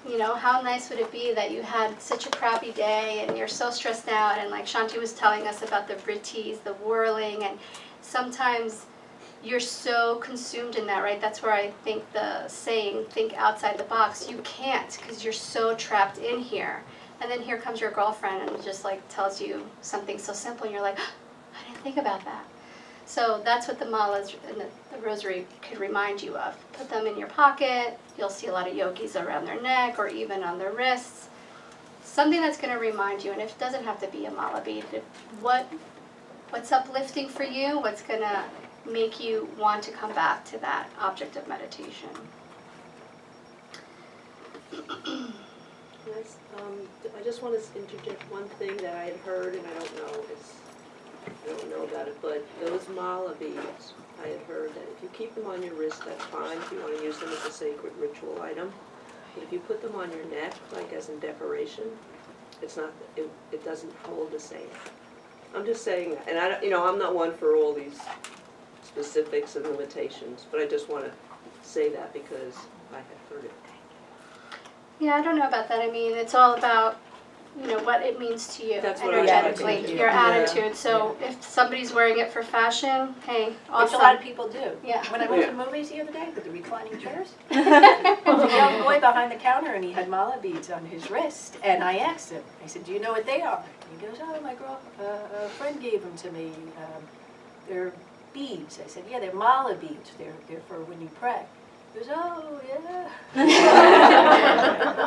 You know, how nice would it be that you had such a crappy day and you're so stressed out, and like Shanti was telling us about the vrittis, the whirling, and sometimes you're so consumed in that, right? That's where I think the saying, think outside the box, you can't because you're so trapped in here. And then here comes your girlfriend and just like tells you something so simple, and you're like, I didn't think about that. So that's what the malas and the rosary could remind you of. Put them in your pocket. You'll see a lot of yogis around their neck or even on their wrists. Something that's going to remind you, and it doesn't have to be a mala bead. What's uplifting for you, what's going to make you want to come back to that object of meditation. Yes, I just want to interject one thing that I had heard, and I don't know about it, but those mala beads, I had heard that if you keep them on your wrist, that's fine if you want to use them as a sacred ritual item. But if you put them on your neck, like as in decoration, it's not. It doesn't hold the same. I'm just saying that, and I'm not one for all these specifics and limitations, but I just want to say that because I had heard it. Yeah, I don't know about that. I mean, it's all about, you know, what it means to you energetically, your attitude. So if somebody's wearing it for fashion, hey, awesome. Which a lot of people do. Yeah. When I went to the movies the other day with the reclining chairs, there was a young boy behind the counter and he had mala beads on his wrist. And I asked him, I said, do you know what they are? And he goes, oh, my a friend gave them to me. They're beads. I said, yeah, they're mala beads. They're for when you pray. He goes, oh, yeah.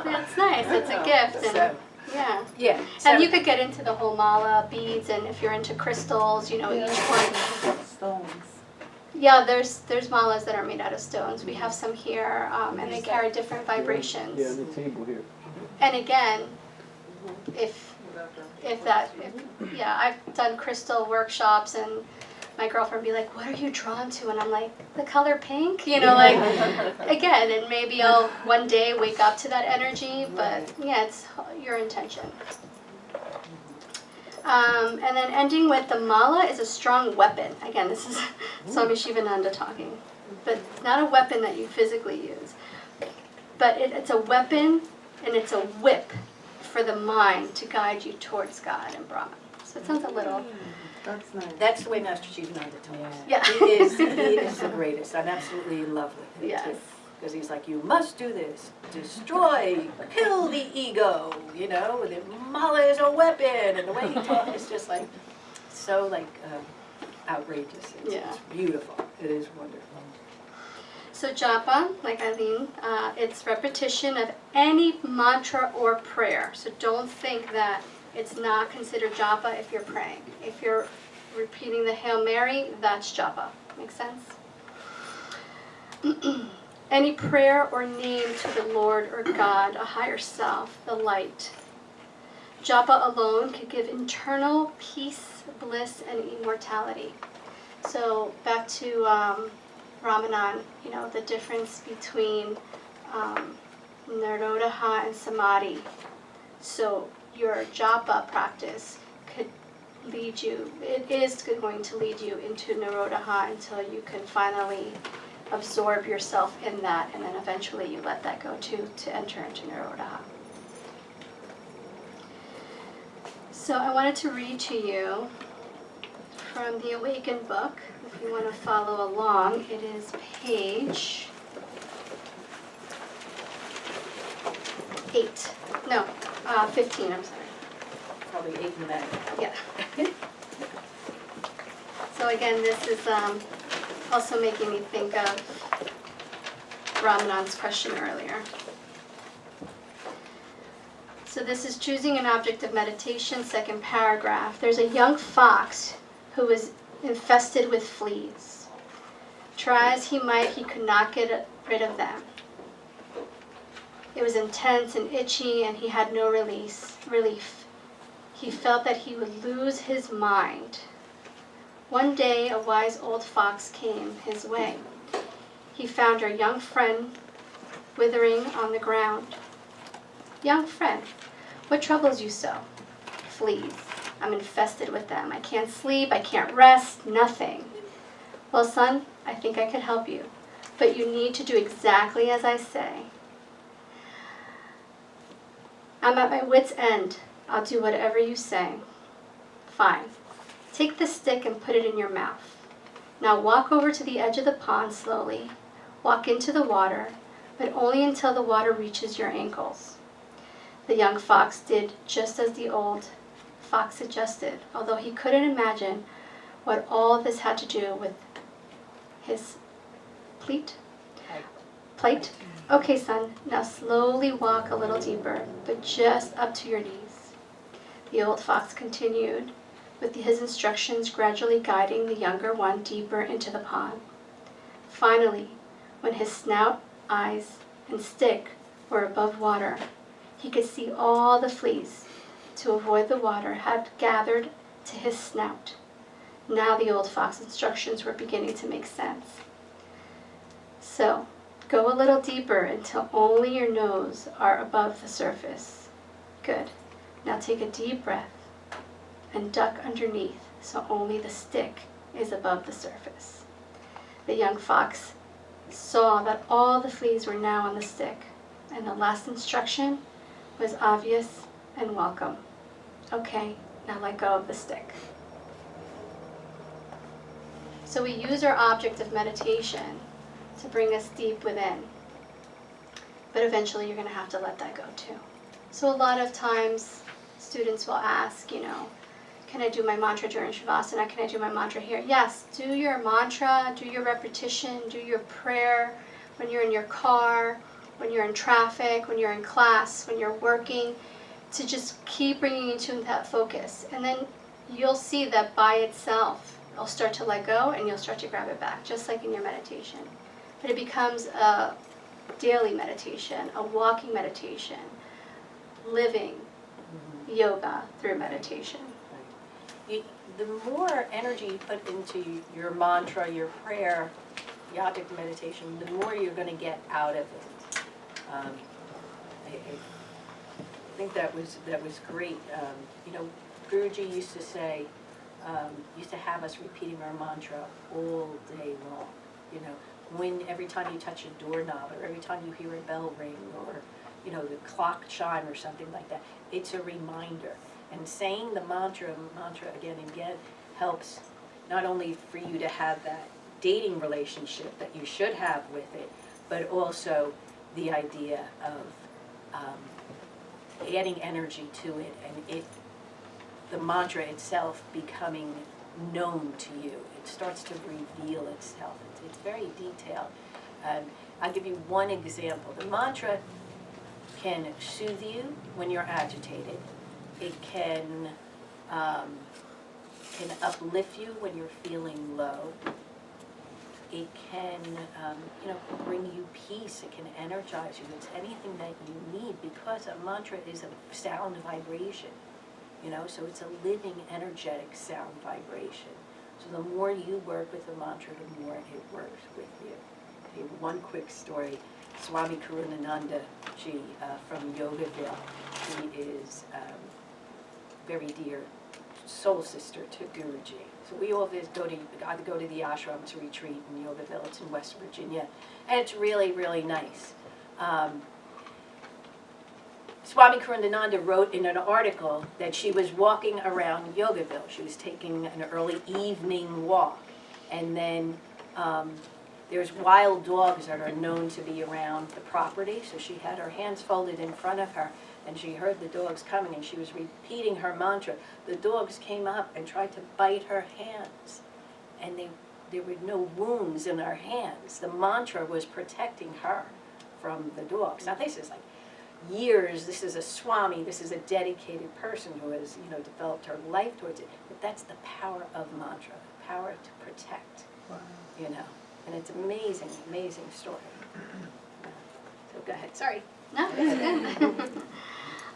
That's nice. It's a gift. And So, yeah. yeah. And you could get into the whole mala beads, and if you're into crystals, you know, each one. Stones. Yeah, there's malas that are made out of stones. We have some here, and they carry different vibrations. Yeah, on the table here. And again, I've done crystal workshops, and my girlfriend would be like, what are you drawn to? And I'm like, the color pink, you know, like, again, and maybe I'll one day wake up to that energy, but yeah, it's your intention. And then ending with the mala is a strong weapon. Again, this is Swami Shivananda talking, but not a weapon that you physically use, but it's a weapon and it's a whip for the mind to guide you towards God and Brahman. So it sounds a little... That's nice. That's the way Master Shivananda told us. Yeah. He is the greatest. I'm absolutely in love with him, Yes. too. Because he's like, you must do this. Destroy, kill the ego, you know, and the mala is a weapon. And the way he talks is just like, so like outrageous. It's beautiful. It is wonderful. So japa, like Eileen, it's repetition of any mantra or prayer. So don't think that it's not considered japa if you're praying. If you're repeating the Hail Mary, that's japa. Make sense? Any prayer or name to the Lord or God, a higher self, the light. Japa alone can give internal peace, bliss, and immortality. So back to Ramanan, you know, the difference between Nirodha and Samadhi. So your japa practice could lead you, it is going to lead you into Nirodha until you can finally absorb yourself in that, and then eventually you let that go to enter into Nirodha. So I wanted to read to you from the Awakened book. If you want to follow along, it is page 15, I'm sorry. Probably 8 in the back. Yeah. So again, this is also making me think of Ramanan's question earlier. So this is choosing an object of meditation, second paragraph. There's a young fox who was infested with fleas. Try as he might, he could not get rid of them. It was intense and itchy, and he had no relief. He felt that he would lose his mind. One day, a wise old fox came his way. He found our young friend withering on the ground. Young friend, what troubles you so? Fleas. I'm infested with them. I can't sleep, I can't rest, nothing. Well, son, I think I could help you, but you need to do exactly as I say. I'm at my wit's end. I'll do whatever you say. Fine. Take the stick and put it in your mouth. Now walk over to the edge of the pond slowly. Walk into the water, but only until the water reaches your ankles. The young fox did just as the old fox suggested, although he couldn't imagine what all this had to do with his plate. Okay, son, now slowly walk a little deeper, but just up to your knees. The old fox continued, with his instructions gradually guiding the younger one deeper into the pond. Finally, when his snout, eyes, and stick were above water, he could see all the fleas, to avoid the water, had gathered to his snout. Now the old fox's instructions were beginning to make sense. So, go a little deeper until only your nose are above the surface. Good. Now take a deep breath and duck underneath so only the stick is above the surface. The young fox saw that all the fleas were now on the stick, and the last instruction was obvious and welcome. Okay, now let go of the stick. So we use our object of meditation to bring us deep within. But eventually you're going to have to let that go too. So a lot of times students will ask, can I do my mantra during Shavasana? Can I do my mantra here? Yes, do your mantra, do your repetition, do your prayer when you're in your car, when you're in traffic, when you're in class, when you're working, to just keep bringing you to that focus. And then you'll see that by itself, it'll start to let go and you'll start to grab it back, just like in your meditation. But it becomes a daily meditation, a walking meditation, living yoga through meditation. The more energy you put into your mantra, your prayer, yogic meditation, the more you're going to get out of it. I think that was great. Guruji used to say, used to have us repeating our mantra all day long. Every time you touch a doorknob, or every time you hear a bell ring, or the clock chime or something like that, it's a reminder. And saying the mantra again and again helps not only for you to have that dating relationship that you should have with it, but also the idea of adding energy to it, and the mantra itself becoming known to you. It starts to reveal itself. It's very detailed. I'll give you one example. The mantra can soothe you when you're agitated. It can uplift you when you're feeling low. It can, bring you peace. It can energize you. It's anything that you need, because a mantra is a sound vibration, so it's a living, energetic sound vibration. So the more you work with the mantra, the more it works with you. Okay, one quick story. Swami Karunananda Ji from Yogaville. He is very dear soul sister to Guruji. So we always go to the ashram to retreat in Yogaville. It's in West Virginia, and it's really, really nice. Swami Karunananda wrote in an article that she was walking around Yogaville. She was taking an early evening walk, and then there's wild dogs that are known to be around the property, so she had her hands folded in front of her, and she heard the dogs coming, and she was repeating her mantra. The dogs came up and tried to bite her hands, and there were no wounds in her hands. The mantra was protecting her from the dogs. Now this is like years, this is a Swami, this is a dedicated person who has, developed her life towards it, but that's the power of mantra, the power to protect, and it's amazing, amazing story. So go ahead, sorry. No, it's good.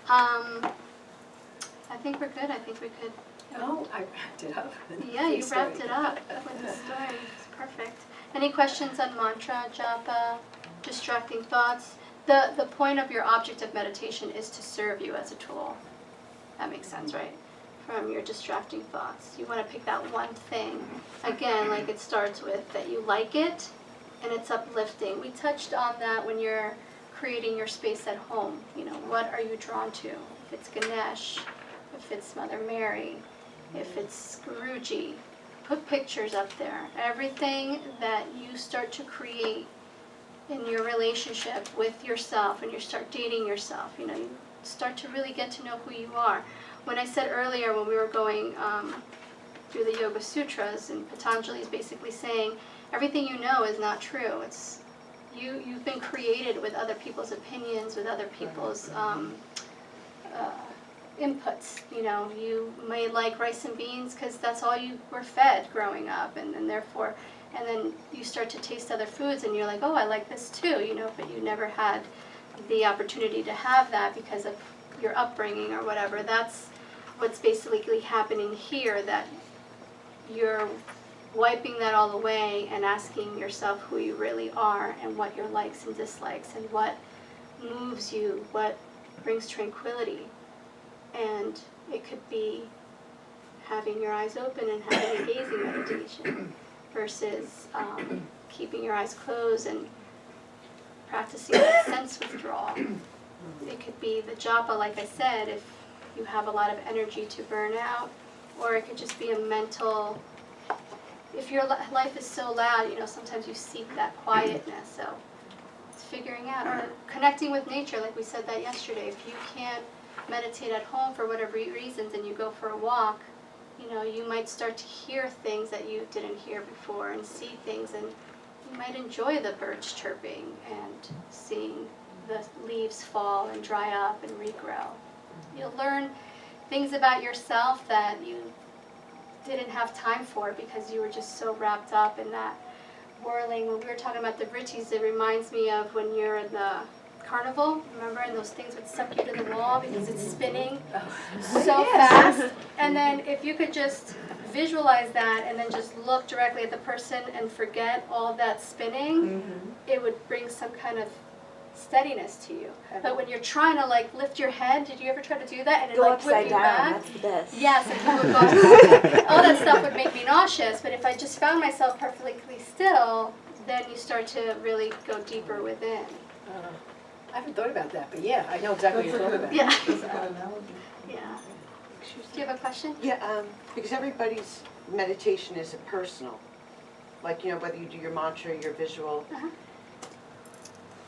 I think we're good. I think we could. Oh, I wrapped it up. Yeah, you wrapped it up with the story. It's perfect. Any questions on mantra, japa, distracting thoughts? The point of your object of meditation is to serve you as a tool. That makes sense, right? From your distracting thoughts. You want to pick that one thing. Again, like it starts with that you like it and it's uplifting. We touched on that when you're creating your space at home. You know, what are you drawn to? If it's Ganesh, if it's Mother Mary, if it's Guruji, put pictures up there. Everything that you start to create in your relationship with yourself, and you start dating yourself, you know, you start to really get to know who you are. When I said earlier when we were going through the Yoga Sutras, and Patanjali is basically saying everything you know is not true. It's you've been created with other people's opinions, with other people's inputs. You know, you may like rice and beans because that's all you were fed growing up, and therefore, and then you start to taste other foods and you're like, oh, I like this too, you know, but you never had the opportunity to have that because of your upbringing or whatever. That's what's basically happening here, that you're wiping that all away and asking yourself who you really are and what your likes and dislikes and what moves you, what brings tranquility. And it could be having your eyes open and having a gazing meditation versus keeping your eyes closed and practicing that sense withdrawal. It could be the japa, like I said, if you have a lot of energy to burn out, or it could just be a mental, if your life is so loud, you know, sometimes you seek that quietness, so it's figuring out, or connecting with nature, like we said that yesterday. If you can't meditate at home for whatever reasons and you go for a walk, you know, you might start to hear things that you didn't hear before and see things, and you might enjoy the birds chirping and seeing the leaves fall and dry up and regrow. You'll learn things about yourself that you didn't have time for because you were just so wrapped up in that whirling. When we were talking about the vrittis, it reminds me of when you're in the carnival, remember, and those things would suck you to the wall because it's spinning so fast. And then if you could just visualize that and then just look directly at the person and forget all of that spinning, it would bring some kind of steadiness to you. But when you're trying to like lift your head, did you ever try to do that? And it Go like whip upside you down, back? that's the best. Yes, and you would go, all that stuff would make me nauseous, but if I just found myself perfectly still, then you start to really go deeper within. I haven't thought about that, but yeah, I know exactly what you're talking about. Yeah. Is that an analogy? Yeah. Excuse Do you have a question? Yeah, because everybody's meditation is personal. Like, you know, whether you do your mantra, your visual. Uh-huh.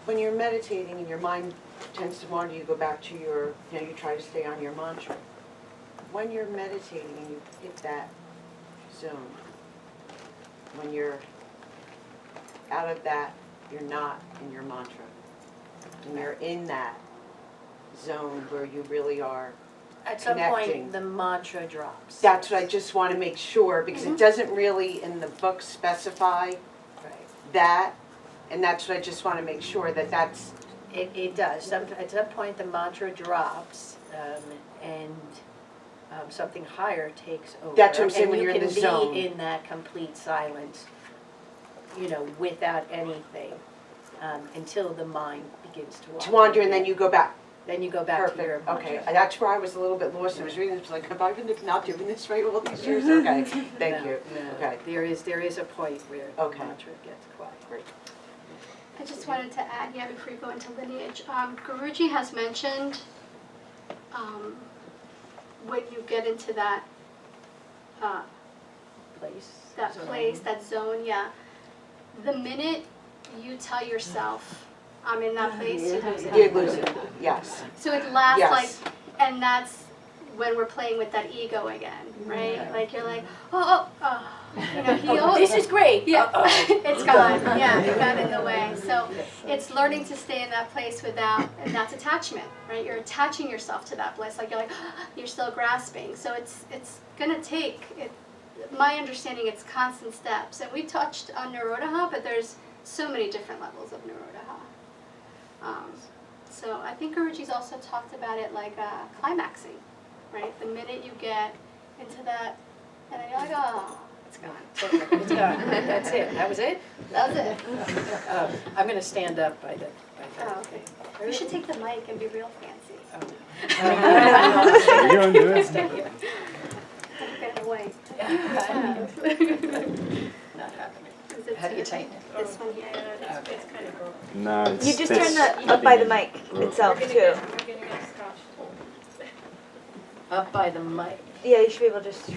When you're meditating and your mind tends to wander, you go back to your, you know, you try to stay on your mantra. When you're meditating and you hit that zone, when you're out of that, you're not in your mantra. And you're in that zone where you really are. At some Connecting. point, the mantra drops. That's what I just want to make sure, because it doesn't really in the book specify Right. that, and that's what I just want to make sure that that's, It does. At some point, the mantra drops, and something higher takes over. That's what I'm saying, when you're in the zone. And you can be in that complete silence, you know, without anything, until the mind begins to wander. to wander, and then you go back. Then you go back to your Perfect, mantra. okay. That's where I was a little bit lost. I was reading this, like, have I been not doing this right all these years? Okay, thank you. No, Okay. There is a point where the Okay. mantra gets quiet. I just wanted to add, yeah, before you go into lineage, Guruji has mentioned when you get into that Place. that zone, yeah. The minute you tell yourself, I'm in that place, you lose You it. lose it, yes. So it lasts Yes. like, and that's when we're playing with that ego again, right? Like you're like, oh, you know, he Oh, this is great. yeah, Uh-oh. it's gone. Yeah, it got in the way. So it's learning to stay in that place without, and that's attachment, right? You're attaching yourself to that place. Like you're like, you're still grasping. So it's gonna take it. My understanding, it's constant steps. And we touched on Nirodha, but there's so many different levels of Nirodha. So I think Guruji's also talked about it like climaxing, right? The minute you get into that, and then you're like, oh, it's gone. It's gone. That's it. That was it? That was it. I'm going to stand up by the. Oh, okay. You should take the mic and be real fancy. Oh, You don't do it? Stay here. Get away. Not happening. Is it How do you tighten it? This one here. Okay. No, it's You just this turn that up by the mic Broken. itself too. Up by the mic. Yeah, you should be able to just.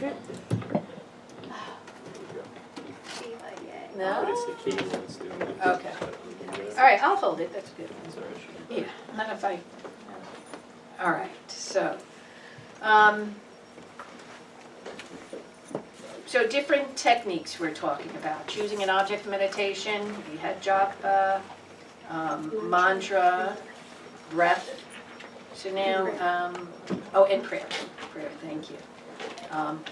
No? It's the key that's doing it. Okay. All right, I'll hold it, that's good. Sorry, I should- Yeah, not if I, all right, so different techniques we're talking about. Choosing an object meditation, we had japa, mantra, breath. So now, and prayer, thank you.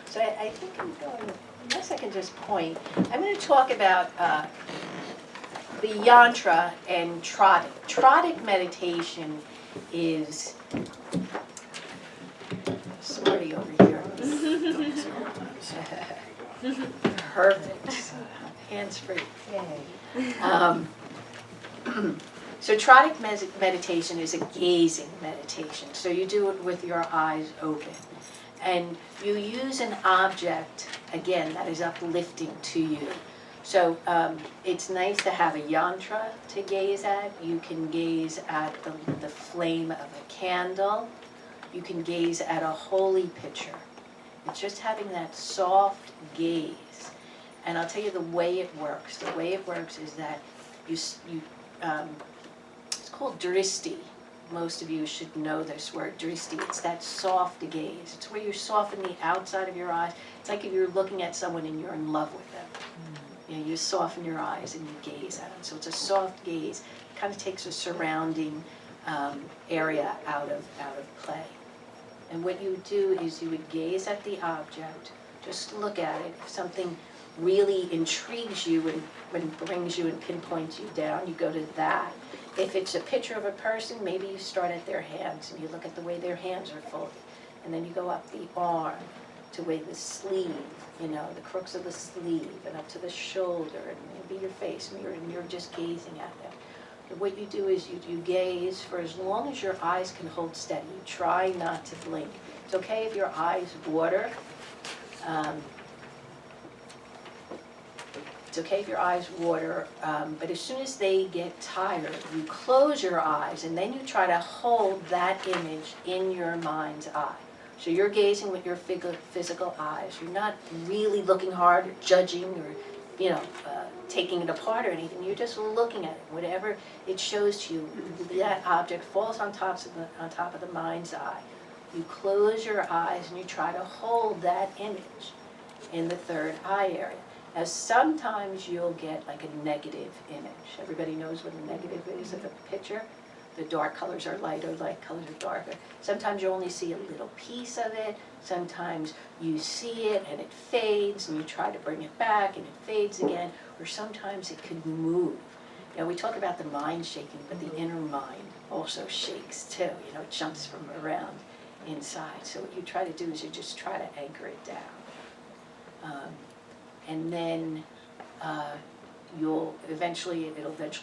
So I think I'm going, unless I can just point, I'm gonna talk about the yantra and trodic. Trodic meditation is, Smarty over here. Perfect. Hands free. Yay. So trodic meditation is a gazing meditation. So you do it with your eyes open. And you use an object, again, that is uplifting to you. So it's nice to have a yantra to gaze at. You can gaze at the flame of a candle. You can gaze at a holy picture. It's just having that soft gaze. And I'll tell you the way it works. The way it works is that it's called dristi. Most of you should know this word, dristi. It's that soft gaze. It's where you soften the outside of your eyes. It's like if you're looking at someone and you're in love with them. You know, you soften your eyes and you gaze at them. So it's a soft gaze. It kind of takes a surrounding area out of play. And what you would do is you would gaze at the object, just look at it. If something really intrigues you and brings you and pinpoints you down, you go to that. If it's a picture of a person, maybe you start at their hands and you look at the way their hands are folded. And then you go up the arm to way the sleeve, you know, the crooks of the sleeve, and up to the shoulder, and maybe your face, and you're just gazing at them. And what you do is you gaze for as long as your eyes can hold steady. You try not to blink. It's okay if your eyes water. It's okay if your eyes water, but as soon as they get tired, you close your eyes and then you try to hold that image in your mind's eye. So you're gazing with your physical eyes. You're not really looking hard or judging or, taking it apart or anything. You're just looking at it. Whatever it shows to you, that object falls on top of the mind's eye. You close your eyes and you try to hold that image in the third eye area. Now sometimes you'll get like a negative image. Everybody knows what a negative is of a picture. The dark colors are lighter, light colors are darker. Sometimes you only see a little piece of it. Sometimes you see it and it fades and you try to bring it back and it fades again. Or sometimes it could move. Now we talk about the mind shaking, but the inner mind also shakes too. It jumps from around inside. So what you try to do is you just try to anchor it down. And then it'll eventually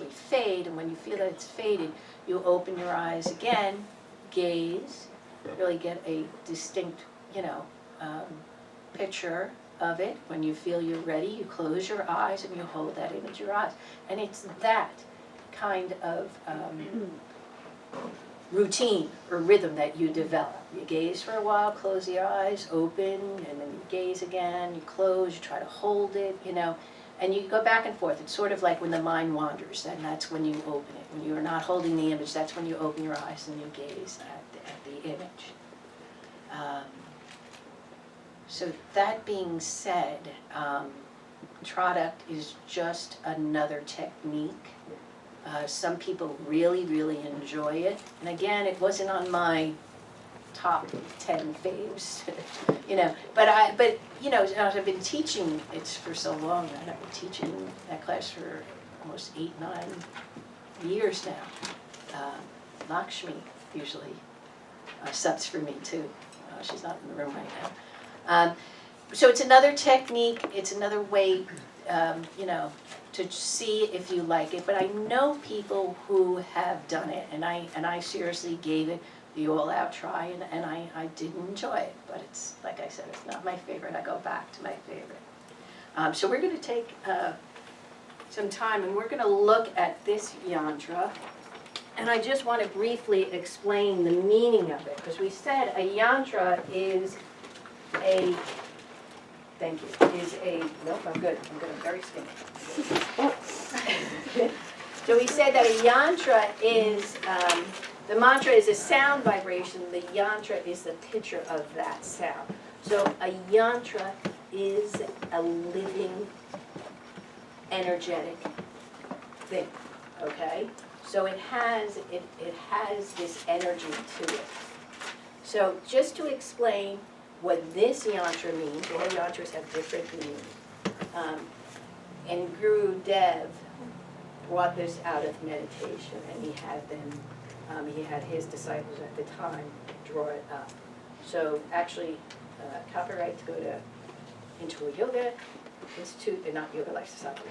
fade, and when you feel that it's faded, you'll open your eyes again, gaze, really get a distinct, picture of it. When you feel you're ready, you close your eyes and you hold that image in your eyes. And it's that kind of routine or rhythm that you develop. You gaze for a while, close your eyes, open, and then you gaze again, you close, you try to hold it, and you go back and forth. It's sort of like when the mind wanders, then that's when you open it. When you're not holding the image, that's when you open your eyes and you gaze at the image. So that being said, Trodic is just another technique. Some people really, really enjoy it. And again, it wasn't on my top 10 faves, But I've been teaching it for so long, and I've been teaching that class for almost 8, 9 years now. Lakshmi usually subs for me too. She's not in the room right now. So it's another technique. It's another way, to see if you like it. But I know people who have done it, and I seriously gave it the all-out try, and I did enjoy it. But it's, like I said, it's not my favorite. I go back to my favorite. So we're going to take some time, and we're gonna look at this yantra. And I just want to briefly explain the meaning of it, because we said a yantra is a, thank you, nope, I'm good, I'm very skinny. So we said that a yantra is, the mantra is a sound vibration, the yantra is the picture of that sound. So a yantra is a living, energetic thing, okay? So it has this energy to it. So just to explain what this yantra means, all yantras have different meanings. And Guru Dev brought this out of meditation, and he had them, he had his disciples at the time draw it up. So actually, copyright to go to Intuit Yoga Institute, and not Yoga Life Society.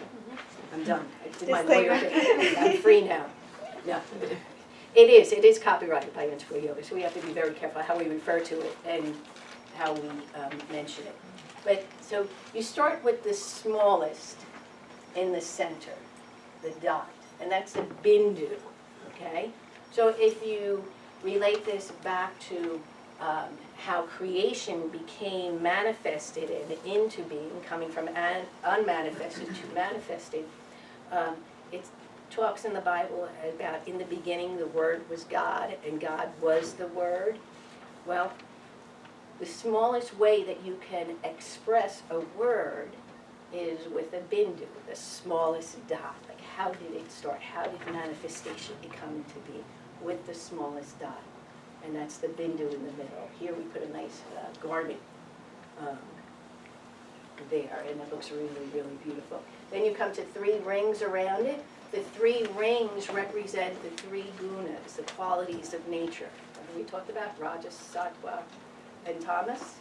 I'm done. I did my lawyer thing. I'm free now. No, it is copyrighted by Intuit Yoga, so we have to be very careful how we refer to it and how we mention it. But, so you start with the smallest in the center, the dot, and that's the bindu, okay? So if you relate this back to how creation became manifested and into being, coming from unmanifested to manifested, it talks in the Bible about in the beginning the Word was God and God was the Word. Well, the smallest way that you can express a word is with a bindu, the smallest dot. Like, how did it start? How did manifestation become into being? With the smallest dot. And that's the bindu in the middle. Here we put a nice garment there, and it looks really, really beautiful. Then you come to 3 rings around it. The 3 rings represent the 3 gunas, the qualities of nature. Remember we talked about Rajas, Sattva, and Tamas?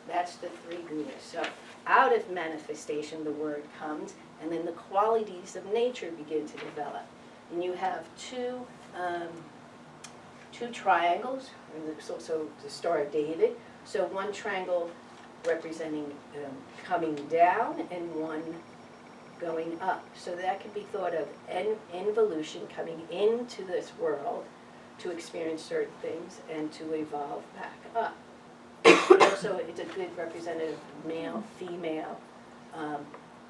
That's the 3 gunas. So out of manifestation the word comes, and then the qualities of nature begin to develop. And you have two triangles, and so the Star of David. So one triangle representing coming down and one going up. So that can be thought of involution, coming into this world to experience certain things and to evolve back up. Also, it's a good representative of male, female.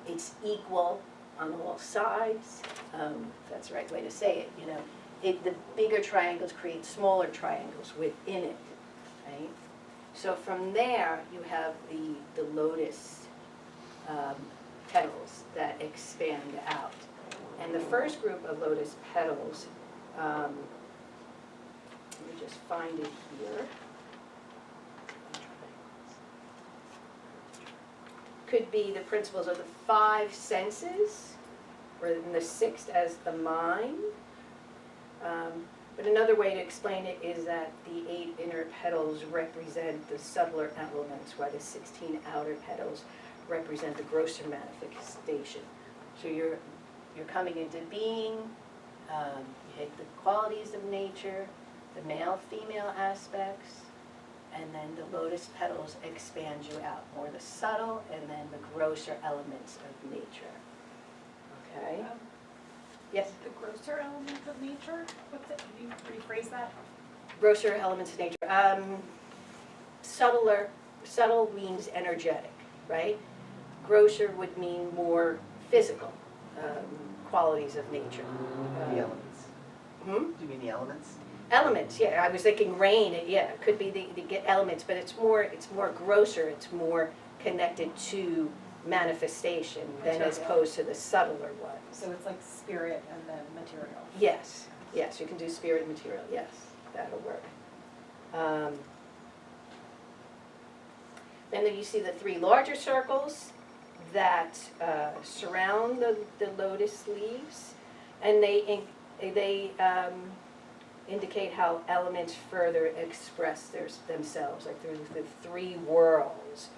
It's equal on all sides. That's the right way to say it, you know. The bigger triangles create smaller triangles within it, right? So from there, you have the lotus petals that expand out. And the first group of lotus petals, let me just find it here. Could be the principles of the 5 senses, or in the 6th as the mind. But another way to explain it is that the 8 inner petals represent the subtler elements, while the 16 outer petals represent the grosser manifestation. So you're coming into being, you hit the qualities of nature, the male-female aspects, and then the lotus petals expand you out, more the subtle and then the grosser elements of nature. Okay? Yes? The grosser elements of nature? What's it? Can you rephrase that? Grosser elements of nature. Subtle means energetic, right? Grosser would mean more physical qualities of nature. The elements. Hmm? Do you mean the elements? Elements, yeah. I was thinking rain. Yeah, it could be the elements, but it's more grosser. It's more connected to manifestation than as opposed to the subtler ones. So it's like spirit and then material. Yes, yes, you can do spirit and material, yes, that'll work. Then you see the 3 larger circles that surround the lotus leaves, and they indicate how elements further express themselves, like through the 3 worlds.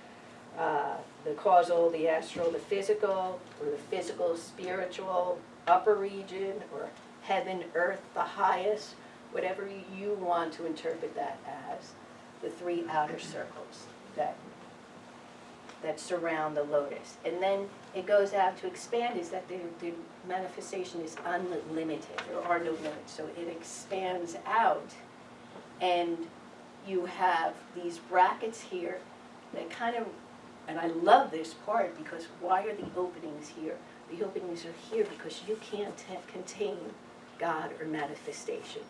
The causal, the astral, the physical, or the physical, spiritual, upper region, or heaven, earth, the highest, whatever you want to interpret that as, the 3 outer circles that that surround the lotus. And then it goes out to expand is that the manifestation is unlimited. There are no limits. So it expands out, and you have these brackets here that kind of, and I love this part because why are the openings here? The openings are here because you can't contain God or manifestation.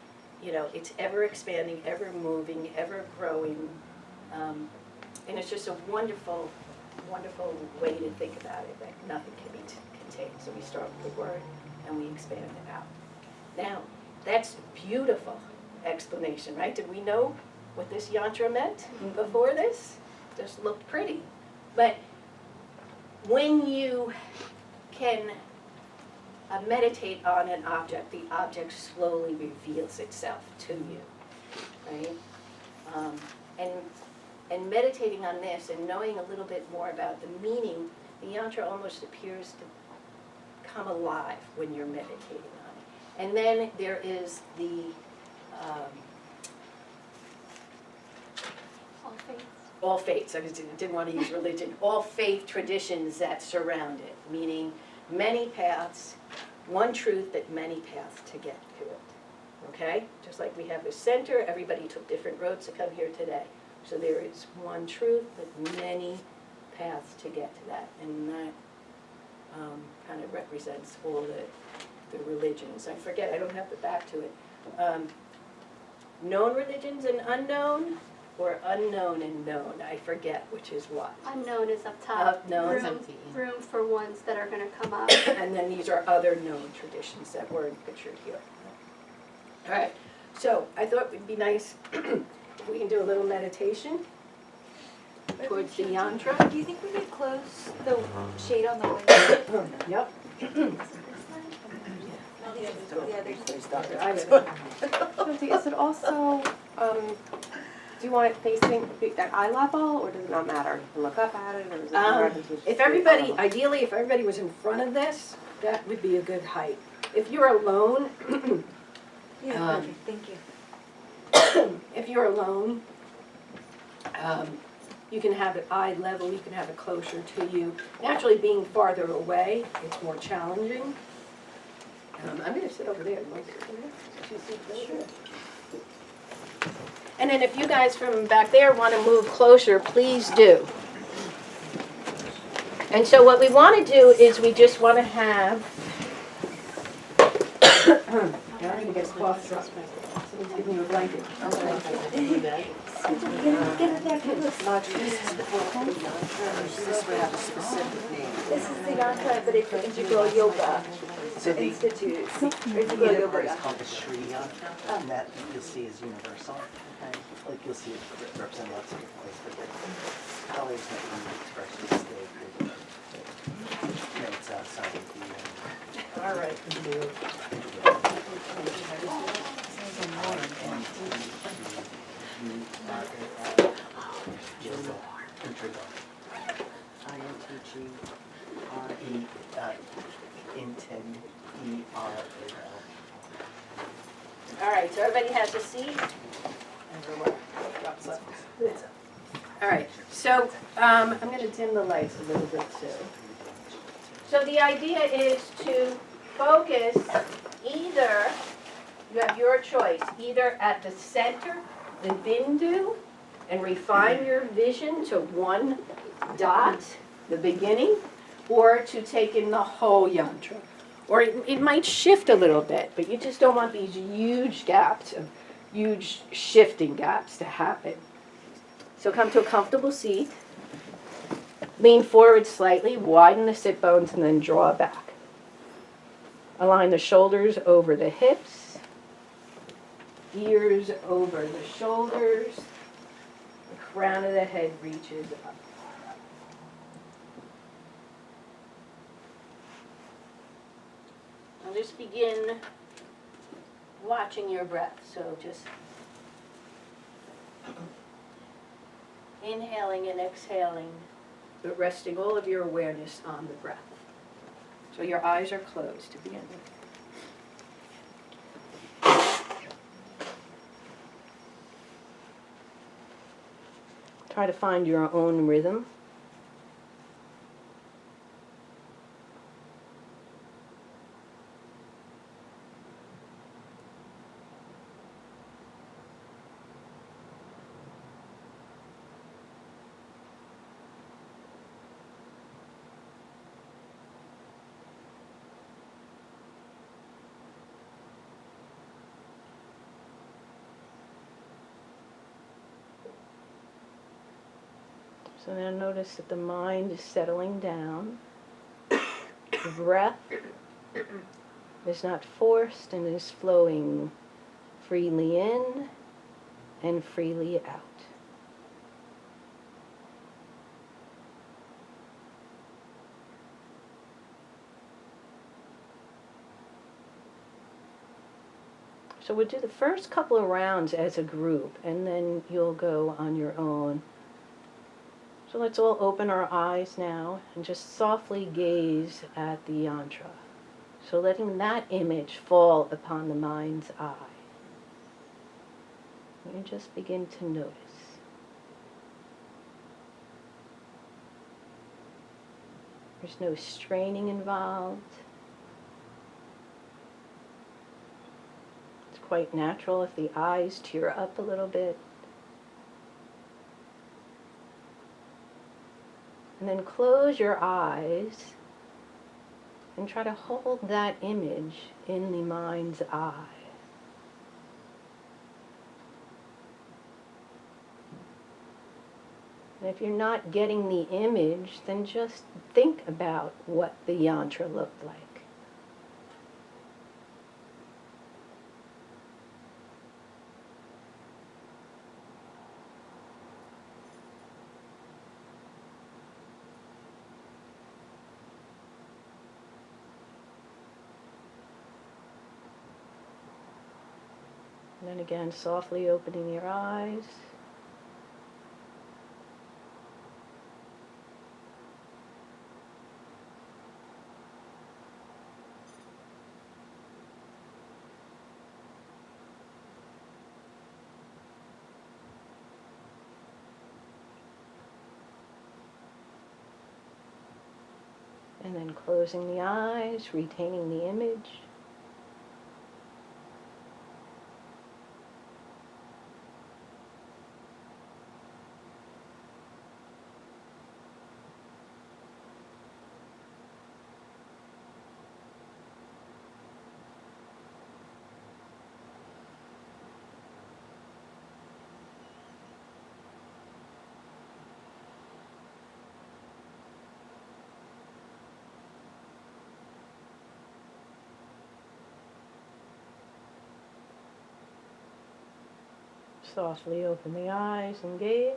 You know, it's ever expanding, ever moving, ever growing. And it's just a wonderful, wonderful way to think about it, that nothing can be contained. So we start with the word and we expand it out. Now, that's a beautiful explanation, right? Did we know what this yantra meant before this? Just looked pretty. But when you can meditate on an object, the object slowly reveals itself to you, right? And meditating on this and knowing a little bit more about the meaning, the yantra almost appears to come alive when you're meditating on it. And then there is the all faiths, I didn't want to use religion, all faith traditions that surround it, meaning many paths, one truth, but many paths to get to it, okay? Just like we have a center, everybody took different roads to come here today. So there is one truth, but many paths to get to that, and that kind of represents all the religions. I forget, I don't have the back to it. Known religions and unknown, or unknown and known, I forget which is what. Unknown is up top. Unknown. Room for ones that are gonna come up. And then these are other known traditions that weren't pictured here. All right, so I thought it would be nice if we can do a little meditation towards the yantra. Do you think we could close the shade on the window? Yep. Is it also, do you want it facing at eye level, or does it not matter? You can look up at it, or is it more advantageous to If see it everybody, level? ideally, if everybody was in front of this, that would be a good height. If you're alone, Yeah, perfect, thank you. if you're alone, you can have it eye level, you can have it closer to you. Naturally, being farther away, it's more challenging. I'm gonna sit over there. And then if you guys from back there want to move closer, please do. And so what we want to do is we just want to have, I'm going to get a cloth drop. Someone's giving you a blanket. This would have a specific name. This is the yantra, but it's Integral Yoga So the Institute. Or Integral universe Yoga. is called the Sri Yantra, and that you'll see is universal. Okay? Like you'll see it represent lots of different ways, but the colors that you express is the it's silent. All right. All right, so everybody has a seat? All right, so I'm going to dim the lights a little bit too. So the idea is to focus either, you have your choice, either at the center, the bindu, and refine your vision to one dot, the beginning, or to take in the whole yantra. Or it might shift a little bit, but you just don't want these huge gaps, huge shifting gaps to happen. So come to a comfortable seat, lean forward slightly, widen the sit bones, and then draw back. Align the shoulders over the hips, ears over the shoulders, the crown of the head reaches up. I'll just begin watching your breath, so just inhaling and exhaling, but resting all of your awareness on the breath. So your eyes are closed to begin with. Try to find your own rhythm. So now notice that the mind is settling down. The breath is not forced and is flowing freely in and freely out. So we'll do the first couple of rounds as a group, and then you'll go on your own. So let's all open our eyes now and just softly gaze at the yantra. So letting that image fall upon the mind's eye. And just begin to notice. There's no straining involved. It's quite natural if the eyes tear up a little bit. And then close your eyes and try to hold that image in the mind's eye. And if you're not getting the image, then just think about what the yantra looked like. And then again, softly opening your eyes. And then closing the eyes, retaining the image. Softly open the eyes and gaze.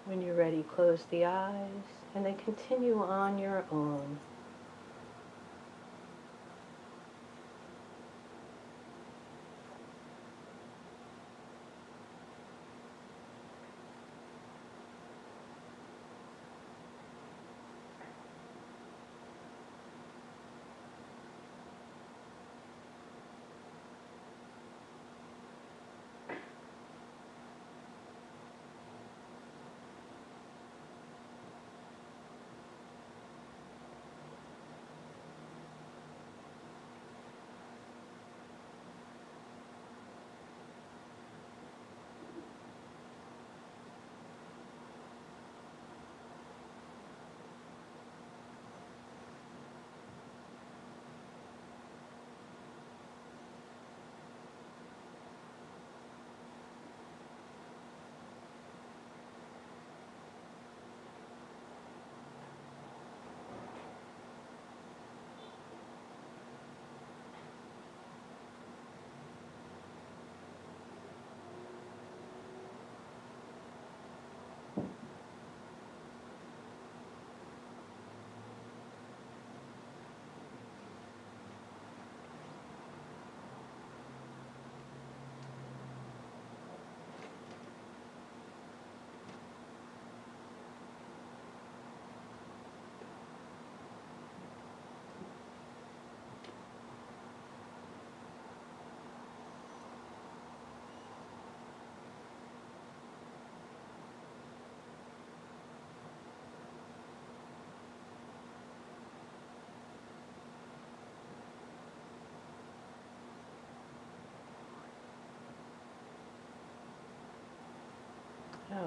When you're ready, close the eyes and then continue on your own.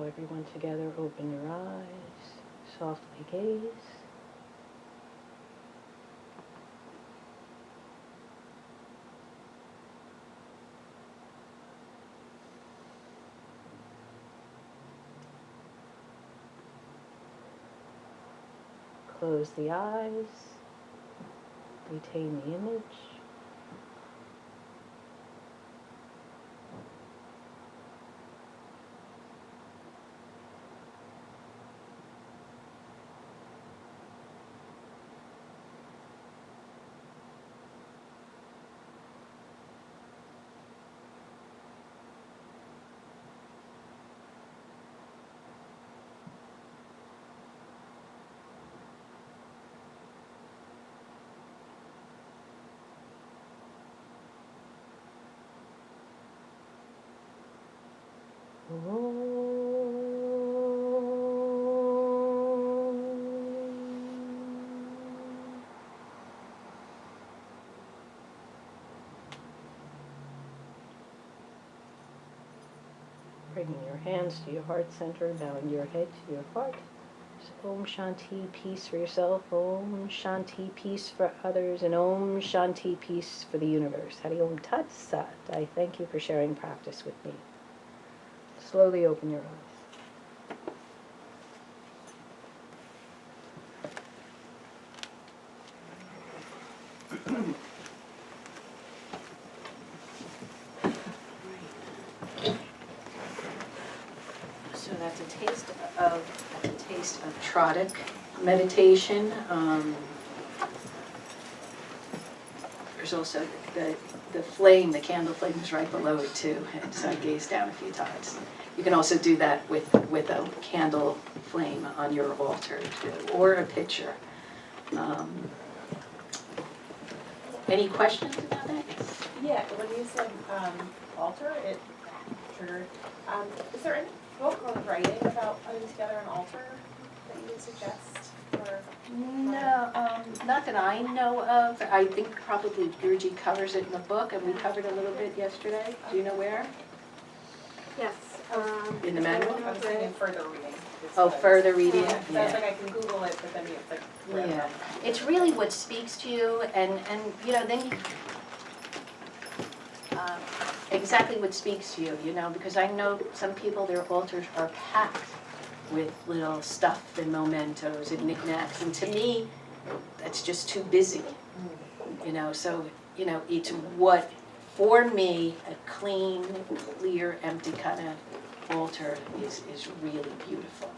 So everyone together, open your eyes, softly gaze. Close the eyes, retain the image. Bringing your hands to your heart center, bowing your head to your heart. So Om Shanti, peace for yourself. Om Shanti, peace for others. And Om Shanti, peace for the universe. Hari Om Tat Sat. I thank you for sharing practice with me. Slowly open your eyes. So that's a taste of Trodic meditation. There's also the flame, the candle flame is right below it too, and so I gazed down a few times. You can also do that with a candle flame on your altar too, or a picture. Any questions about that? Yeah, when you said altar, it triggered. Is there any book or writing about putting together an altar that you would suggest? Or No, not that I know of. I think probably Guruji covers it in the book, and we covered a little bit yesterday. Do you know where? Yes. In the manual? I was thinking further reading. Oh, further reading? Yeah, 'cause I was like, I can Google it, but then it's like. Yeah, it's really what speaks to you, and then you, exactly what speaks to you, because I know some people, their altars are packed with little stuff and mementos and knickknacks, and to me, that's just too busy, so, it's what, for me, a clean, clear, empty kind of altar is really beautiful.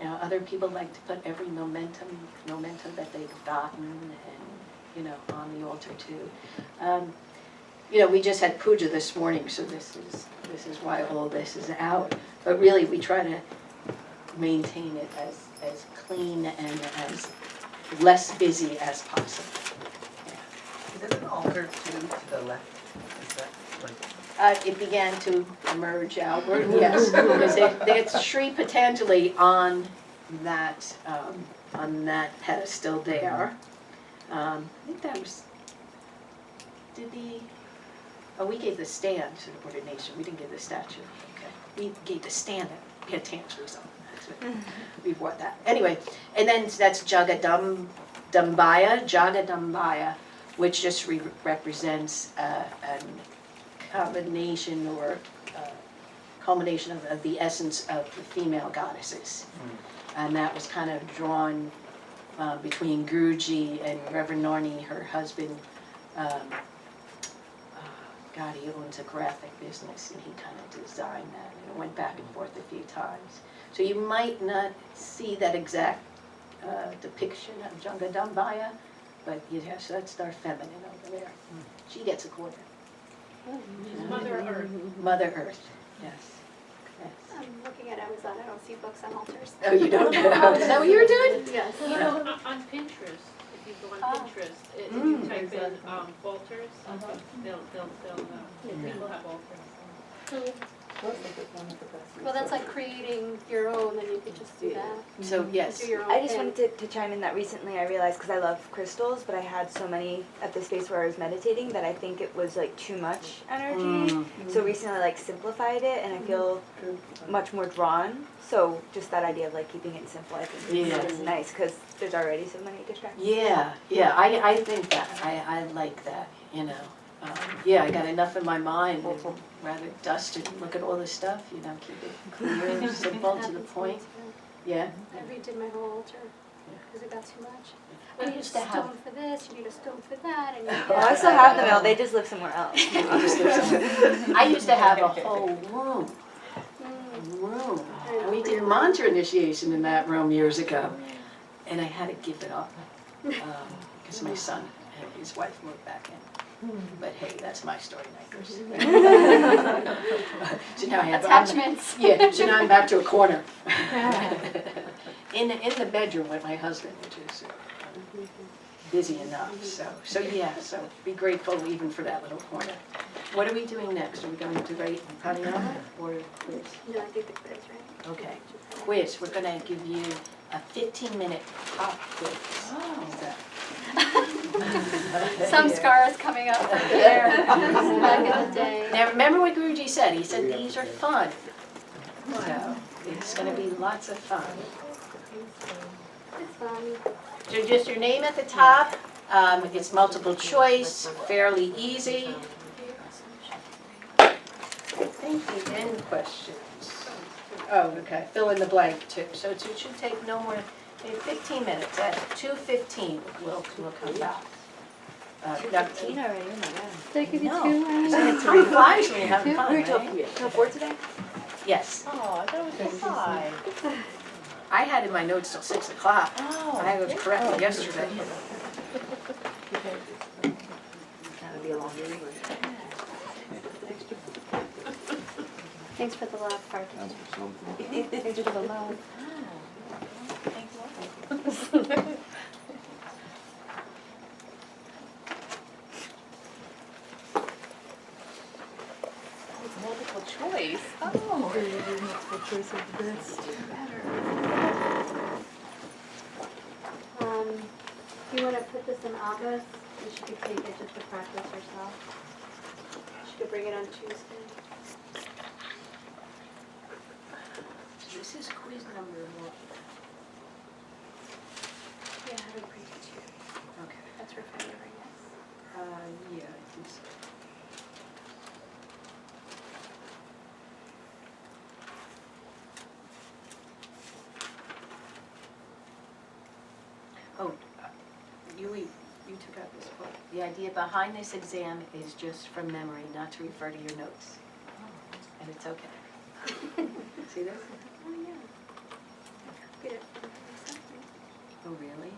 Other people like to put every memento that they've gotten and, on the altar too. We just had puja this morning, so this is why all this is out. But really, we try to maintain it as clean and as less busy as possible. Is it an altar to the left? Is that like? It began to emerge outward, yes, because it's Sri Patanjali on that pedestal there. I think that was, we gave the stand to the ordination, we didn't give the statue, okay. We gave the stand at Patanjali's on, that's what, we brought that. Anyway, and then that's Jagadambaya, which just represents a combination or culmination of the essence of the female goddesses. And that was kind of drawn between Guruji and Reverend Narni, her husband. God, he owns a graphic business, and he kind of designed that, and it went back and forth a few times. So you might not see that exact depiction of Jagadambaya, but yes, that's our feminine over there. She gets a quarter. Mother Earth. Mother Earth, yes. I'm looking at Amazon, I don't see books on altars. Oh, you don't? Is that what you were doing? Yes. On Pinterest, if you go on Pinterest, if you type in altars, they'll people have altars. Well, that's like creating your own, and you could just do that. So, yes. Do your own I just thing. wanted to chime in that recently I realized, because I love crystals, but I had so many at the space where I was meditating that I think it was like too much energy. So recently I like simplified it and I feel much more drawn. So just that idea of like keeping it simple, I think Yeah. is nice, because there's already so many distractions. Yeah, yeah, I think that, I like that, you know. Yeah, I got enough in my mind, and rather dusted, look at all this stuff, you know, keep it clear, simple, to the Happens to me point. too. Yeah. I redid my whole altar because it got too much. I You need a used to have- stone for this, you need a stone for that, and you Well, I still have them all, they just live somewhere else. I used to have a whole room, Mm. and we did mantra initiation in that room years ago, and I had to give it up, because my son and his wife moved back in. But hey, that's my story, Nikers. So now I have Attachments. Yeah, so now I'm back to a corner. In the bedroom with my husband, which is busy enough, so yeah, so be grateful even for that little corner. What are we doing next? Are we going to write pranayama or quiz? No, I think the quiz, right? Okay, quiz, we're gonna give you a 15-minute pop quiz. How's that? Some scars coming up from there, back in the day. Now, remember what Guruji said, he said these are fun. So, it's gonna be lots of fun. It's fun. So just your name at the top, it's multiple choice, fairly easy. Thank you, and questions. Oh, okay, fill in the blank too, so it should take no more, maybe 15 minutes, at 2:15 we'll come back. Now- 15 already, oh my god. Did I give you No. two? Time flies when you're having fun, We were till right? 4 today? Yes, Oh, I thought it was five. I had in my notes till 6 o'clock. Oh. I was corrected yesterday. That'd be a long meeting. Thanks for the love, Parker. That's for something. Thanks for the love. It's multiple choice. Oh. You want to put this in August, and she could take it just to practice herself. She could bring it on Tuesday. This is quiz number one. Yeah, have it bring it to you. Okay. That's for February, yes. Yeah, I think so. Oh, you took out this part. The idea behind this exam is just from memory, not to refer to your notes. And it's okay. See this? Oh, yeah. Good. Oh, really?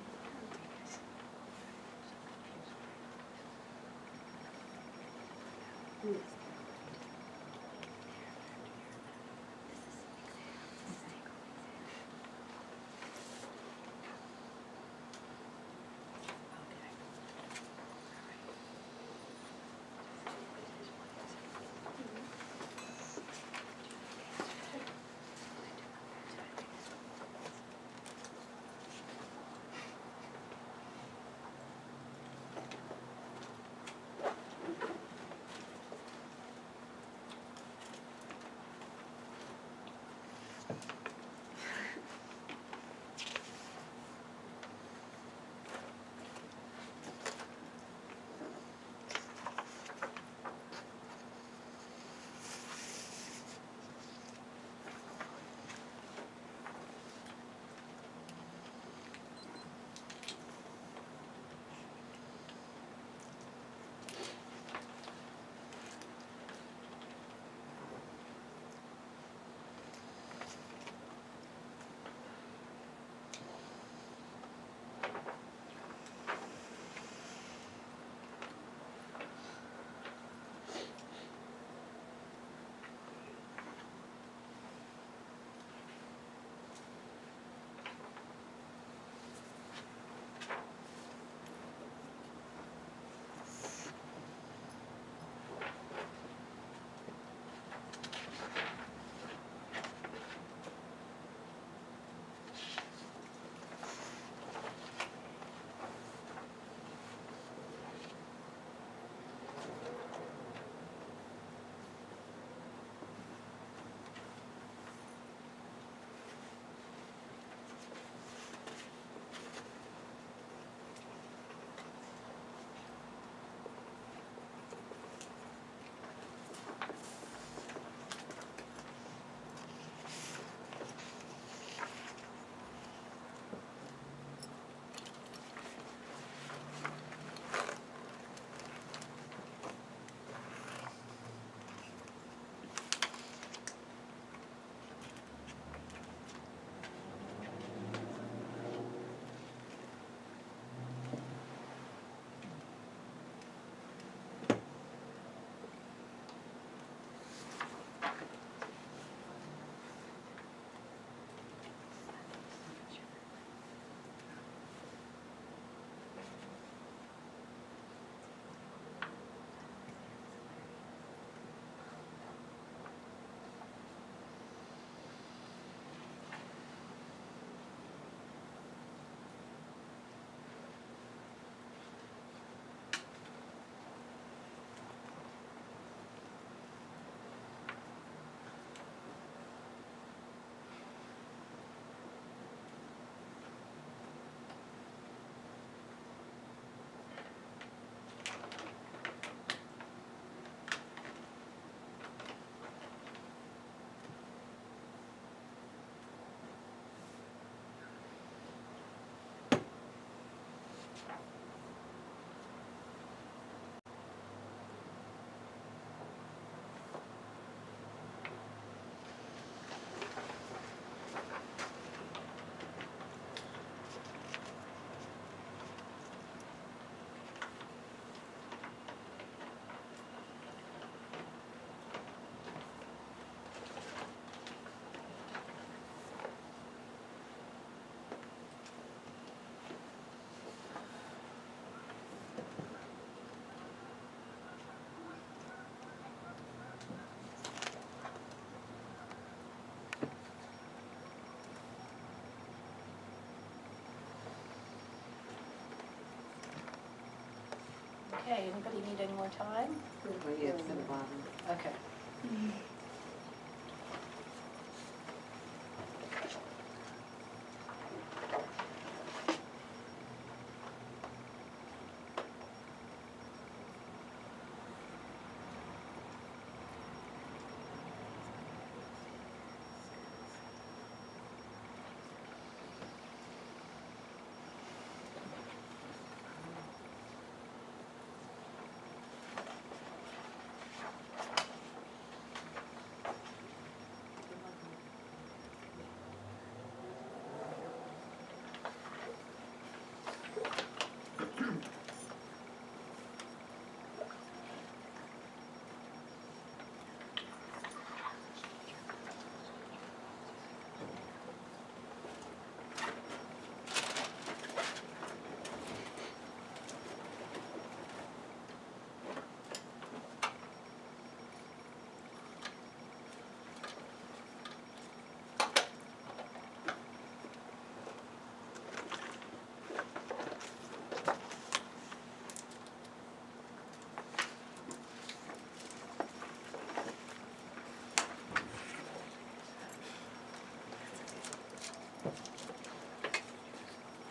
Okay, anybody need any more time? Oh, yeah, it's in the bottom. Okay.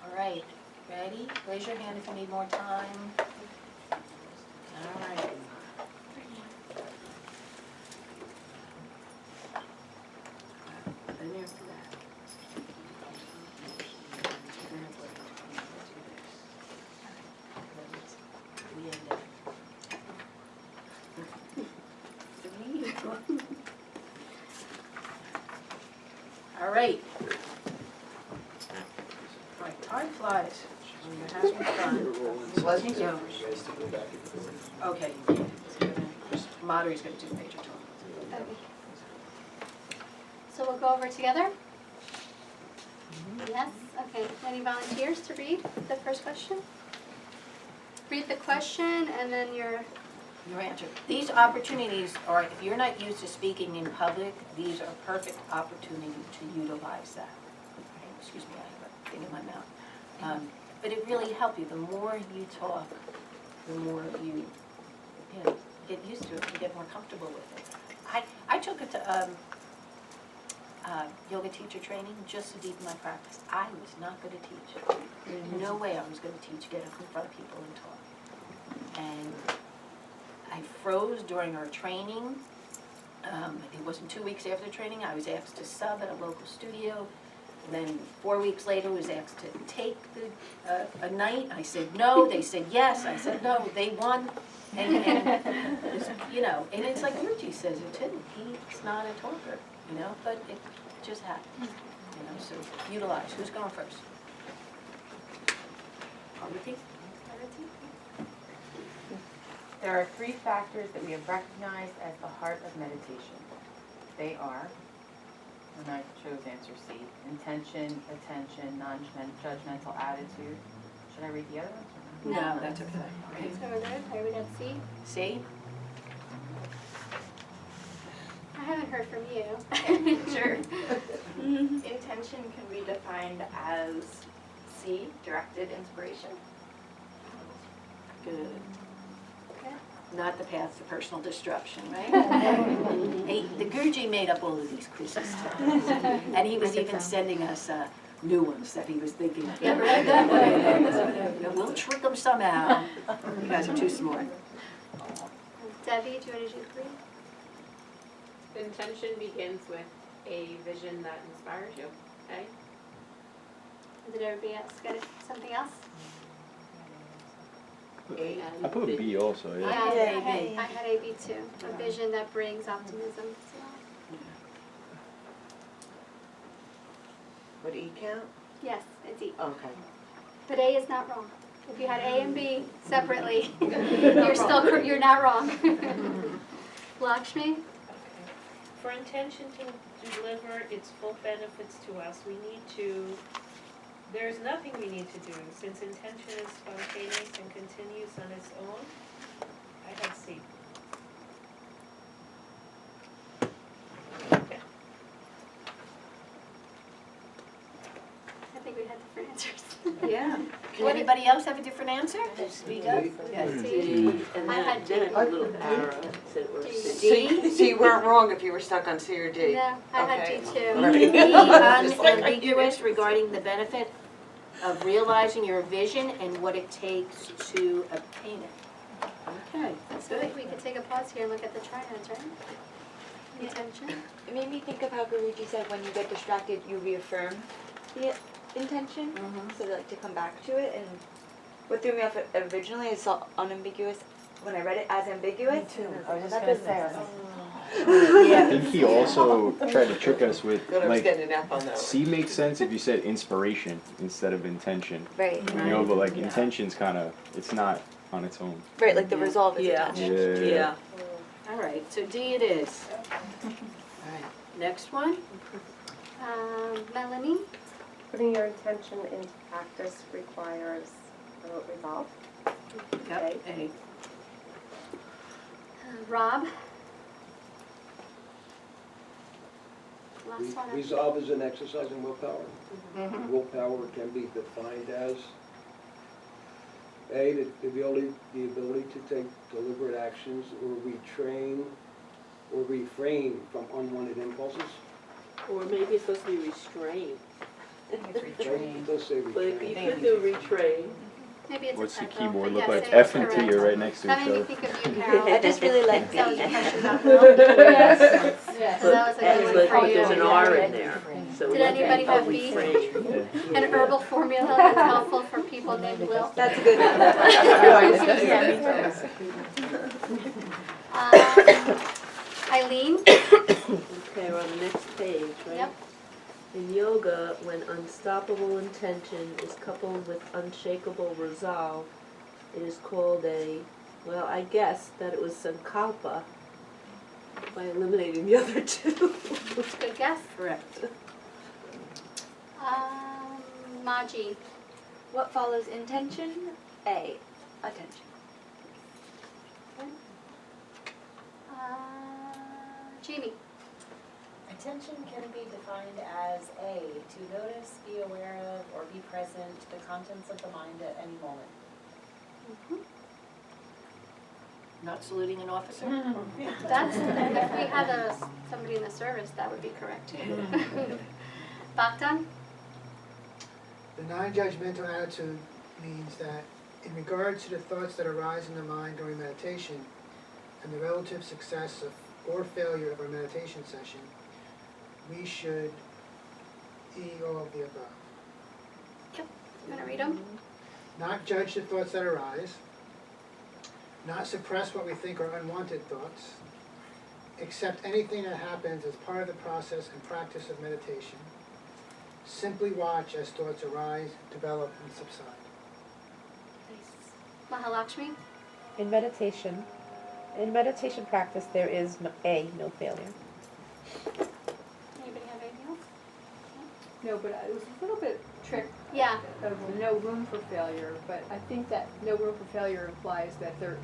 All right, ready? Raise your hand if you need more time. All right. And after that. We end it. All right. All right, time flies when you're having fun. Leslie? So, okay, you can't. Moderator's gonna do the major talk. Okay. So we'll go over together? Yes, okay. Any volunteers to read the first question? Read the question and then your, Your answer. These opportunities are, if you're not used to speaking in public, these are a perfect opportunity to utilize that. Okay, excuse me, I have a thing in my mouth. But it really helps you. The more you talk, the more you know, get used to it, you get more comfortable with it. I took it to yoga teacher training just to deepen my practice. I was not going to teach. There's no way I was going to teach, get up in front of people and talk. And I froze during our training. It wasn't 2 weeks after the training. I was asked to sub at a local studio. And then 4 weeks later, I was asked to take a night. I said no. They said yes. I said no. They won. And you know, and it's like Guruji says it too. He's not a talker, you know, but it just happens. You know, so utilize. Who's going first? Parvati? There are 3 factors that we have recognized as the heart of meditation. They are, and I chose answer C, intention, attention, non-judgmental attitude. Should I read the other ones or not? No, that's okay. Okay. so we're good. Are we at C? See? I haven't heard from you. Sure. Intention can be defined as C, directed inspiration. Good. Okay. Not the path to personal destruction, right? Hey, the Guruji made up all of these quizzes. And he was even sending us new ones that he was thinking of. We'll trick them somehow. You guys are too smart. Debbie, do you want to do 3? The intention begins with a vision that inspires you, okay? Did everybody else get it? Something else? I put B also, yeah. I had AB too. A vision that brings optimism. Would E count? Yes, it's E. Okay. But A is not wrong. If you had A and B separately, you're not wrong. Lakshmi? For intention to deliver its full benefits to us, we need to, there's nothing we need to do, since intention is spontaneous and continues on its own. I had C. I think we had different answers. Yeah. What anybody else have a different answer? Speak up. Yes. D, and I had then D. a little arrow said it was D. C. So you weren't wrong if you were stuck on C or D. No, I had Okay. D too. Right. Unambiguous regarding the benefit of realizing your vision and what it takes to obtain it. Okay, So we could take a pause here and look at the triads, right? Intention. It made me think of how Guruji said when you get distracted, you reaffirm the intention, so like to come back to it. And what threw me off originally is saw unambiguous when I read it as ambiguous. Me too. and I was like, just that gonna doesn't say, I make was sense. I think he also tried to trick us with, Good, I was like, getting an F on that one. C makes sense if you said inspiration instead of intention. Right, You know, but like intention's kinda, it's not on its own. right, like the resolve is Yeah. attached. Yeah. all right, so D it is. All right, next one? Melanie. Putting your intention into practice requires resolve. Yep, A. Rob. Last one. Resolve is an exercise in willpower. Willpower can be defined as A, the ability to take deliberate actions or retrain or refrain from unwanted impulses. Or maybe it's supposed to be restrained. It does say But you retrain. could do retrain. Maybe it's What's a the typo, keyboard but look yes, like? it's F and T correct. are right next to That each made me other. think of you, Carol. I just really like That was your D. question about Yes. Yes. So that was a good one for But there's an you. R in there. So Did we have to anybody have B? refrain. An herbal formula that's helpful for people named Will. That's a good one. Eileen? Okay, we're on the next page, right? Yep. In yoga, when unstoppable intention is coupled with unshakable resolve, it is called well, I guess that it was sankalpa by eliminating the other two. Good guess. Correct. Maji. What follows intention? A. Attention. Jamie. Attention can be defined as A, to notice, be aware of, or be present to the contents of the mind at any moment. Not saluting an officer? That's, if we had somebody in the service, that would be correct too. Bhaktan? The non-judgmental attitude means that in regards to the thoughts that arise in the mind during meditation and the relative success of or failure of our meditation session, we should E all of the above. Yep. You want to read them? Not judge the thoughts that arise, not suppress what we think are unwanted thoughts, accept anything that happens as part of the process and practice of meditation, simply watch as thoughts arise, develop, and subside. Mahalakshmi? In meditation practice, there is no failure. Anybody have anything else? No, but it was a little bit trick Yeah. of no room for failure, but I think that no room for failure implies that there's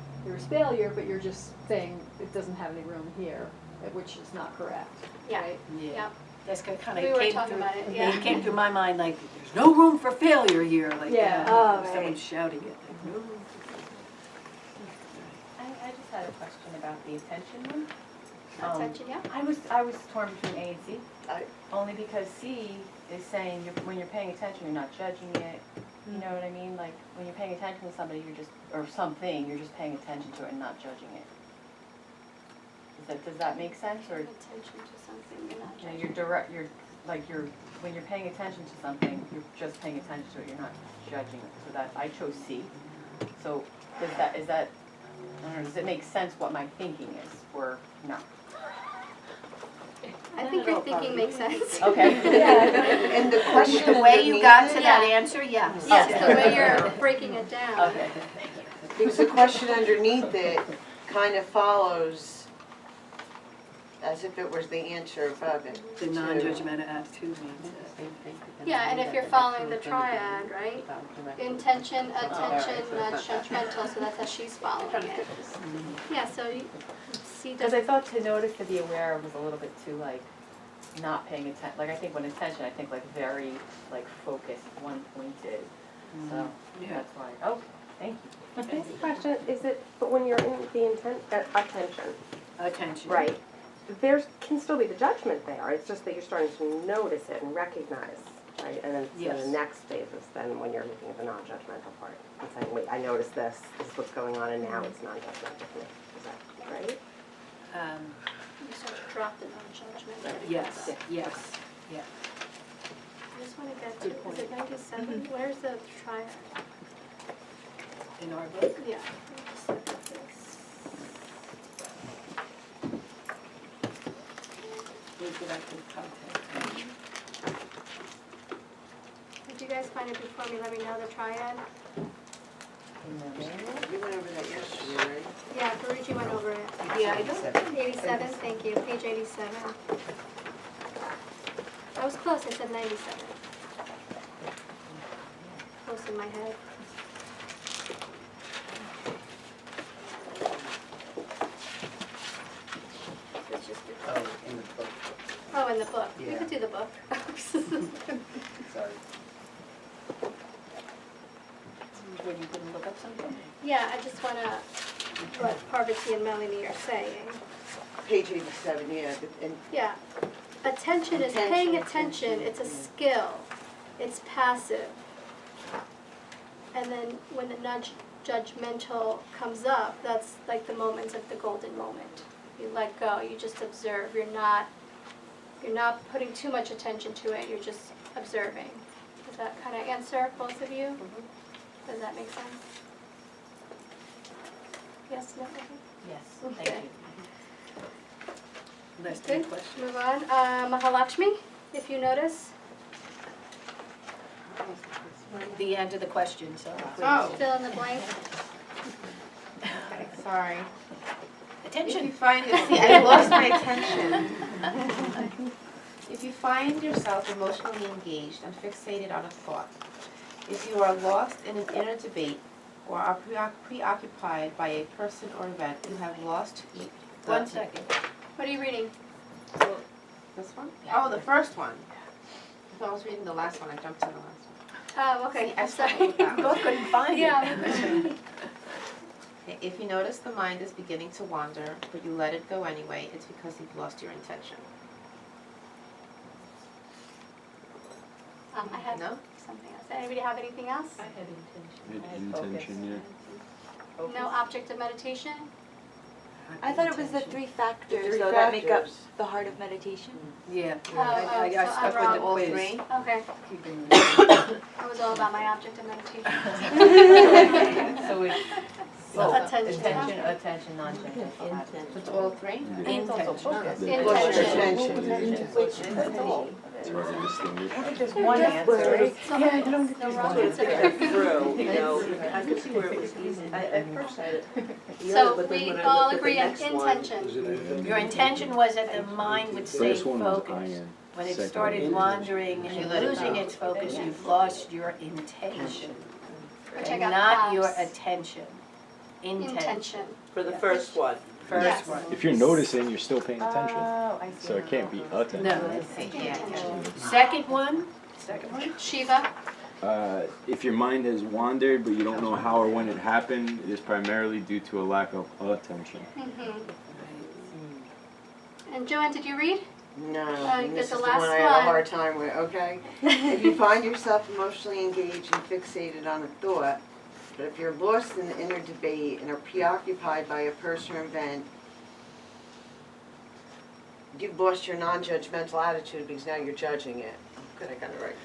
failure, but you're just saying it doesn't have any room here, which is not correct, Yeah. right? Yeah. Yep. That's kind of We were came talking through, about it, yeah. it came through my mind like, there's no room for failure here, like, Yeah. Oh, right. someone's shouting it, like, no room for I just had a question about the attention one. Attention, yeah. I was torn between A and C, only because C is saying when you're paying attention, you're not judging it. You know what I mean? Like when you're paying attention to somebody, or something, you're just paying attention to it and not judging it. Does that make sense, or? Attention to something you're not You know, when you're paying attention to something, you're just paying attention to it, you're not judging it. So that, I chose C. So I don't know, does it make sense what my thinking is, or no? I think your thinking makes sense. Okay. And the question The way you got to underneath that Yeah. answer, yes. Yes, the way you're breaking it down. Okay. it, because the question underneath it kind of follows as if it was the answer above it. The too. non-judgmental attitude means Yeah, and if you're following the triad, right? Intention, attention, non-judgmental, so that's how she's following it. Yeah, so you see Because I the, thought to notice, to be aware was a little bit too like not paying attention. Like I think when attention, I think like very like focused, one pointed. So, Yeah. that's why, okay, thank you. Next question, is it, but when you're in the attention, Attention. right, there's, can still be the judgment there, it's just that you're starting to notice it and recognize, right? And then so Yes. the next phase is then when you're looking at the non-judgmental part, and saying, wait, I noticed this is what's going on, and now it's non-judgmental for me, is that right? You start to drop the non-judgment. Yes, yes, yeah. I just want to get Good to, point. is it 97? Where's the triad? In our book? Yeah. Let me just look at this. We'll get out to content. Did you guys find it before me? Let me know the triad. We went over that yesterday, right? Yeah, Ferrucci went over it. Yeah, I know. 87, thank you, page 87. I was close, I said 97. Close in my head. It's just Oh, in the book. Oh, in the book. You Yeah. could do the book. Sorry. When you couldn't look up something? Yeah, I just wanna, what Parvati and Melanie are saying. Page 87, yeah, and Yeah, attention is paying attention, it's a skill, it's passive. And then when the judgmental comes up, that's like the moments of the golden moment. You let go, you just observe, you're not putting too much attention to it, you're just observing. Does that kind of answer both of you? Does that make sense? Yes, no, okay. Yes, Okay. thank you. Last Good, question. move on. Mahalakshmi, if you notice. The end of the question, so. Oh. Fill in the blank. Okay, sorry. If Attention. you find, see, I lost my attention. If you find yourself emotionally engaged and fixated on a thought, if you are lost in an inner debate or are preoccupied by a person or event, you have lost the... 1 second. What are you reading? This one? Oh, the first one. I thought I was reading the last one, I jumped to the last one. Oh, okay, See, I I'm sorry. struggled with that one. Both couldn't find it. Yeah. Okay, if you notice the mind is beginning to wander, but you let it go anyway, it's because you've lost your intention. I have No? something else. Anybody have anything else? I had intention. Intention, yeah. No object of meditation? I thought it was the three factors three though that make up factors. the heart of meditation. Yeah. Oh, I so stuck I'm with the All quiz. three? Okay, Keeping- I was all about my object of meditation. So it's So attention. attention, non-judgmental. It's all three? And it's also focus. Intention. attention. It's hard to distinguish. I think there's one answer. No wrong answer. Through, you know, I could see where it was easy. At first I had, So but then we when I all looked at the agree on next one, intention. Your intention was that the mind would stay First one was focused. iron. When it Second started one. wandering You and let it losing go. its focus, you've lost your intention. Which I And got not your pass. attention. Intention. Intention. for the first one. First Yes. one. If you're noticing, you're still paying attention. Oh, I see. So it can't be attention. No. I see, yeah. Second one? Second one? Shiva. If your mind has wandered, but you don't know how or when it happened, it is primarily due to a lack of attention. Mm-hmm. And Joanne, did you read? No, you and this get is the the one last I have a one. hard time with, okay? If you find yourself emotionally engaged and fixated on a thought, but if you're lost in the inner debate and are preoccupied by a person or event, you've lost your non-judgmental attitude because now you're judging it. Good, I got it right.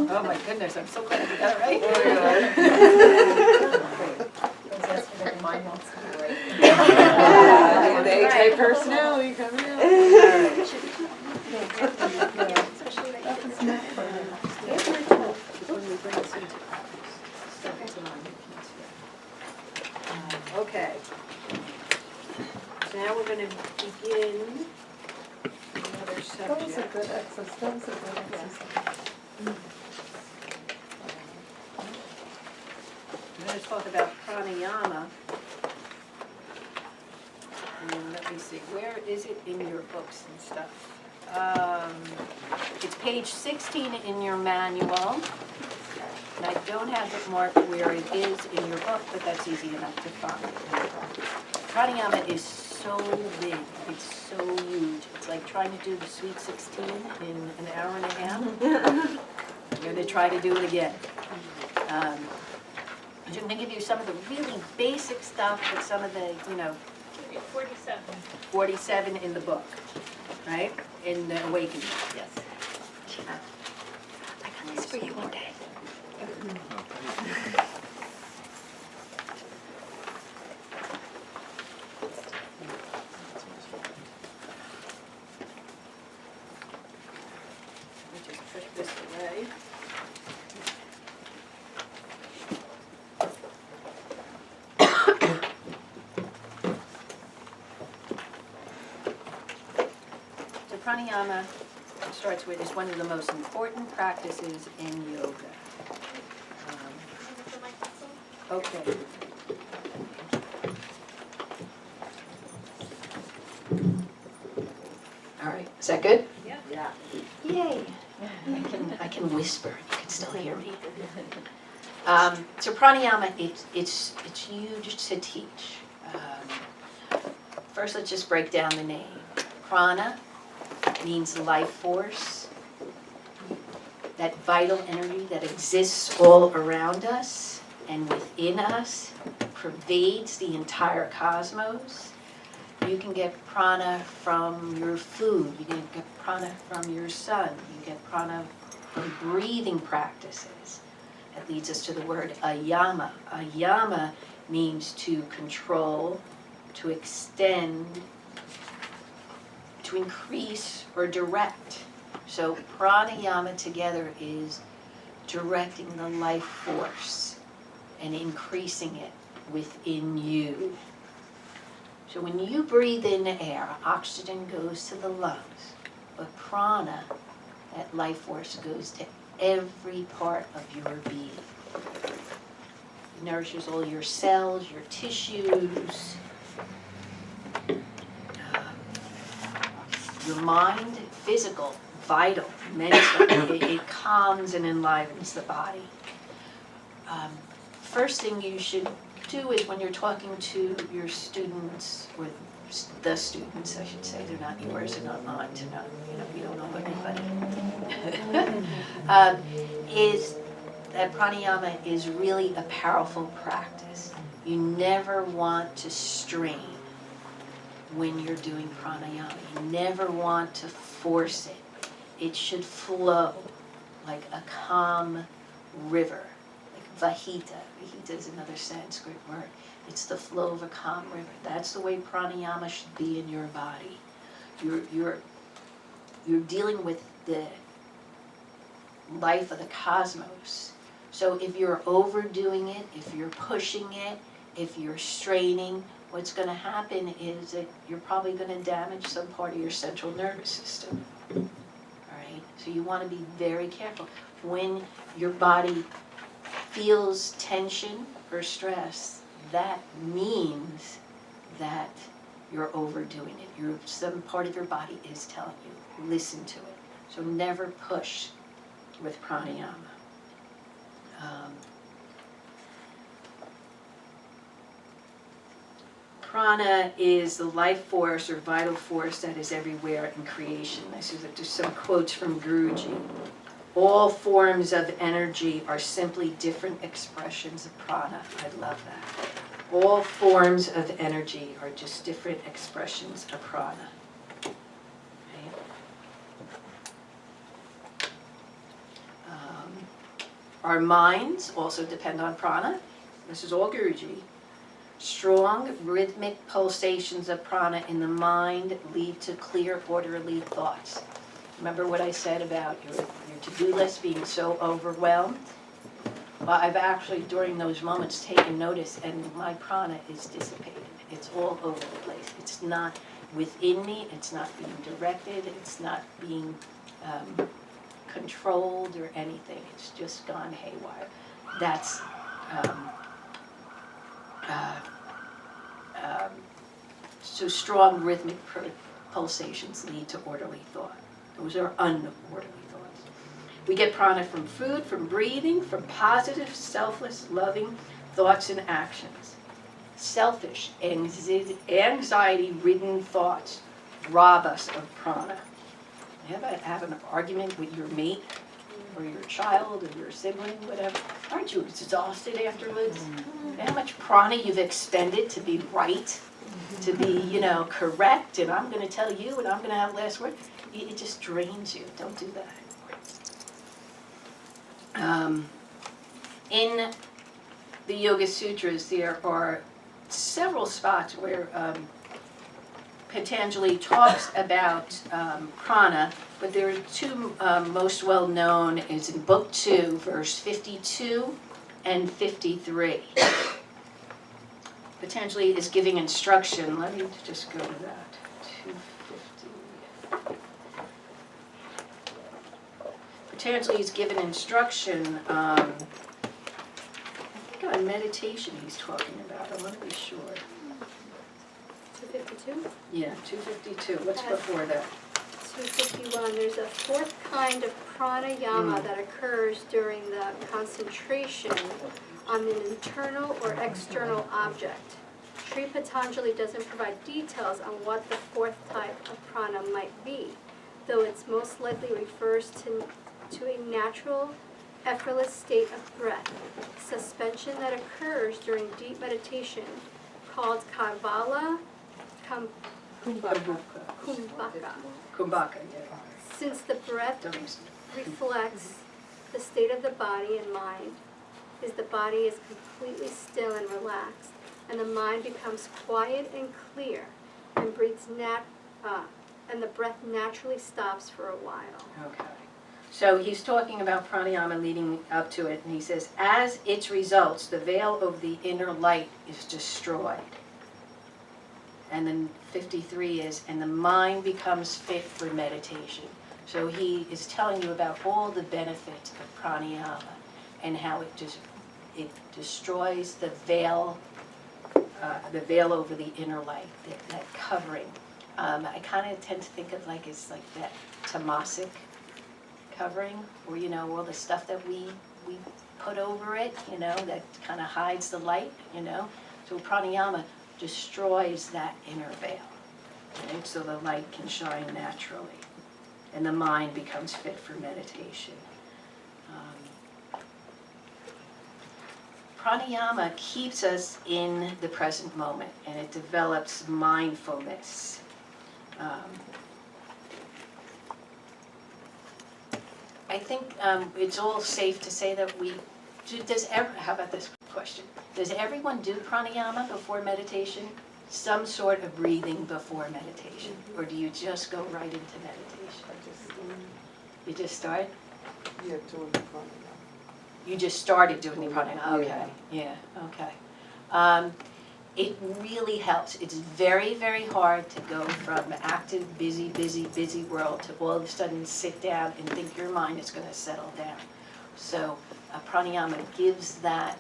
Oh my goodness, I'm so glad you got it right. That's what the mind wants to be right. The A-type personality coming out. Okay. So now we're gonna begin another subject. That was a good exercise. We're gonna talk about pranayama. And let me see, where is it in your books and stuff? It's page 16 in your manual. And I don't have it marked where it is in your book, but that's easy enough to find. Pranayama is so big, it's so huge. It's like trying to do the Sweet 16 in an hour and a half. I'm going to try to do it again. I'm going to give you some of the really basic stuff, but some of the, 47. 47 in the book, right? In the Awakening. Yes. I got this for you one day. Let me just push this away. So pranayama starts with, is one of the most important practices in yoga. Okay. All right, is that good? Yeah. Yay. I can whisper, you can still hear me. So pranayama, it's huge to teach. First, let's just break down the name. Prana means life force, that vital energy that exists all around us and within us, pervades the entire cosmos. You can get prana from your food, you can get prana from your sun, you get prana from breathing practices. That leads us to the word ayama. Ayama means to control, to extend, to increase or direct. So pranayama together is directing the life force and increasing it within you. So when you breathe in air, oxygen goes to the lungs, but prana, that life force, goes to every part of your being. It nourishes all your cells, your tissues, your mind, physical, vital, mental. It calms and enlivens the body. First thing you should do is when you're talking to your students, or the students, I should say, they're not yours, they're not mine, they're not, you don't know anybody. Is that pranayama is really a powerful practice. You never want to strain when you're doing pranayama. You never want to force it. It should flow like a calm river, like Vahita. Vahita is another Sanskrit word. It's the flow of a calm river. That's the way pranayama should be in your body. You're dealing with the life of the cosmos. So if you're overdoing it, if you're pushing it, if you're straining, what's going to happen is that you're probably going to damage some part of your central nervous system. All right? So you want to be very careful. When your body feels tension or stress, that means that you're overdoing it. Some part of your body is telling you, listen to it. So never push with pranayama. Prana is the life force or vital force that is everywhere in creation. This is just some quotes from Guruji. All forms of energy are simply different expressions of prana. I love that. All forms of energy are just different expressions of prana. Our minds also depend on prana. This is all Guruji. Strong rhythmic pulsations of prana in the mind lead to clear, orderly thoughts. Remember what I said about your to-do list being so overwhelmed? Well, I've actually, during those moments, taken notice, and my prana is dissipated. It's all over the place. It's not within me. It's not being directed. It's not being controlled or anything. It's just gone haywire. That's so strong rhythmic pulsations lead to orderly thought. Those are unorderly thoughts. We get prana from food, from breathing, from positive, selfless, loving thoughts and actions. Selfish, anxiety-ridden thoughts rob us of prana. You ever have an argument with your mate, or your child, or your sibling, whatever? Aren't you exhausted afterwards? How much prana you've expended to be right, to be, correct, and I'm going to tell you, and I'm going to have last word. It just drains you. Don't do that. In the Yoga Sutras, there are several spots where Patanjali talks about prana, but there are two most well known is in Book 2, verse 52 and 53. Patanjali is giving instruction. Let me just go to that. 250. Patanjali is given instruction. I think on meditation he's talking about. I want to be sure. 252? Yeah, 252. What's before that? 251, there's a fourth kind of pranayama that occurs during the concentration on an internal or external object. Sri Patanjali doesn't provide details on what the fourth type of prana might be, though it's most likely refers to a natural, effortless state of breath, suspension that occurs during deep meditation called Kaivala Kumbhaka, yeah. Since the breath reflects the state of the body and mind, as the body is completely still and relaxed, and the mind becomes quiet and clear, and and the breath naturally stops for a while. Okay. So he's talking about pranayama leading up to it, and he says, as its results, the veil of the inner light is destroyed. And then 53 is, and the mind becomes fit for meditation. So he is telling you about all the benefits of pranayama and how it destroys the veil over the inner light, that covering. I kind of tend to think of it's like that tamasic covering, or all the stuff that we put over it, that kind of hides the light, So pranayama destroys that inner veil, right? So the light can shine naturally, and the mind becomes fit for meditation. Pranayama keeps us in the present moment, and it develops mindfulness. I think it's all safe to say that how about this question? Does everyone do pranayama before meditation? Some sort of breathing before meditation? Or do you just go right into meditation? You just start? Yeah, doing the pranayama. You just started doing the pranayama? Okay, yeah, okay. It really helps. It's very, very hard to go from active, busy world to all of a sudden sit down and think your mind is going to settle down. So pranayama gives the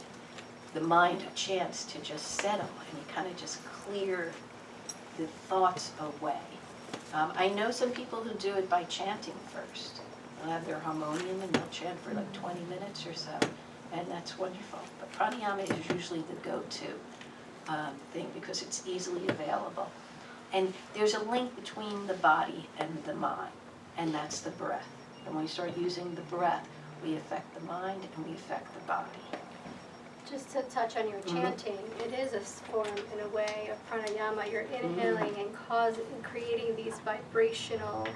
mind a chance to just settle, and you kind of just clear the thoughts away. I know some people who do it by chanting first. They'll have their harmonium and they'll chant for 20 minutes or so, and that's wonderful. But pranayama is usually the go-to thing because it's easily available. And there's a link between the body and the mind, and that's the breath. And when we start using the breath, we affect the mind and we affect the body. Just to touch on your chanting, it is a form, in a way, of pranayama. You're inhaling and creating these vibrational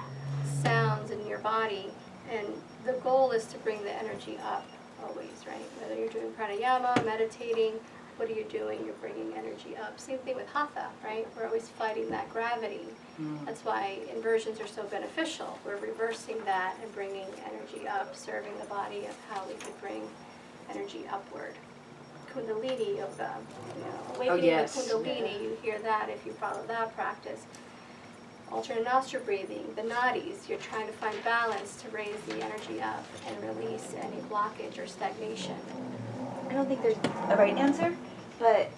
sounds in your body, and the goal is to bring the energy up always, right? Whether you're doing pranayama, meditating, what are you doing? You're bringing energy up. Same thing with hatha, right? We're always fighting that gravity. That's why inversions are so beneficial. We're reversing that and bringing energy up, serving the body of how we could bring energy upward. Kundalini yoga, awakening the Kundalini, you hear that if you follow that practice. Alternate nostril breathing, the nadis, you're trying to find balance to raise the energy up and release any blockage or stagnation. I don't think there's a right answer, but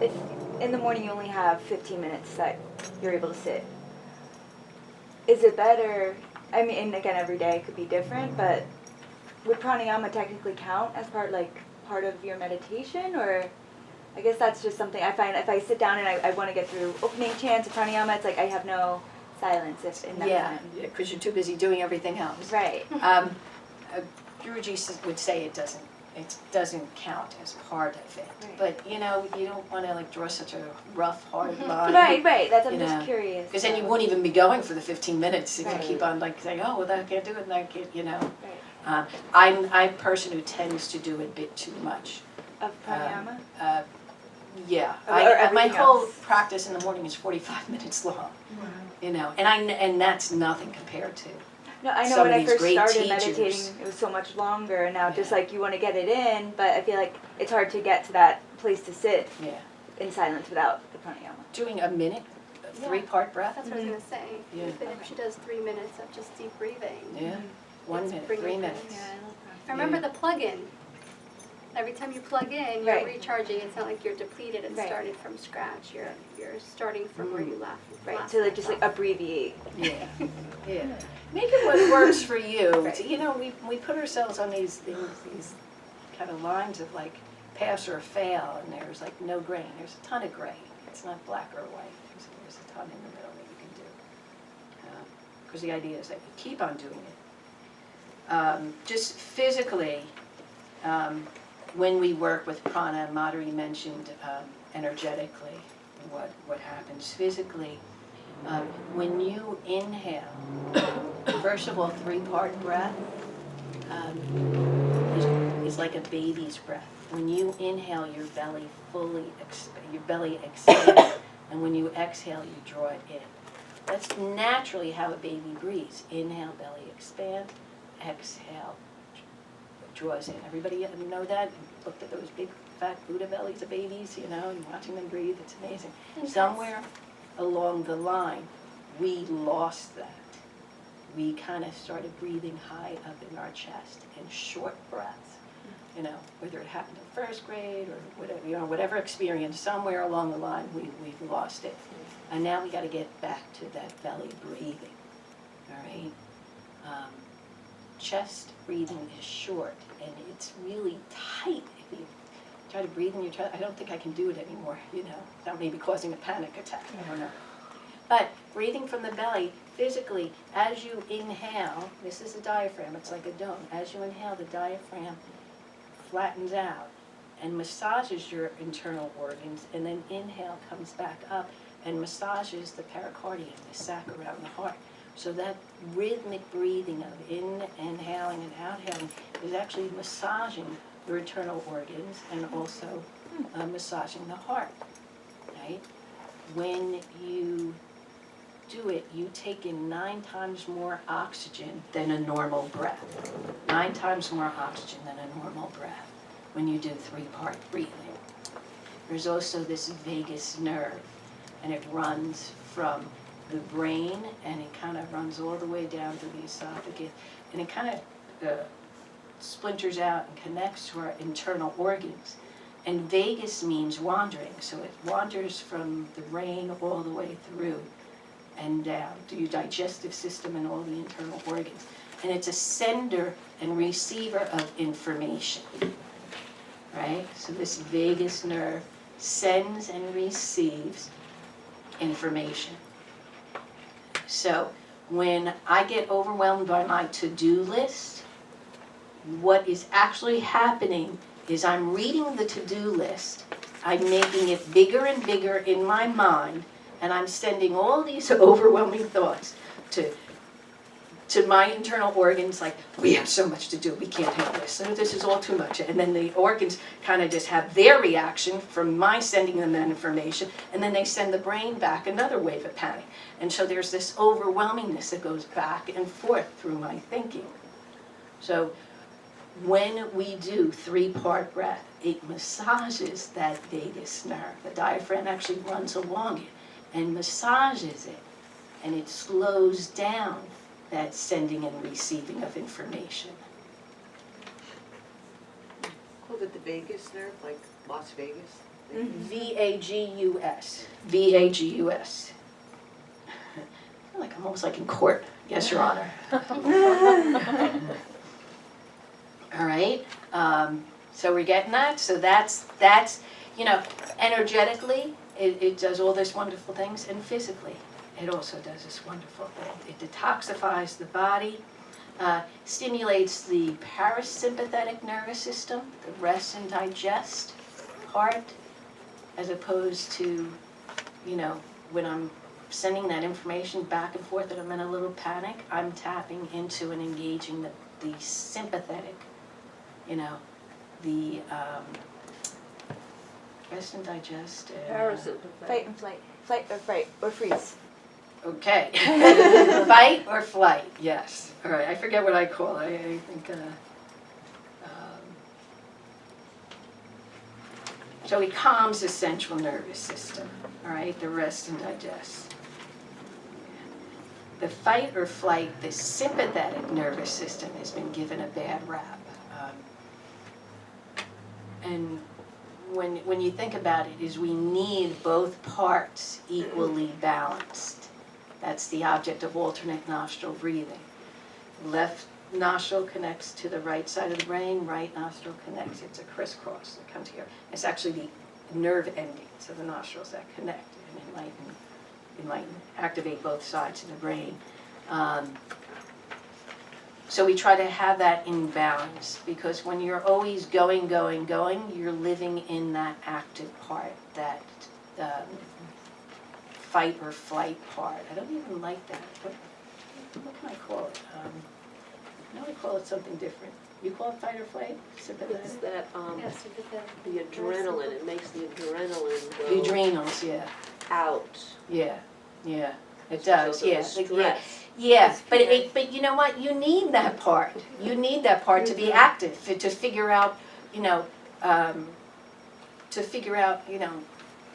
if in the morning you only have 15 minutes that you're able to sit, is it better I mean, and again, every day could be different, but would pranayama technically count as part of your meditation, or I guess that's just something I find if I sit down and I want to get through opening chants and pranayama, it's like I have no silence in that Yeah, time. because you're too busy doing everything else. Right. Guruji would say it doesn't count as part of it. Right. But, you don't want to like draw such a rough, hard line. Right, that's, I'm you just know. curious. Because then you won't even be going for the 15 minutes if Right. you keep on like saying, oh, well, that can't do it, and that can't, Right. I'm a person who tends to do a bit too much. Of pranayama? Yeah, Or my everything whole else. practice in the morning is 45 minutes long, and that's nothing compared to. No, I know some when of I these first great started teachers. meditating, it was so much longer, and now just Yeah. like you want to get it in, but I feel like it's hard to get to that place to sit Yeah, in silence without the pranayama. doing a minute, a 3-part breath. That's what I was gonna say. Yeah. Even if she does 3 minutes of just deep breathing. Yeah, 1 It's minute, bringing 3 it- minutes. Yeah, I love I remember Yeah. the plug-in. Every time you plug in, you're Right. recharging. It's not like you're depleted and Right. started from scratch. You're starting from where you left. Right, last to like left just like off. abbreviate. Yeah, yeah. Make it what works for you. Right. We put ourselves on these things, these kind of lines of like pass or fail, and there's like no gray. There's a ton of gray. It's not black or white. There's a ton in the middle that you can do. Because the idea is that you keep on doing it. Just physically, when we work with prana, Madhuri mentioned energetically what happens physically. When you inhale, first of all, 3-part breath is like a baby's breath. When you inhale, your belly expands, and when you exhale, you draw it in. That's naturally how a baby breathes. Inhale, belly expand, exhale, draws in. Everybody know that? Looked at those big fat Buddha bellies of babies, and watching them breathe. It's amazing. Somewhere along the line, we lost that. We kind of started breathing high up in our chest in short breaths. Whether it happened in first grade or whatever experience, somewhere along the line, we've lost it. And now we got to get back to that belly breathing, all right? Chest breathing is short, and it's really tight. If you try to breathe in your chest, I don't think I can do it anymore, That may be causing a panic attack, I don't know. But breathing from the belly, physically, as you inhale, this is the diaphragm, it's like a dome. As you inhale, the diaphragm flattens out and massages your internal organs, and then inhale comes back up and massages the pericardium, the sac around the heart. So that rhythmic breathing of inhaling and outhailing is actually massaging your internal organs and also massaging the heart, right? When you do it, you take in 9 times more oxygen than a normal breath. 9 times more oxygen than a normal breath when you do 3-part breathing. There's also this vagus nerve, and it runs from the brain, and it kind of runs all the way down to the esophagus, and it kind of splinters out and connects to our internal organs. And vagus means wandering, so it wanders from the brain all the way through and down to your digestive system and all the internal organs. And it's a sender and receiver of information, right? So this vagus nerve sends and receives information. So when I get overwhelmed by my to-do list, what is actually happening is I'm reading the to-do list, I'm making it bigger and bigger in my mind, and I'm sending all these overwhelming thoughts to my internal organs, like, we have so much to do, we can't handle this, so this is all too much. And then the organs kind of just have their reaction from my sending them that information, and then they send the brain back another wave of panic. And so there's this overwhelmingness that goes back and forth through my thinking. So when we do 3-part breath, it massages that vagus nerve. The diaphragm actually runs along it and massages it, and it slows down that sending and receiving of information. Called it the vagus nerve, like Las Vegas? V-A-G-U-S. V-A-G-U-S. I feel like I'm almost like in court. Yes, Your Honor. All right, so we're getting that, so that's, you know, energetically, it does all these wonderful things, and physically, it also does this wonderful thing. It detoxifies the body, stimulates the parasympathetic nervous system, the rest and digest part, as opposed to, you know, when I'm sending that information back and forth and I'm in a little panic, I'm tapping into and engaging the sympathetic, you know, the rest and digest. Parasympathetic. Fight and flight. Flight or fright or freeze. Okay. Fight or flight, yes. All right, I forget what I call it. I think, so it calms the central nervous system, all right, the rest and digest. The fight or flight, the sympathetic nervous system has been given a bad rap. And when you think about it, is we need both parts equally balanced. That's the object of alternate nostril breathing. Left nostril connects to the right side of the brain, right nostril connects, it's a crisscross that comes here. It's actually the nerve endings of the nostrils that connect and enlighten, activate both sides of the brain. So we try to have that in balance, because when you're always going, you're living in that active part, that fight or flight part. I don't even like that. What can I call it? I would call it something different. You call it fight or flight? Sympathetic? It's that, Yeah, sympathetic. the adrenaline, it makes the adrenaline go. The adrenals, yeah. Out. Yeah, yeah. It So does, the yeah. stress. Yeah, but you know what? You need that part. You need that part to be active, to figure out, you know,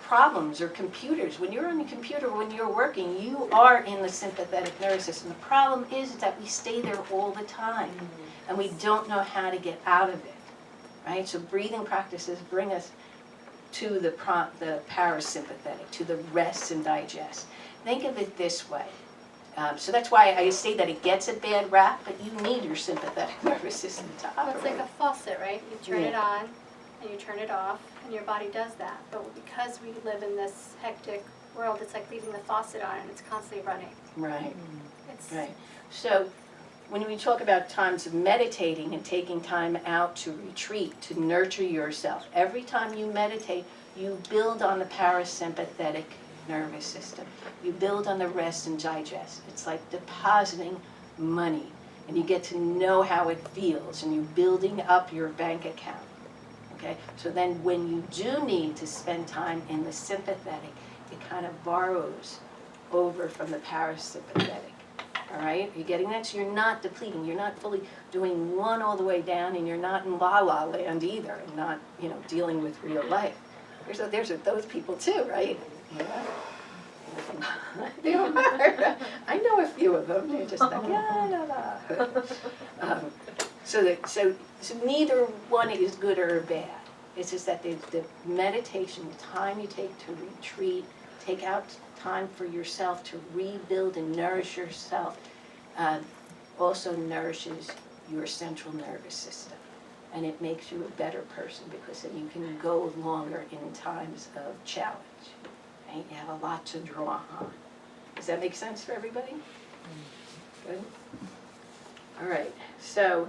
problems or computers. When you're on the computer, when you're working, you are in the sympathetic nervous system. The problem is that we stay there all the time, and we don't know how to get out of it, right? So breathing practices bring us to the parasympathetic, to the rest and digest. Think of it this way. So that's why I say that it gets a bad rap, but you need your sympathetic nervous system to Well, operate. it's like a faucet, right? You turn it Yeah. on and you turn it off, and your body does that. But because we live in this hectic world, it's like leaving the faucet on and it's constantly running. Right, It's right. So when we talk about times of meditating and taking time out to retreat, to nurture yourself, every time you meditate, you build on the parasympathetic nervous system. You build on the rest and digest. It's like depositing money, and you get to know how it feels, and you're building up your bank account. Okay? So then when you do need to spend time in the sympathetic, it kind of borrows over from the parasympathetic. All right? You're getting that? So you're not depleting. You're not fully doing one all the way down, and you're not in la-la land either, and not, you know, dealing with real life. There's those people too, right? Yeah. They are. I know a few of them. They're just like, la, la, la. So neither one is good or bad. It's just that the meditation, the time you take to retreat, take out time for yourself to rebuild and nourish yourself, also nourishes your central nervous system. And it makes you a better person, because then you can go longer in times of challenge. Right? You have a lot to draw on. Does that make sense for everybody? Good. All right. So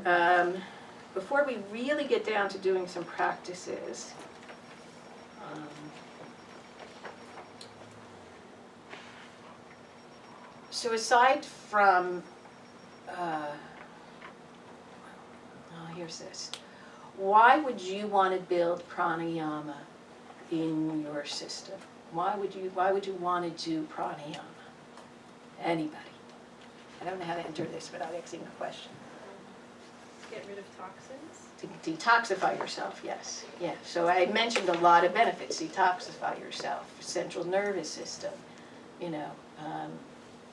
before we really get down to doing some practices, so aside from, here's this. Why would you want to build pranayama in your system? Why would you want to do pranayama? Anybody? I don't know how to enter this without asking a question. Get rid of toxins? To detoxify yourself, yes. Yeah. So I mentioned a lot of benefits. Detoxify yourself, central nervous system, you know,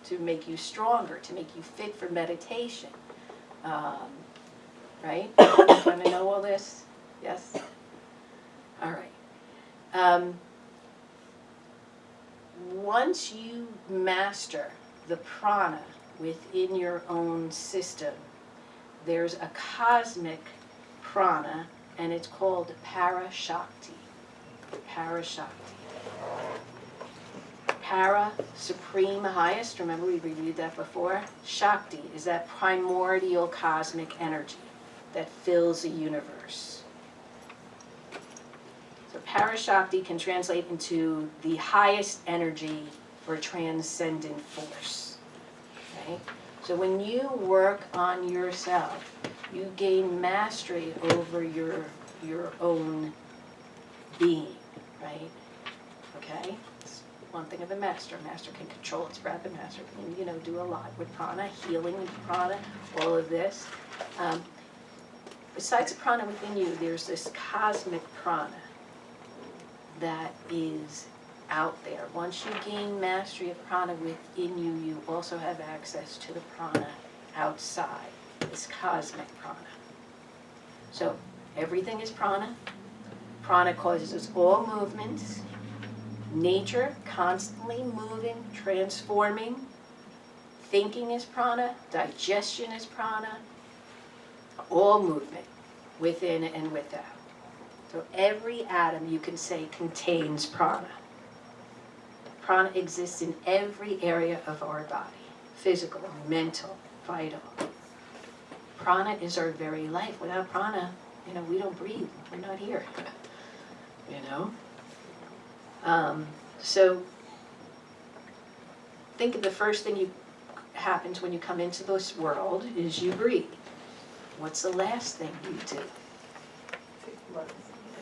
to make you stronger, to make you fit for meditation. Right? You want to know all this? Yes? All right. Once you master the prana, within your own system, there's a cosmic prana, and it's called Parashakti. Parashakti. Para, supreme, highest, remember we reviewed that before? Shakti is that primordial cosmic energy that fills the universe. So Parashakti can translate into the highest energy or transcendent force. Okay? So when you work on yourself, you gain mastery over your own being, right? Okay? It's one thing of a master. A master can control its breath. A master can, do a lot with prana, healing with prana, all of this. Besides the prana within you, there's this cosmic prana that is out there. Once you gain mastery of prana within you, you also have access to the prana outside, this cosmic prana. So everything is prana. Prana causes all movements. Nature constantly moving, transforming. Thinking is prana. Digestion is prana. All movement, within and without. So every atom, you can say, contains prana. Prana exists in every area of our body. Physical, mental, vital. Prana is our very life. Without prana, we don't breathe. We're not here. So think of the first thing happens when you come into this world is you breathe. What's the last thing you do?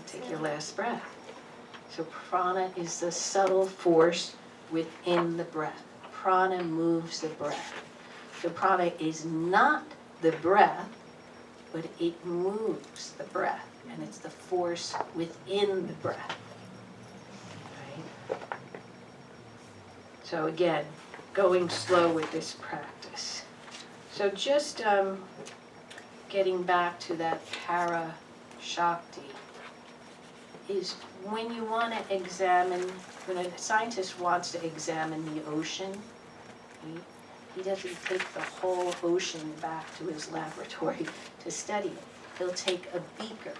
Take your last breath. So prana is the subtle force within the breath. Prana moves the breath. So prana is not the breath, but it moves the breath, and it's the force within the breath. Right? So again, going slow with this practice. So just getting back to that para shakti is when you want to examine, when a scientist wants to examine the ocean, he doesn't take the whole ocean back to his laboratory to study it. He'll take a beaker,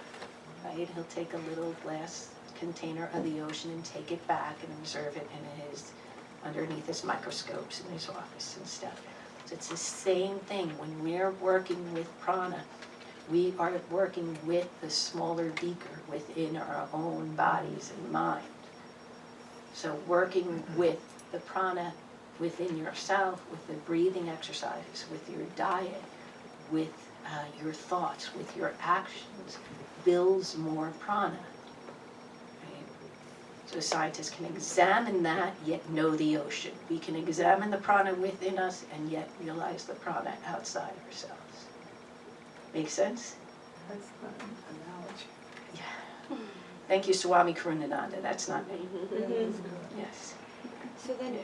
right? He'll take a little glass container of the ocean and take it back and observe it underneath his microscopes in his office and stuff. So it's the same thing. When we're working with prana, we are working with the smaller beaker within our own bodies and mind. So working with the prana within yourself, with the breathing exercises, with your diet, with your thoughts, with your actions, builds more prana. Right? So scientists can examine that, yet know the ocean. We can examine the prana within us and yet realize the prana outside ourselves. Make sense? That's an analogy. Yeah. Thank you, Swami Karunananda. That's not me. Yes. So then,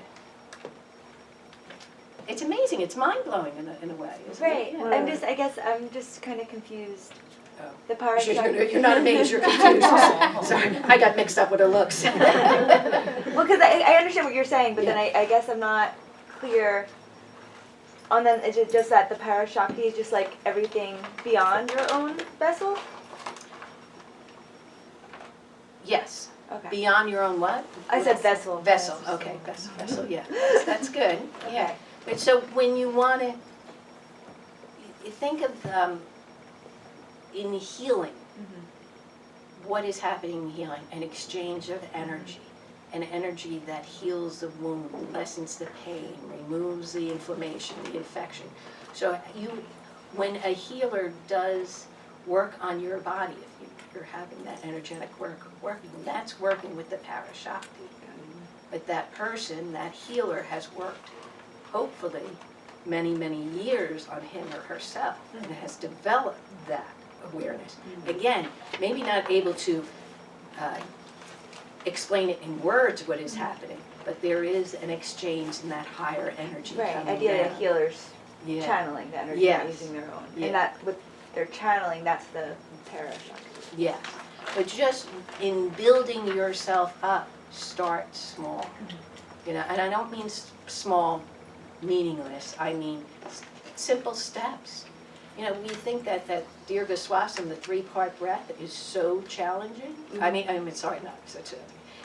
It's amazing. It's mind-blowing in a way, isn't right, it? I guess I'm just kind of confused. Oh. The power You're not amazed, you're confused. Sorry, I got mixed up with her looks. Well, because I understand what you're saying, but then I guess I'm not clear on then, is it just that the power shakti is just like everything beyond your own vessel? Yes. Okay. Beyond your own what? I said vessel. Vessel, okay, vessel, yeah. That's good, yeah. But so when you want to, you think of in healing, what is happening in healing? An exchange of energy. An energy that heals the wound, lessens the pain, removes the inflammation, the infection. So when a healer does work on your body, if you're having that energetic work working, that's working with the Parashakti. But that person, that healer, has worked, hopefully, many, many years on him or herself, and has developed that awareness. Again, maybe not able to explain it in words what is happening, but there is an exchange in that higher energy. Right, ideally a healer's Yeah. channeling the energy, Yes. not using their own. Yeah. And that, with their channeling, that's the Parashakti. Yes, but just in building yourself up, start small. And I don't mean small meaningless. I mean, simple steps. You know, we think that Dirga Swasam, the 3-part breath, is so challenging. I mean, sorry, not such a,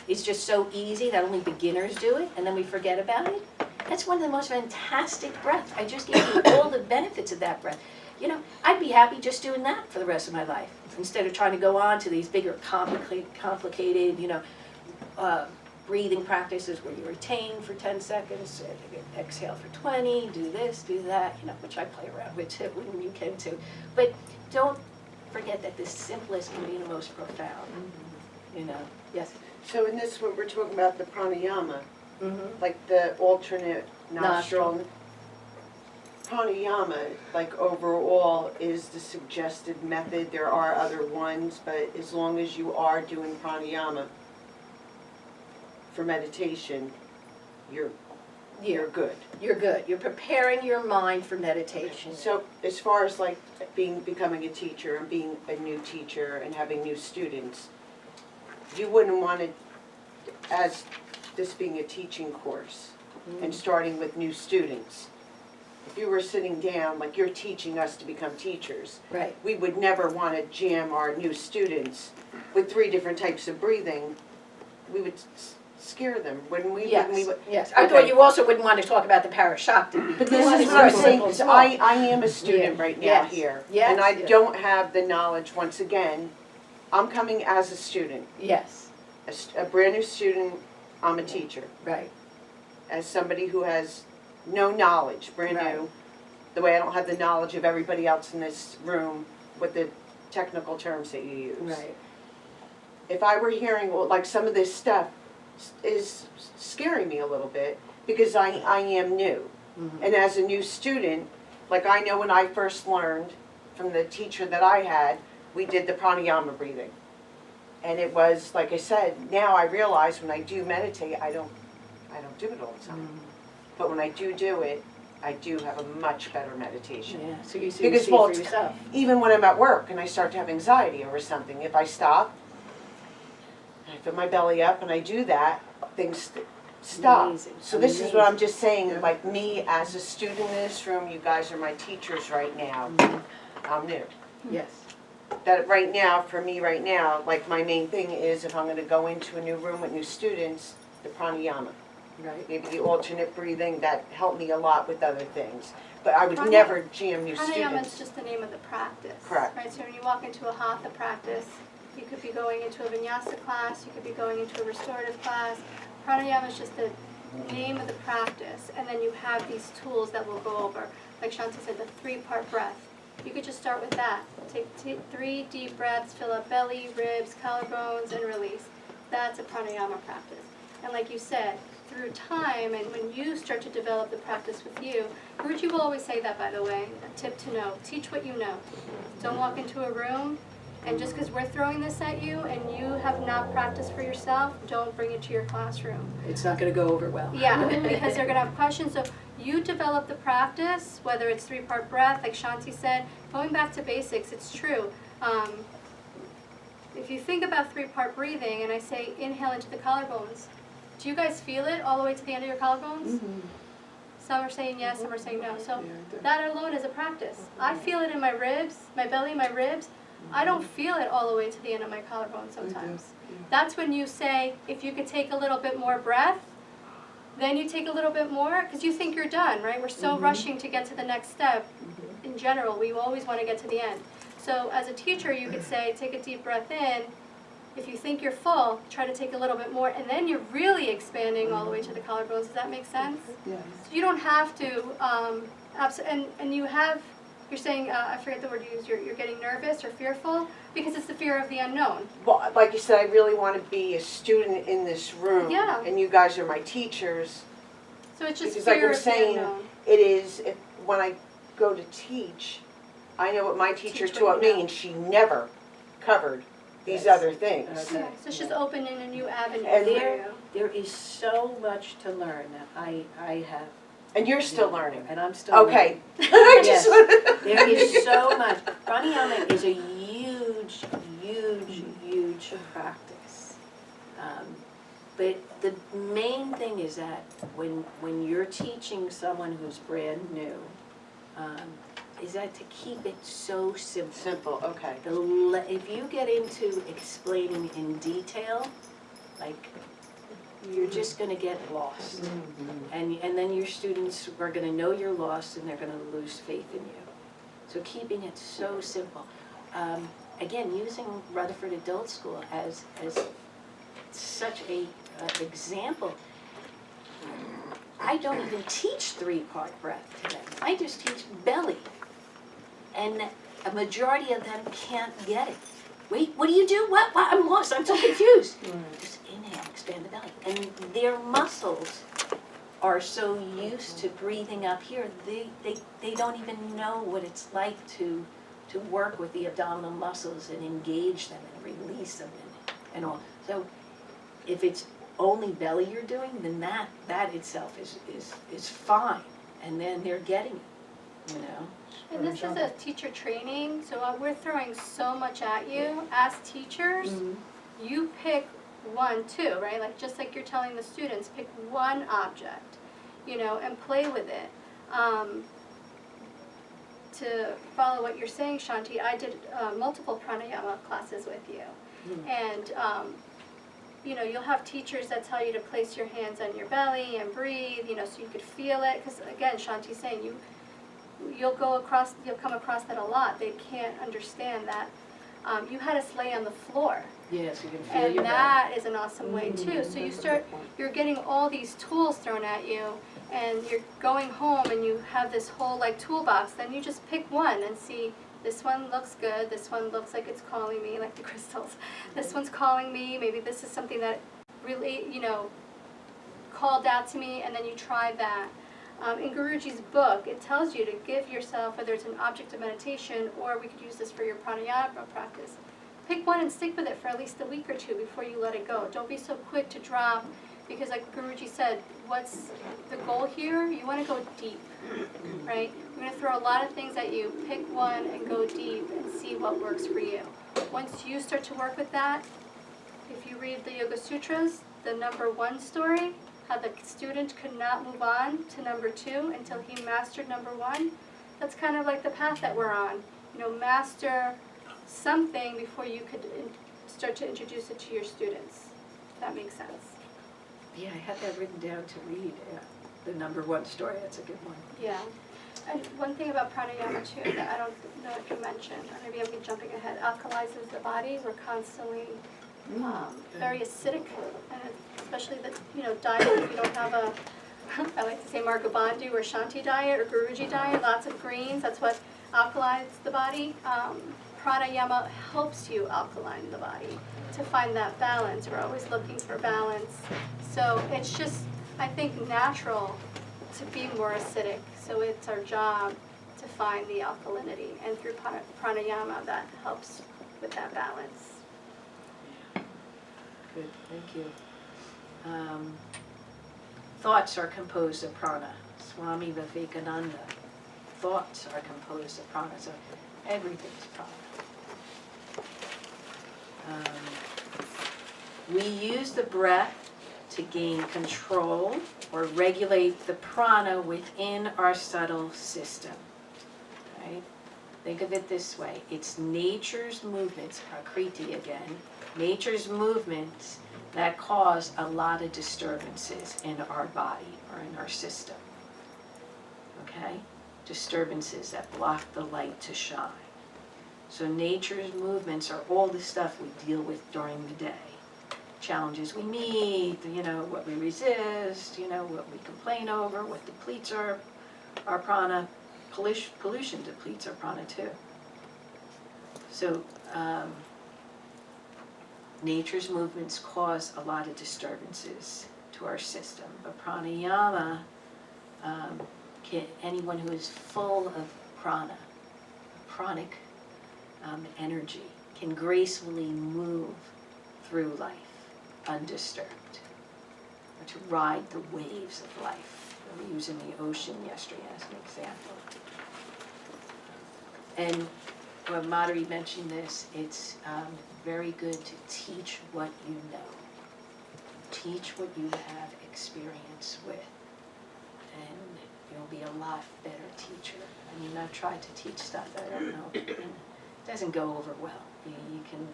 it's just so easy that only beginners do it, and then we forget about it. That's one of the most fantastic breaths. I just gave you all the benefits of that breath. You know, I'd be happy just doing that for the rest of my life, instead of trying to go on to these bigger, complicated, you know, breathing practices where you retain for 10 seconds, exhale for 20, do this, do that, you know, which I play around with too, and you can too. But don't forget that the simplest can be the most profound, you know. Yes? So in this one, we're talking about the pranayama, like the alternate nostril. Pranayama, like overall, is the suggested method. There are other ones, but as long as you are doing pranayama for meditation, you're good. You're good. You're preparing your mind for meditation. So as far as like becoming a teacher and being a new teacher and having new students, you wouldn't want it as this being a teaching course and starting with new students. If you were sitting down, like you're teaching us to become teachers, right? We would never want to jam our new students with 3 different types of breathing. We would scare them, wouldn't we? Yes, Wouldn't we? yes. I thought you also wouldn't want to talk about the Parashakti. But this is what I'm saying, 'cause I am a student right now Yes. here. Yes. And I don't have the knowledge, once again, I'm coming as a student. Yes. A brand new student, I'm a teacher. Right. As somebody who has no knowledge, brand new, the way I don't have the knowledge of everybody else in this room with the technical terms that you use. Right. If I were hearing, well, like some of this stuff is scaring me a little bit because I am new. And as a new student, like I know when I first learned from the teacher that I had, we did the pranayama breathing. And it was, like I said, now I realize when I do meditate, I don't do it all the time. But when I do it, I do have a much better meditation. Yeah, so you see, Because, see well, it for yourself. even when I'm at work and I start to have anxiety over something, if I stop, I fill my belly up and I do that, things stop. Amazing. So this is what I'm just saying, like me as a student in this room, you guys are my teachers right now. I'm new. Yes. That right now, for me right now, like my main thing is if I'm gonna go into a new room with new students, the pranayama. Right. Maybe the alternate breathing, that helped me a lot with other things. But I would Pranayama- never jam new Pranayama students. is just the name of the practice. Correct. Right, so when you walk into a hatha practice, you could be going into a vinyasa class, you could be going into a restorative class. Pranayama is just the name of the practice, and then you have these tools that we'll go over. Like Shanti said, the 3-part breath. You could just start with that. Take 3 deep breaths, fill up belly, ribs, collarbones, and release. That's a pranayama practice. And like you said, through time, and when you start to develop the practice with you, Guruji will always say that, by the way, a tip to know, teach what you know. Don't walk into a room, and just because we're throwing this at you and you have not practiced for yourself, don't bring it to your classroom. It's not going to go over well. Yeah, because they're going to have questions. So you develop the practice, whether it's 3-part breath, like Shanti said, going back to basics, it's true. If you think about 3-part breathing, and I say inhale into the collarbones, do you guys feel it all the way to the end of your collarbones? Some are saying yes, some are saying no. So that alone is a practice. I feel it in my ribs, my belly, my ribs. I don't feel it all the way to the end of my collarbone sometimes. That's when you say, if you could take a little bit more breath, then you take a little bit more, because you think you're done, right? We're so rushing to get to the next step. In general, we always want to get to the end. So as a teacher, you could say, take a deep breath in. If you think you're full, try to take a little bit more, and then you're really expanding all the way to the collarbones. Does that make sense? Yes. So you don't have to, and you have, you're saying, I forget the word you used, you're getting nervous or fearful, because it's the fear of the unknown. Well, like you said, I really want to be a student in this room. Yeah. And you guys are my teachers. So it's just Because like fear I'm of the saying, unknown. it is, when I go to teach, I know what my teacher Teach what taught you me, know. and she never covered these other things. Yeah, so it's just opening a new avenue And for there, you. there is so much to learn. I have. And you're still learning. And I'm still Okay. learning. I Yes, just there is so much. Pranayama is a huge practice. But the main thing is that when you're teaching someone who's brand new, is that to keep it so simple. Simple, okay. If you get into explaining in detail, like, you're just gonna get lost. And then your students are gonna know you're lost and they're gonna lose faith in you. So keeping it so simple. Again, using Rutherford Adult School as such a example. I don't even teach 3-part breath to them. I just teach belly. And a majority of them can't get it. Wait, what do you do? What? I'm lost, I'm so confused. Just inhale, expand the belly. And their muscles are so used to breathing up here, they don't even know what it's like to work with the abdominal muscles and engage them and release them and all. So if it's only belly you're doing, then that itself is fine. And then they're getting it, you know? And this is a teacher training, so we're throwing so much at you. As teachers, you pick one, too, right? Like, just like you're telling the students, pick one object, you know, and play with it. To follow what you're saying, Shanti, I did multiple pranayama classes with you. And, you know, you'll have teachers that tell you to place your hands on your belly and breathe, you know, so you could feel it. Because, again, Shanti's saying you'll come across that a lot. They can't understand that. You had us lay on the floor. Yes, you can feel And your that is an awesome way too. So you're getting all these tools thrown at you, and you're going home and you have this whole like toolbox. Then you just pick one and see, this one looks good, this one looks like it's calling me, like the crystals. This one's calling me, maybe this is something that really, you know, called out to me, and then you try that. In Guruji's book, it tells you to give yourself, whether it's an object of meditation, or we could use this for your pranayama practice, pick one and stick with it for at least a week or two before you let it go. Don't be so quick to drop, because like Guruji said, what's the goal here? You want to go deep, right? We're going to throw a lot of things at you. Pick one and go deep and see what works for you. Once you start to work with that, if you read the Yoga Sutras, the number 1 story, how the student could not move on to number 2 until he mastered number 1, that's kind of like the path that we're on. You know, master something before you could start to introduce it to your students. If that makes sense. Yeah, I had that written down to read, the number 1 story. That's a good one. Yeah. And one thing about pranayama too that I don't know if you mentioned, or maybe I'm jumping ahead, alkalizes the body. We're constantly very acidic, and especially the diet. If you don't have a, I like to say Marga Bandhu or Shanti diet or Guruji diet, lots of greens. That's what alkalizes the body. Pranayama helps you alkaline the body to find that balance. We're always looking for balance. So it's just, I think, natural to be more acidic. So it's our job to find the alkalinity. And through pranayama, that helps with that balance. Good, thank you. Thoughts are composed of prana. Swami Vivekananda. Thoughts are composed of prana. So everything's prana. We use the breath to gain control or regulate the prana within our subtle system. Right? Think of it this way. It's nature's movements, Prakriti again, nature's movements that cause a lot of disturbances in our body or in our system. Okay? Disturbances that block the light to shine. So nature's movements are all the stuff we deal with during the day. Challenges we meet, what we resist, what we complain over, what depletes our prana. Pollution depletes our prana too. So nature's movements cause a lot of disturbances to our system. But pranayama, anyone who is full of prana, pranic energy, can gracefully move through life undisturbed, or to ride the waves of life. We were using the ocean yesterday as an example. And when Madhuri mentioned this, it's very good to teach what you know. teach what you have experience with, and you'll be a lot better teacher. I mean, I've tried to teach stuff that I don't know, and it doesn't go over well.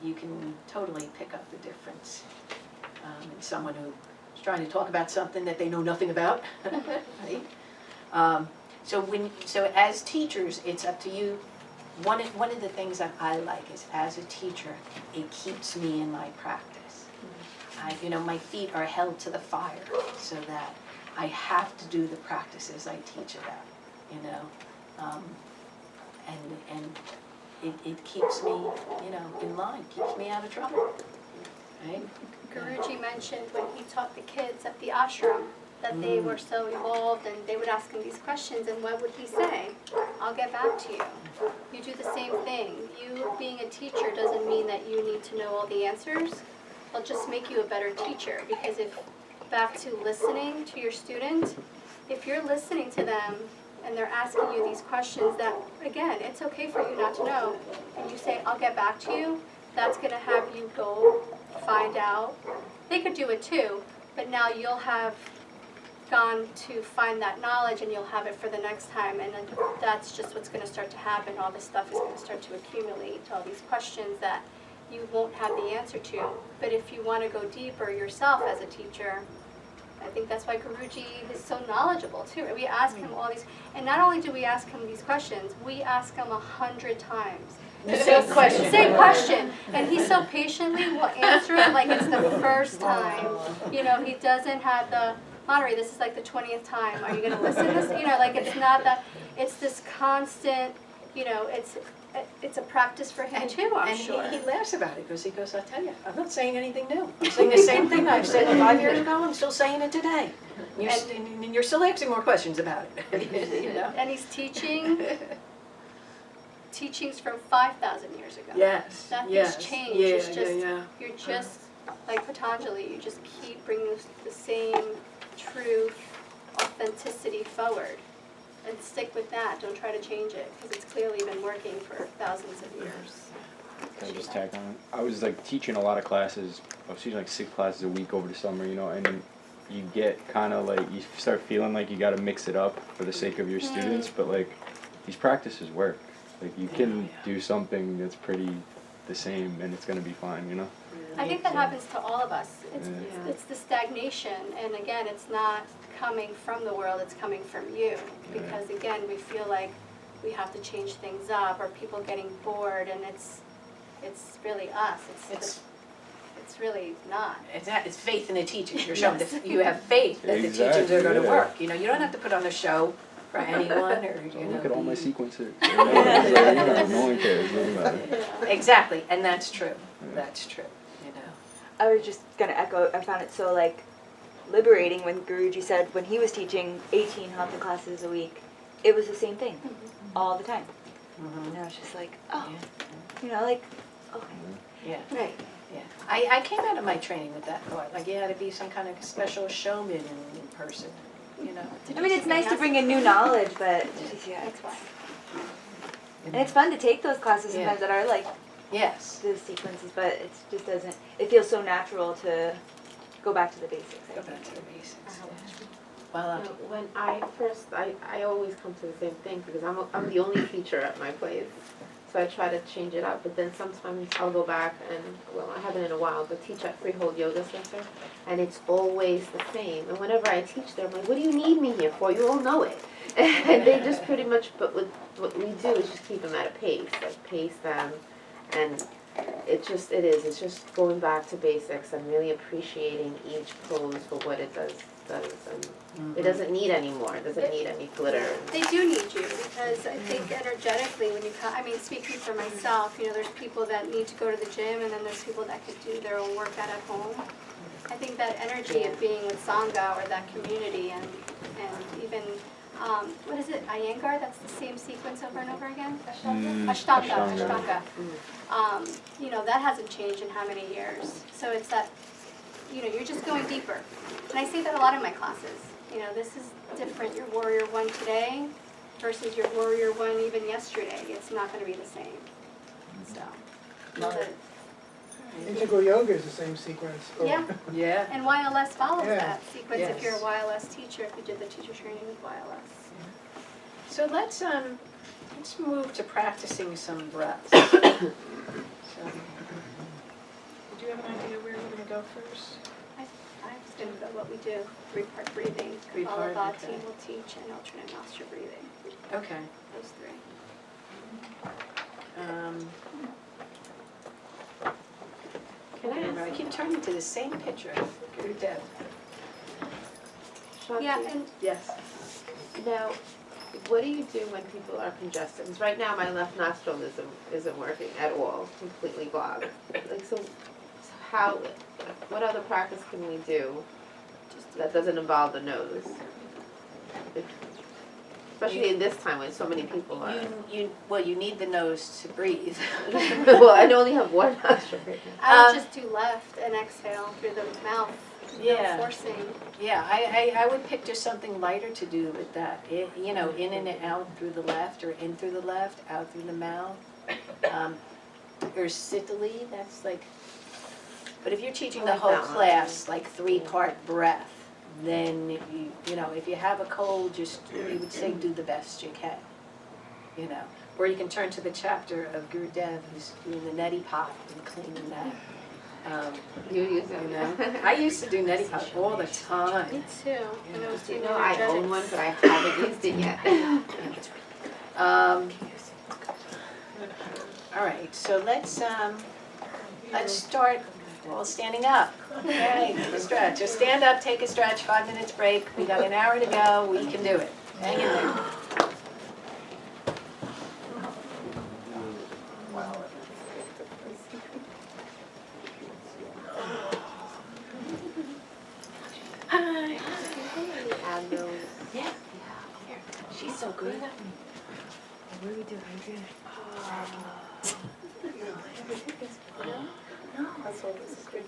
You can totally pick up the difference in someone who's trying to talk about something that they know nothing about, right? So as teachers, it's up to you. One of the things that I like is, as a teacher, it keeps me in my practice. My feet are held to the fire so that I have to do the practices I teach about, and it keeps me, in line, keeps me out of trouble, right? Guruji mentioned when he taught the kids at the ashram that they were so involved and they would ask him these questions, and what would he say? I'll get back to you. You do the same thing. You being a teacher doesn't mean that you need to know all the answers. It'll just make you a better teacher, because back to listening to your student, if you're listening to them and they're asking you these questions that, again, it's okay for you not to know, and you say, I'll get back to you, that's going to have you go find out. They could do it too, but now you'll have gone to find that knowledge and you'll have it for the next time, and then that's just what's going to start to happen. All this stuff is going to start to accumulate, all these questions that you won't have the answer to. But if you want to go deeper yourself as a teacher, I think that's why Guruji is so knowledgeable too. We ask him all these, and not only do we ask him these questions, we ask him 100 times. The same question. Same question. And he so patiently will answer it like it's the first time. He doesn't have the, Monterey, this is like the 20th time. Are you going to listen to this? It's not that, it's this constant, it's a practice for him too, I'm sure. And he laughs about it, because he goes, I'll tell you, I'm not saying anything new. I'm saying the same thing I've said 5 years ago, I'm still saying it today. And you're still asking more questions about it. And he's teachings from 5,000 years ago. Yes, Nothing's changed. Yeah, It's just, yeah. you're just, like Patanjali, you just keep bringing the same truth, authenticity forward. And stick with that. Don't try to change it, because it's clearly been working for thousands of years. Can I just tack on? I was teaching a lot of classes. I was teaching 6 classes a week over the summer, and then you get you start feeling like you got to mix it up for the sake of your students, but these practices work. You can do something that's pretty the same and it's going to be fine, I think that happens to all of us. It's the stagnation, and again, it's not coming from the world, it's coming from you. Because again, we feel like we have to change things up, or people getting bored, and it's really us. It's really not. It's faith in the teachings. You're showing that you have faith that the teachings are going to work. You don't have to put on a show for anyone, or look at all my sequences. No one cares. Doesn't matter. Exactly, and that's true. That's true. I was just gonna echo. I found it so liberating when Guruji said when he was teaching 18 hatha classes a week, it was the same thing all the time. And I was just okay. Yeah. Right. Yeah. I came out of my training with that thought. You had to be some kind of special showman in person. I mean, it's nice to bring in new knowledge, but That's why. and it's fun to take those classes sometimes that are yes, the sequences, but it just doesn't. It feels so natural to go back to the basics. go back to the basics. When I always come to the same thing, because I'm the only teacher at my place, so I try to change it up. But then sometimes I'll go back and, I haven't in a while, but teach at Freehold Yoga Center, and it's always the same. And whenever I teach there, I'm like, what do you need me here for? You all know it. And they just pretty much, but what we do is just keep them at a pace, pace them, and it's just going back to basics and really appreciaking each pose for what it does, and it doesn't need any more. It doesn't need any glitter. They do need you, because I think energetically when you come, speaking for myself, there's people that need to go to the gym, and then there's people that could do their own workout at home. I think that energy of being with Sangha, or that community, and even, what is it, Iyengar, that's the same sequence over and over again? Ashtanga. That hasn't changed in how many years. So it's that, you're just going deeper. And I say that a lot in my classes. This is different, your Warrior One today versus your Warrior One even yesterday. It's not going to be the same. So, Integral yoga is the same sequence. Yeah. Yeah. And YLS follows Yeah. that sequence if you're a Yes. YLS teacher, if you did the teacher training with YLS. So let's move to practicing some breaths. So, do you have an idea where we're gonna go first? I was gonna go what we do, 3-part breathing. Three-part, Kapalabhati okay. will teach and alternate nostril breathing, Okay. those 3. I keep turning to the same picture. Guru Dev. Yeah, and Yes. Now, what do you do when people are congested? Because right now my left nostril isn't working at all, completely blocked. Like, so how, what other practice can we do that doesn't involve the nose? Especially in this time when so many people are. Well, you need the nose to breathe. Well, I only have one nostril right now. I would just do left and exhale through the mouth, Yeah. no forcing. Yeah, I would picture something lighter to do with that. You know, in and out through the left, or in through the left, out through the mouth. Or sittily, that's like, but if you're teaching the like whole that one. class, like 3-part breath, then you know, if you have a cold, just, you would say do the best you can, you know. Or you can turn to the chapter of Guru Dev who's doing the neti pot and cleaning that. You use it? You know, I used to do neti pot all the time. Me too, when I was doing No, I own energetics. one, but I haven't used it yet. All right, so let's start all standing up. Okay, take a stretch. Just stand up, take a stretch, 5 minutes break. We got an hour to go. We can do it. Hang in there. Hi. Add those. Yeah. Here. She's so good. What do we do? That's all this is good.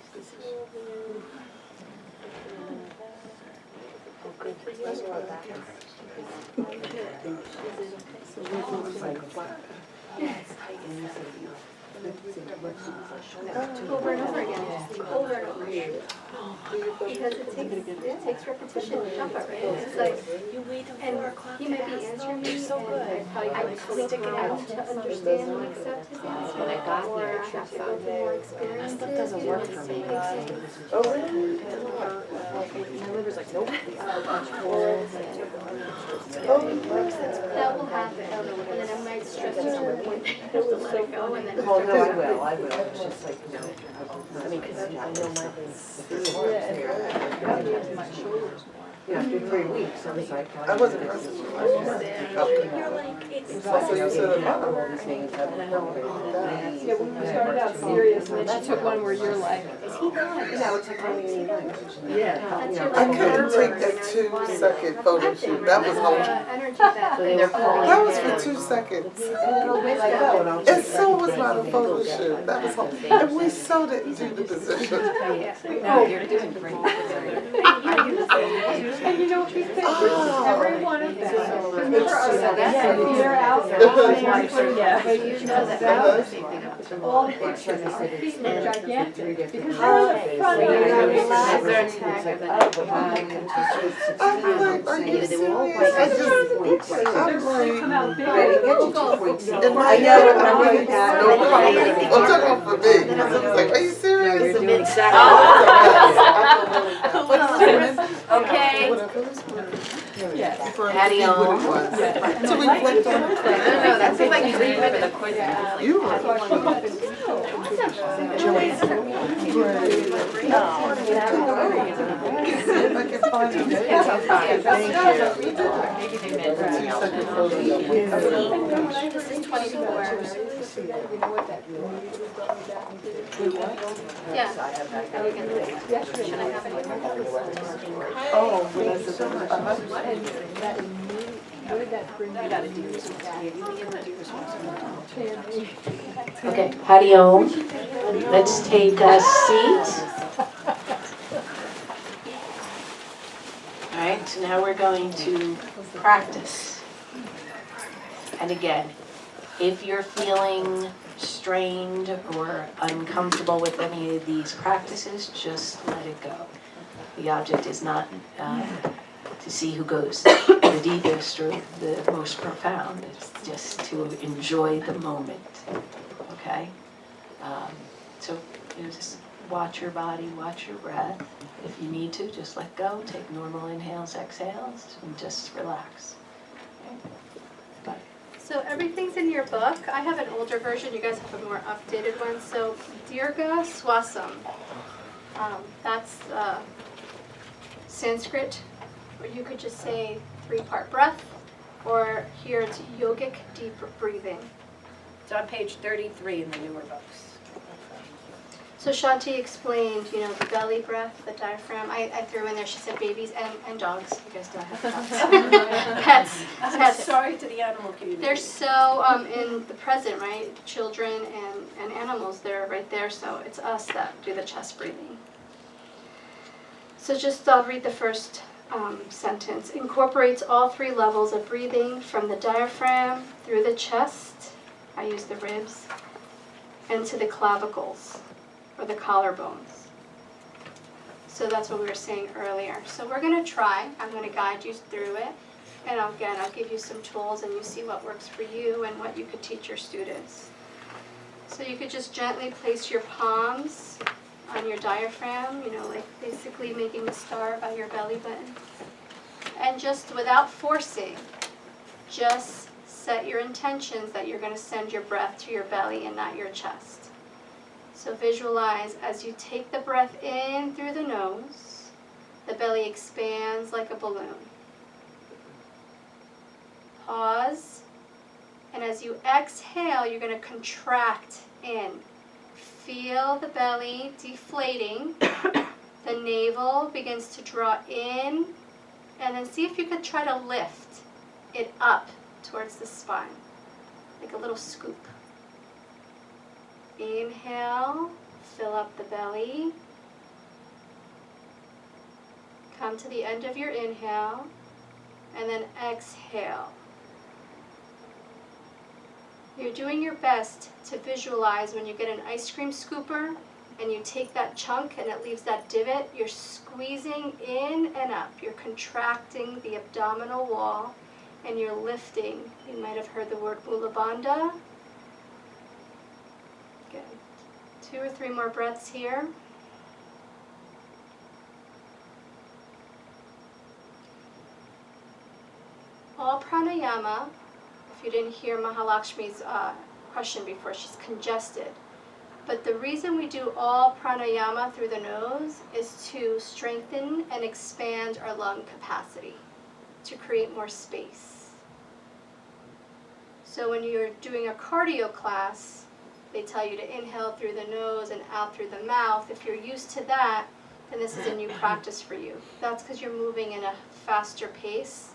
That's all that Over and over again, over and over again. Because it takes repetition to jump it, right? It's like, and he might be answering me, and I probably have to look around to understand and accept his answer. When I got Or here, I have to go through more experiences. That doesn't work for me. Oh, really? My liver's like, nope. That will happen, and then I might stress to the point that I have to let it go, and then. Oh, no, I will, it's just like, no. I mean, cause I know my thing's yeah, after 3 weeks, I was like, I wasn't present. It's like, you said about all these things, I don't know. Yeah, when we started out serious, and then she took one where you're like, is he not? Yeah, it's like only Yeah. I couldn't take that 2-second photo shoot, that was all. Energy that. That was for 2 seconds. It so was not a photo shoot, that was all, and we so didn't do the position. No, you're doing great. I do the same. And you know, these pictures, every one of them, remember us, they're out there, but you know that all the pictures, our feet look gigantic, because they're in the front of I'm like, are you serious? I just, I'm like, come out big. in my head, I'm like, no comment. I'm talking for me, I was like, are you serious? Okay. Patty on. To reflect on the I don't know, that seems like you leave it in the quiz. You were. If I can find it. Maybe they meant This is 24. Yeah. Should I have it? Oh, when is it? What did that bring? I gotta do this. Okay, Patty on. Let's take a seat. All right, so now we're going to practice. And again, if you're feeling strained or uncomfortable with any of these practices, just let it go. The object is not to see who goes the deepest or the most profound. It's just to enjoy the moment, okay? So just watch your body, watch your breath. If you need to, just let go, take normal inhales, exhales, and just relax. So everything's in your book. I have an older version, you guys have a more updated one. So Dirga Swasam, that's Sanskrit, or you could just say 3-part breath, or here it's yogic deep breathing. It's on page 33 in the newer books. So Shanti explained, the belly breath, the diaphragm. I threw in there, she said babies and dogs. You guys don't have dogs. Pets. I'm sorry to the animal community. They're so in the present, right? Children and animals, they're right there. So it's us that do the chest breathing. So I'll read the first sentence. Incorporates all 3 levels of breathing from the diaphragm through the chest. I use the ribs. And to the clavicles, or the collarbones. So that's what we were saying earlier. So we're going to try. I'm going to guide you through it. And I'll give you some tools and you see what works for you and what you could teach your students. So you could just gently place your palms on your diaphragm, like basically making a star by your belly button. And just without forcing, just set your intentions that you're going to send your breath to your belly and not your chest. So visualize as you take the breath in through the nose, the belly expands like a balloon. Pause, and as you exhale, you're going to contract in. Feel the belly deflating, the navel begins to draw in, and then see if you could try to lift it up towards the spine, like a little scoop. Inhale, fill up the belly. Come to the end of your inhale, and then exhale. You're doing your best to visualize when you get an ice cream scooper and you take that chunk and it leaves that divot, you're squeezing in and up. You're contracting the abdominal wall and you're lifting. You might have heard the word Mula Bandha. Good. 2 or 3 more breaths here. All pranayama, if you didn't hear Mahalakshmi's question before, she's congested. But the reason we do all pranayama through the nose is to strengthen and expand our lung capacity, to create more space. So when you're doing a cardio class, they tell you to inhale through the nose and out through the mouth. If you're used to that, then this is a new practice for you. That's because you're moving in a faster pace.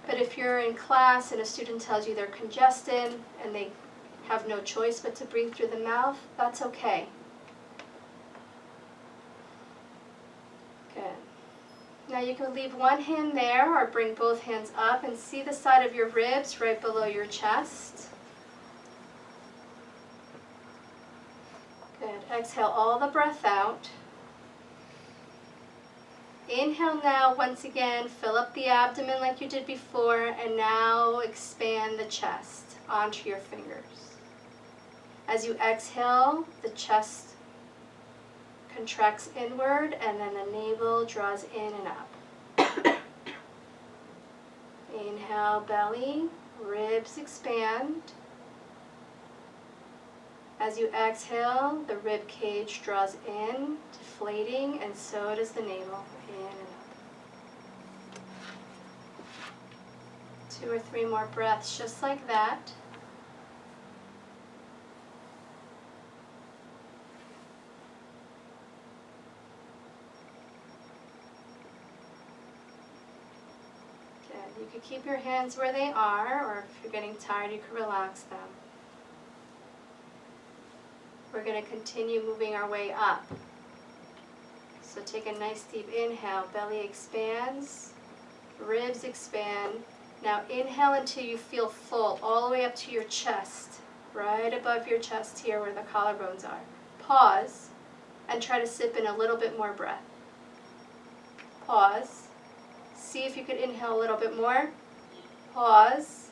But if you're in class and a student tells you they're congested and they have no choice but to breathe through the mouth, that's okay. Good. Now you can leave one hand there or bring both hands up and see the side of your ribs right below your chest. Good. Exhale all the breath out. Inhale now, once again, fill up the abdomen like you did before, and now expand the chest onto your fingers. As you exhale, the chest contracts inward, and then the navel draws in and up. Inhale, belly, ribs expand. As you exhale, the rib cage draws in, deflating, and so does the navel. In and up. 2 or 3 more breaths, just like that. Good. You could keep your hands where they are, or if you're getting tired, you could relax them. We're going to continue moving our way up. So take a nice deep inhale, belly expands, ribs expand, Now inhale until you feel full, all the way up to your chest, right above your chest here where the collarbones are. Pause and try to sip in a little bit more breath. Pause. See if you could inhale a little bit more. Pause.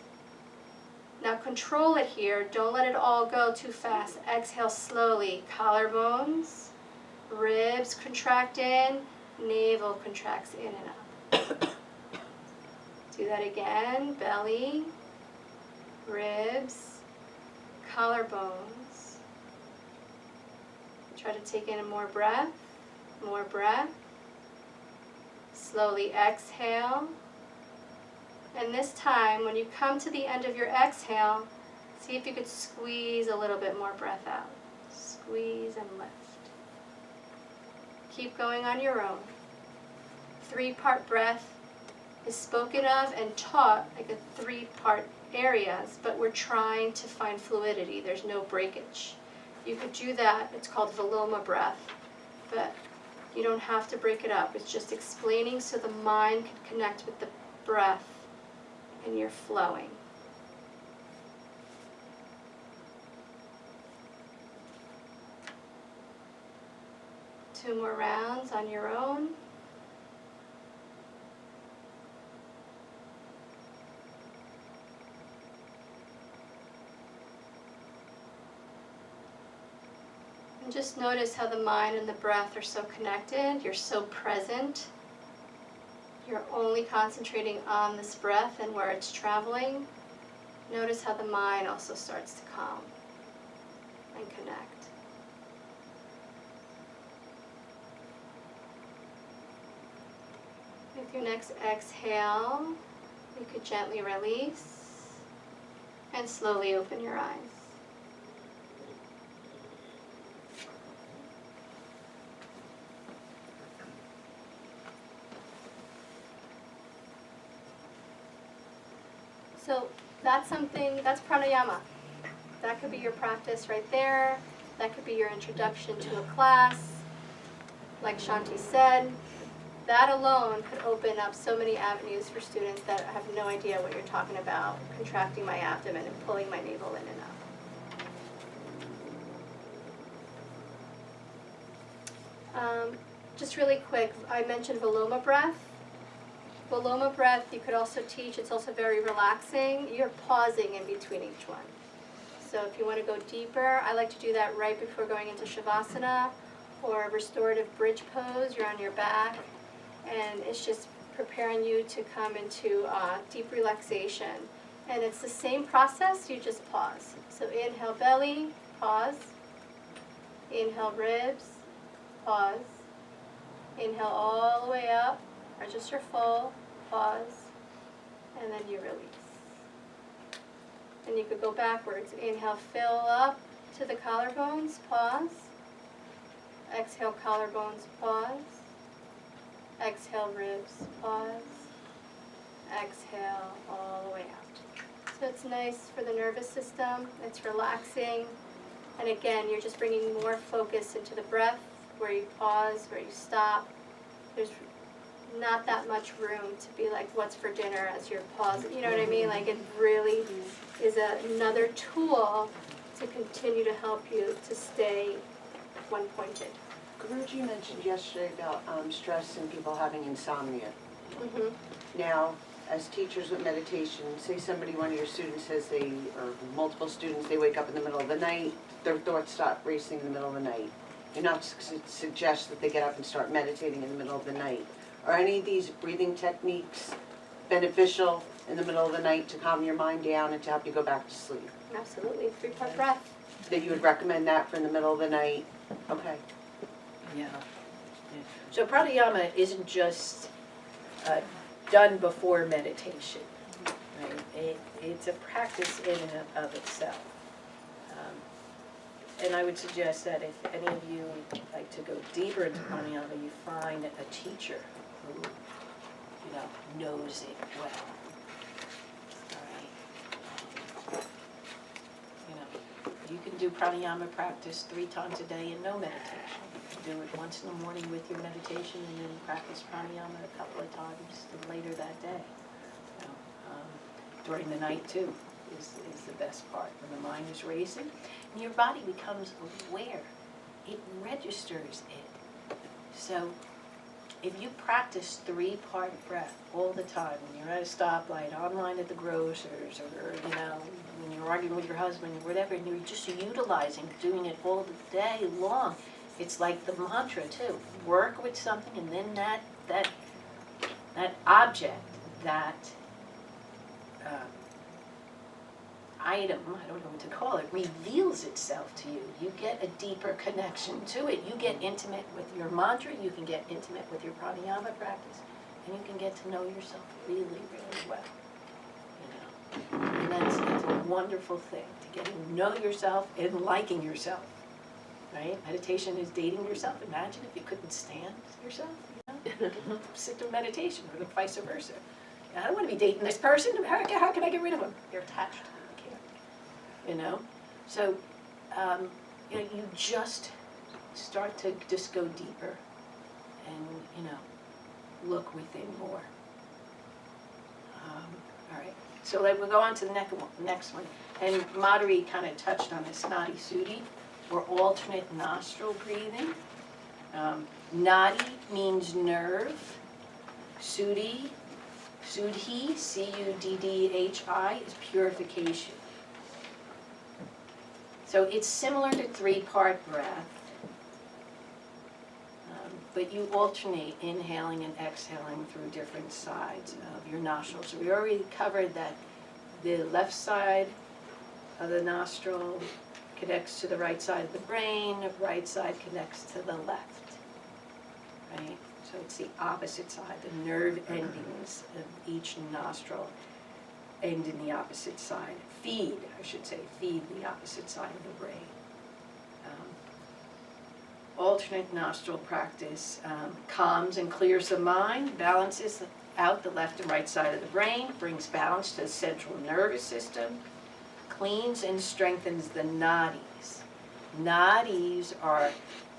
Now control it here. Don't let it all go too fast. Exhale slowly. Collarbones, ribs contract in, navel contracts in and up. Do that again. Belly, ribs, collarbones. Try to take in more breath, more breath. Slowly exhale. And this time, when you come to the end of your exhale, see if you could squeeze a little bit more breath out. Squeeze and lift. Keep going on your own. 3-part breath is spoken of and taught like a 3-part areas, but we're trying to find fluidity. There's no breakage. You could do that. It's called Viloma breath, but you don't have to break it up. It's just explaining so the mind can connect with the breath and you're flowing. Two more rounds on your own. And just notice how the mind and the breath are so connected. You're so present. You're only concentrating on this breath and where it's traveling. Notice how the mind also starts to calm and connect. With your next exhale, you could gently release and slowly open your eyes. So that's pranayama. That could be your practice right there. That could be your introduction to a class. Like Shanti said, that alone could open up so many avenues for students that have no idea what you're talking about, contracting my abdomen and pulling my navel in and up. Just really quick, I mentioned Viloma breath. Viloma breath you could also teach. It's also very relaxing. You're pausing in between each one. So if you want to go deeper, I like to do that right before going into Shavasana or a restorative bridge pose. You're on your back, and it's just preparing you to come into deep relaxation. And it's the same process, you just pause. So inhale belly, pause. Inhale ribs, pause. Inhale all the way up. Register full, pause, and then you release. And you could go backwards. Inhale, fill up to the collarbones, pause. Exhale, collarbones, pause. Exhale, ribs, pause. Exhale, all the way out. So it's nice for the nervous system, it's relaxing. And again, you're just bringing more focus into the breath, where you pause, where you stop. There's not that much room to be like, what's for dinner as you're pausing, you know what I mean? Like it really is another tool to continue to help you to stay one-pointed. Guruji mentioned yesterday about stress and people having insomnia. Mm-hmm. Now, as teachers with meditation, say one of your students says or multiple students, they wake up in the middle of the night, their thoughts stop racing in the middle of the night. You're not suggest that they get up and start meditating in the middle of the night. Are any of these breathing techniques beneficial in the middle of the night to calm your mind down and to help you go back to sleep? Absolutely, 3-part breath. That you would recommend that for in the middle of the night? Okay. Yeah. So pranayama isn't just done before meditation, right? It's a practice in and of itself. And I would suggest that if any of you like to go deeper into pranayama, you find a teacher who, knows it well. All right. You can do pranayama practice 3 times a day and no meditation. You can do it once in the morning with your meditation and then practice pranayama a couple of times later that day. during the night too, is the best part, when the mind is racing. And your body becomes aware. It registers it. So if you practice 3-part breath all the time, when you're at a stoplight, online at the grocers, or when you're arguing with your husband or whatever, and you're just utilizing, doing it all the day long, it's like the mantra too. Work with something, and then that object, that item, I don't know what to call it, reveals itself to you. You get a deeper connection to it. You get intimate with your mantra, you can get intimate with your pranayama practice, and you can get to know yourself really, really well. And that's a wonderful thing, to get to know yourself and liking yourself. Right? Meditation is dating yourself. Imagine if you couldn't stand yourself, you could sit through meditation, or vice versa. I don't want to be dating this person. How can I get rid of him? You're attached. So, you just start to just go deeper and, look within more. All right, so we'll go on to the next one. And Madhuri kind of touched on this, Nadi Sudhi, or alternate nostril breathing. Nadi means nerve. Sudhi, Cudhi, C-U-D-D-H-I, is purification. So it's similar to 3-part breath, but you alternate inhaling and exhaling through different sides of your nostrils. So we already covered that the left side of the nostril connects to the right side of the brain, right side connects to the left, right? So it's the opposite side, the nerve endings of each nostril end in the opposite side. Feed the opposite side of the brain. Alternate nostril practice calms and clears the mind, balances out the left and right side of the brain, brings balance to the central nervous system, cleans and strengthens the nadis. Nadis are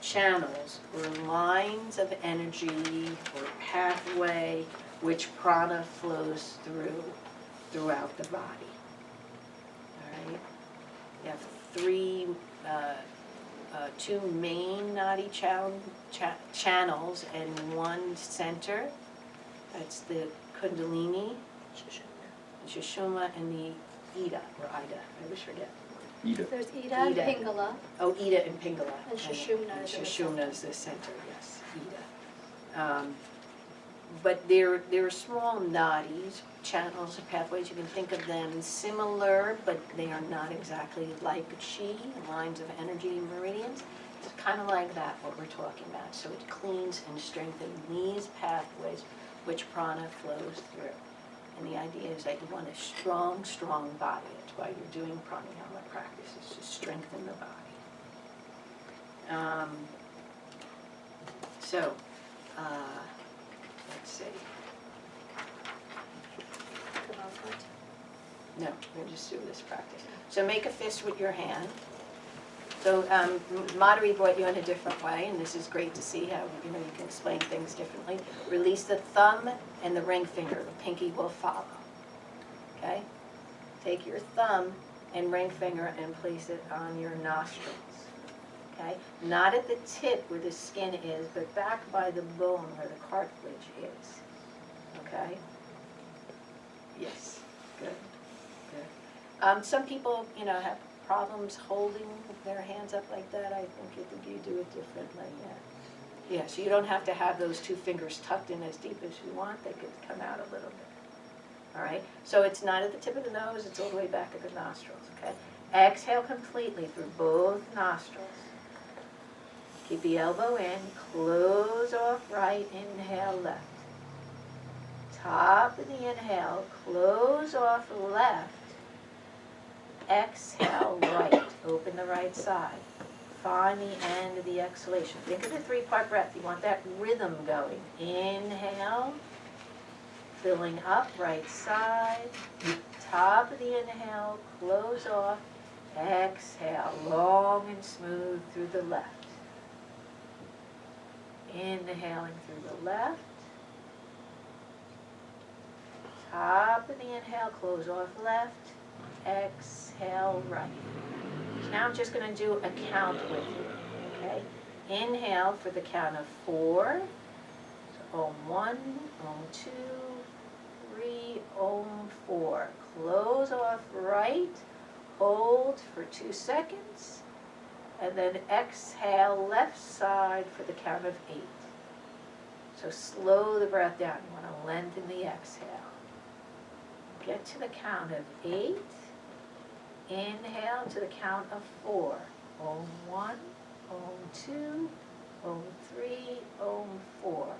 channels or lines of energy or pathway which prana flows throughout the body. All right? You have two main nadi channels and one center. That's the Kundalini, Sushumna, and the Ida, or Ida, I always forget. Ida. There's Ida and Ida. Pingala. Oh, Ida and Pingala. And Sushumna is in the Sushumna is the center, yes, Ida. But they're small nadis, channels or pathways. You can think of them similar, but they are not exactly like chi, lines of energy, meridians. It's kind of like that, what we're talking about. So it cleans and strengthens these pathways which prana flows through. And the idea is that you want a strong, strong body. That's why you're doing pranayama practice, is to strengthen the body. Let's see. No, we'll just do this practice. So make a fist with your hand. So Madhuri brought you in a different way, and this is great to see how you can explain things differently. Release the thumb and the ring finger. The pinky will follow. Okay? Take your thumb and ring finger and place it on your nostrils. Okay? Not at the tip where the skin is, but back by the bone where the cartilage is. Okay? Yes. Good. Good. Some people, have problems holding their hands up like that. I think you do it differently. Yeah. So you don't have to have those two fingers tucked in as deep as you want. They could come out a little bit. All right? So it's not at the tip of the nose. It's all the way back at the nostrils. Okay? Exhale completely through both nostrils. Keep the elbow in. Close off right. Inhale left. Top of the inhale. Close off left. Exhale right. Open the right side. Find the end of the exhalation. Think of the 3-part breath. You want that rhythm going. Inhale. Filling up right side. Top of the inhale. Close off. Exhale. Long and smooth through the left. Inhaling through the left. top of the inhale, close off left, exhale right. So now I'm just gonna do a count with you, okay? Inhale for the count of 4. So Om 1, Om 2, 3, Om 4. Close off right, hold for 2 seconds, and then exhale left side for the count of 8. So slow the breath down. You want to lengthen the exhale. Get to the count of 8. Inhale to the count of 4. Om 1, Om 2, Om 3, Om 4.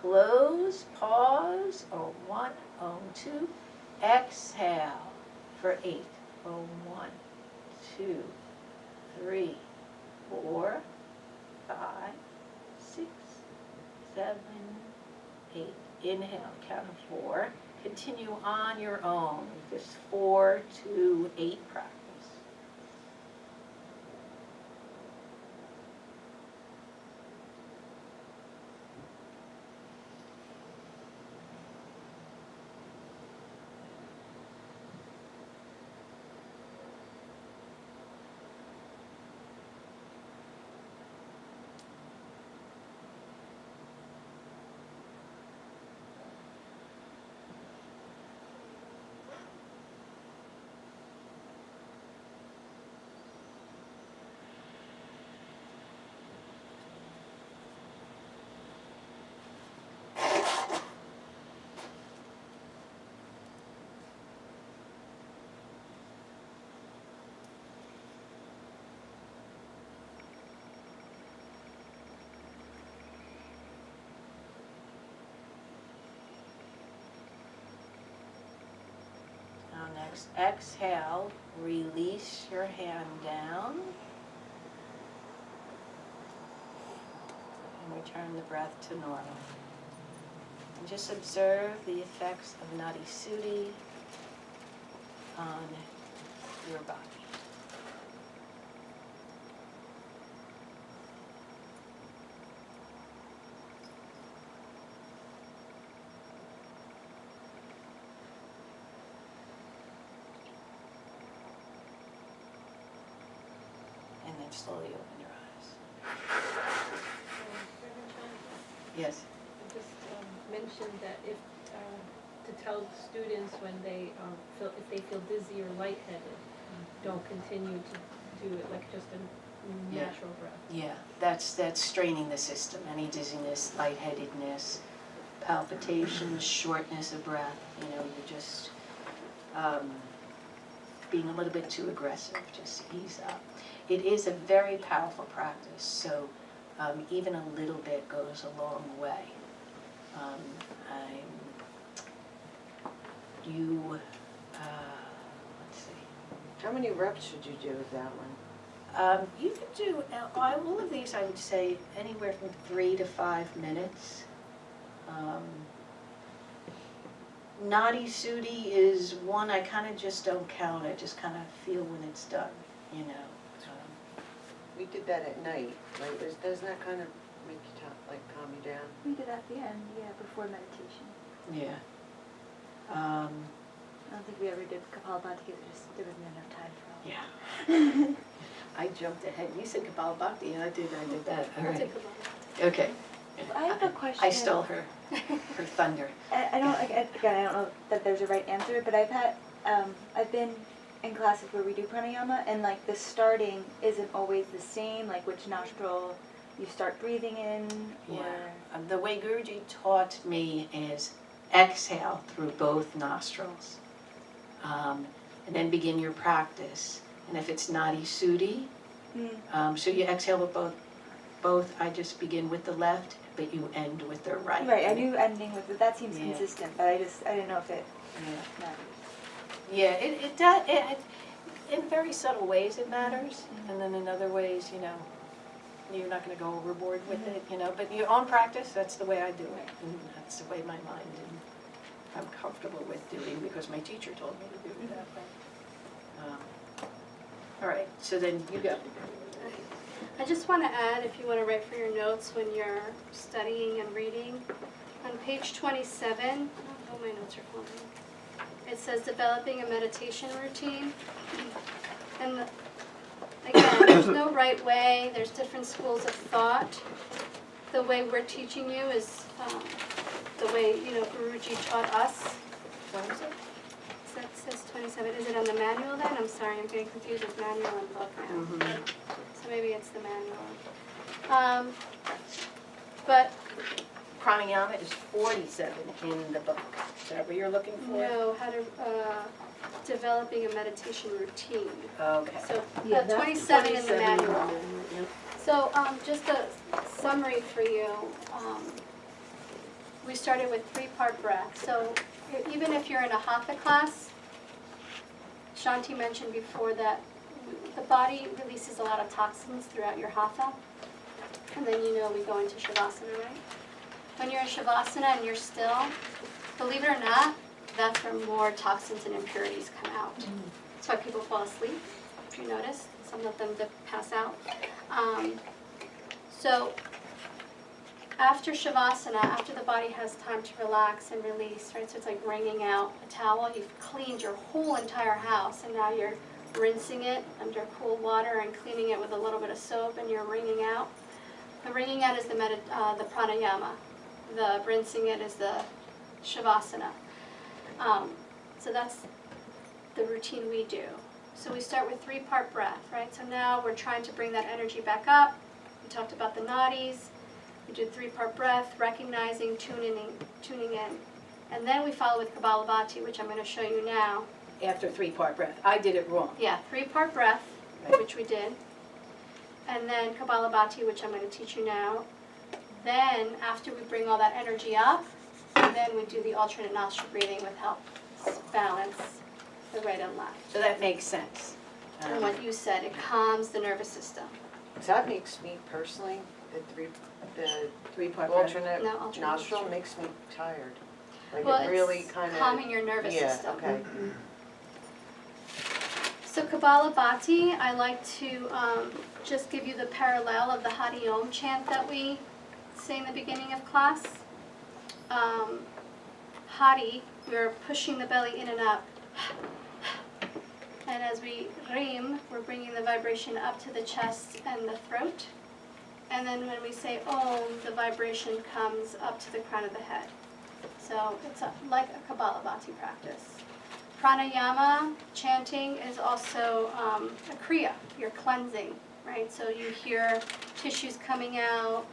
Close, pause, Om 1, Om 2. Exhale for 8. Om 1, 2, 3, 4, 5, 6, 7, 8. Inhale, count of 4. Continue on your own with this 4 to 8 practice. Now next, exhale, release your hand down. And return the breath to normal. And just observe the effects of Nadi Shuddhi on your body. And then slowly open your eyes. Yes. I just mentioned that if, to tell students when they if they feel dizzy or lightheaded, don't continue to do it like just a natural breath. Yeah, that's straining the system. Any dizziness, lightheadedness, palpitations, shortness of breath, you're just being a little bit too aggressive. Just ease up. It is a very powerful practice, so even a little bit goes a long way. Let's see. How many reps should you do with that one? You can do, all of these I would say anywhere from 3 to 5 minutes. Nadi Shuddhi is one I kind of just don't count, I just kind of feel when it's done, We did that at night, right? Doesn't that kind of make you calm you down? We did at the end, yeah, before meditation. Yeah. I don't think we ever did Kapalabhati because there wasn't enough time for all. Yeah. I jumped ahead. You said Kapalabhati, and I did that. All I'll right. take a Okay. I have a question. I stole her thunder. I don't, again, I don't know that there's a right answer, but I've been in classes where we do pranayama, and like the starting isn't always the same, like which nostril you start breathing in, or... Yeah. The way Guruji taught me is exhale through both nostrils, and then begin your practice. And if it's Nadi Shuddhi, so you exhale with both. I just begin with the left, but you end with the right. Right, I knew ending with it. That seems Yeah. consistent, but I didn't know if it matters. Yeah, it does. In very subtle ways it matters, and then in other ways, you're not going to go overboard with it, But your own practice, that's the way I do it, and that's the way my mind and I'm comfortable with doing because my teacher told me to do it that way. All right, so then you go. I just want to add, if you want to write for your notes when you're studying and reading, on page 27, oh, my notes are falling. It says developing a meditation routine. And again, there's no right way, there's different schools of thought. The way we're teaching you is the way, Guruji taught us. What is it? That says 27. Is it on the manual then? I'm sorry, I'm getting confused with manual and book now. So maybe it's the manual. But Pranayama is 47 in the book. Is that what you're looking for? no, how to, developing a meditation routine. Okay. So Yeah, that's 27 in the 27 in the manual. manual, So just a summary for you. We started with 3-part breath. So even if you're in a hatha class, Shanti mentioned before that the body releases a lot of toxins throughout your hatha. And then we go into Shavasana, right? When you're in Shavasana and you're still, believe it or not, that's where more toxins and impurities come out. That's why people fall asleep, if you notice. Some of them pass out. So after Shavasana, after the body has time to relax and release, right? So it's like wringing out a towel. You've cleaned your whole entire house, and now you're rinsing it under cool water and cleaning it with a little bit of soap, and you're wringing out. The wringing out is the pranayama. The rinsing it is the Shavasana. So that's the routine we do. So we start with 3-part breath, right? So now we're trying to bring that energy back up. We talked about the nadis. We did 3-part breath, recognizing, tuning in. And then we follow with Kapalabhati, which I'm going to show you now. After 3-part breath. I did it wrong. Yeah, 3-part breath, which we did. And then Kapalabhati, which I'm going to teach you now. Then, after we bring all that energy up, then we do the alternate nostril breathing with help balance the right and left. So that makes sense. And what you said, it calms the nervous system. So that makes me personally, the 3-part breath. alternate No, alternate nostril makes me tired. Like Well, it really it's kind of. calming your nervous Yeah, system. okay. So Kapalabhati, I like to just give you the parallel of the Hari Om chant that we say in the beginning of class. Hari, we're pushing the belly in and up. And as we Rim, we're bringing the vibration up to the chest and the throat. And then when we say Om, the vibration comes up to the crown of the head. So it's like a Kapalabhati practice. Pranayama, chanting, is also a kriya. You're cleansing, right? So you hear tissues coming out.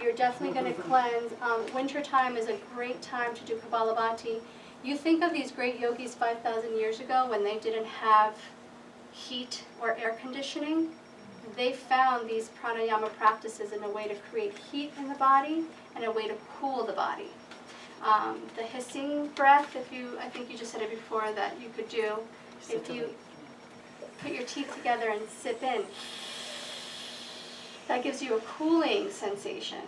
You're definitely going to cleanse. Wintertime is a great time to do Kapalabhati. You think of these great yogis 5,000 years ago when they didn't have heat or air conditioning. They found these pranayama practices in a way to create heat in the body and a way to cool the body. The hissing breath, I think you just said it before, that you could do if you put your teeth together and sip in. That gives you a cooling sensation.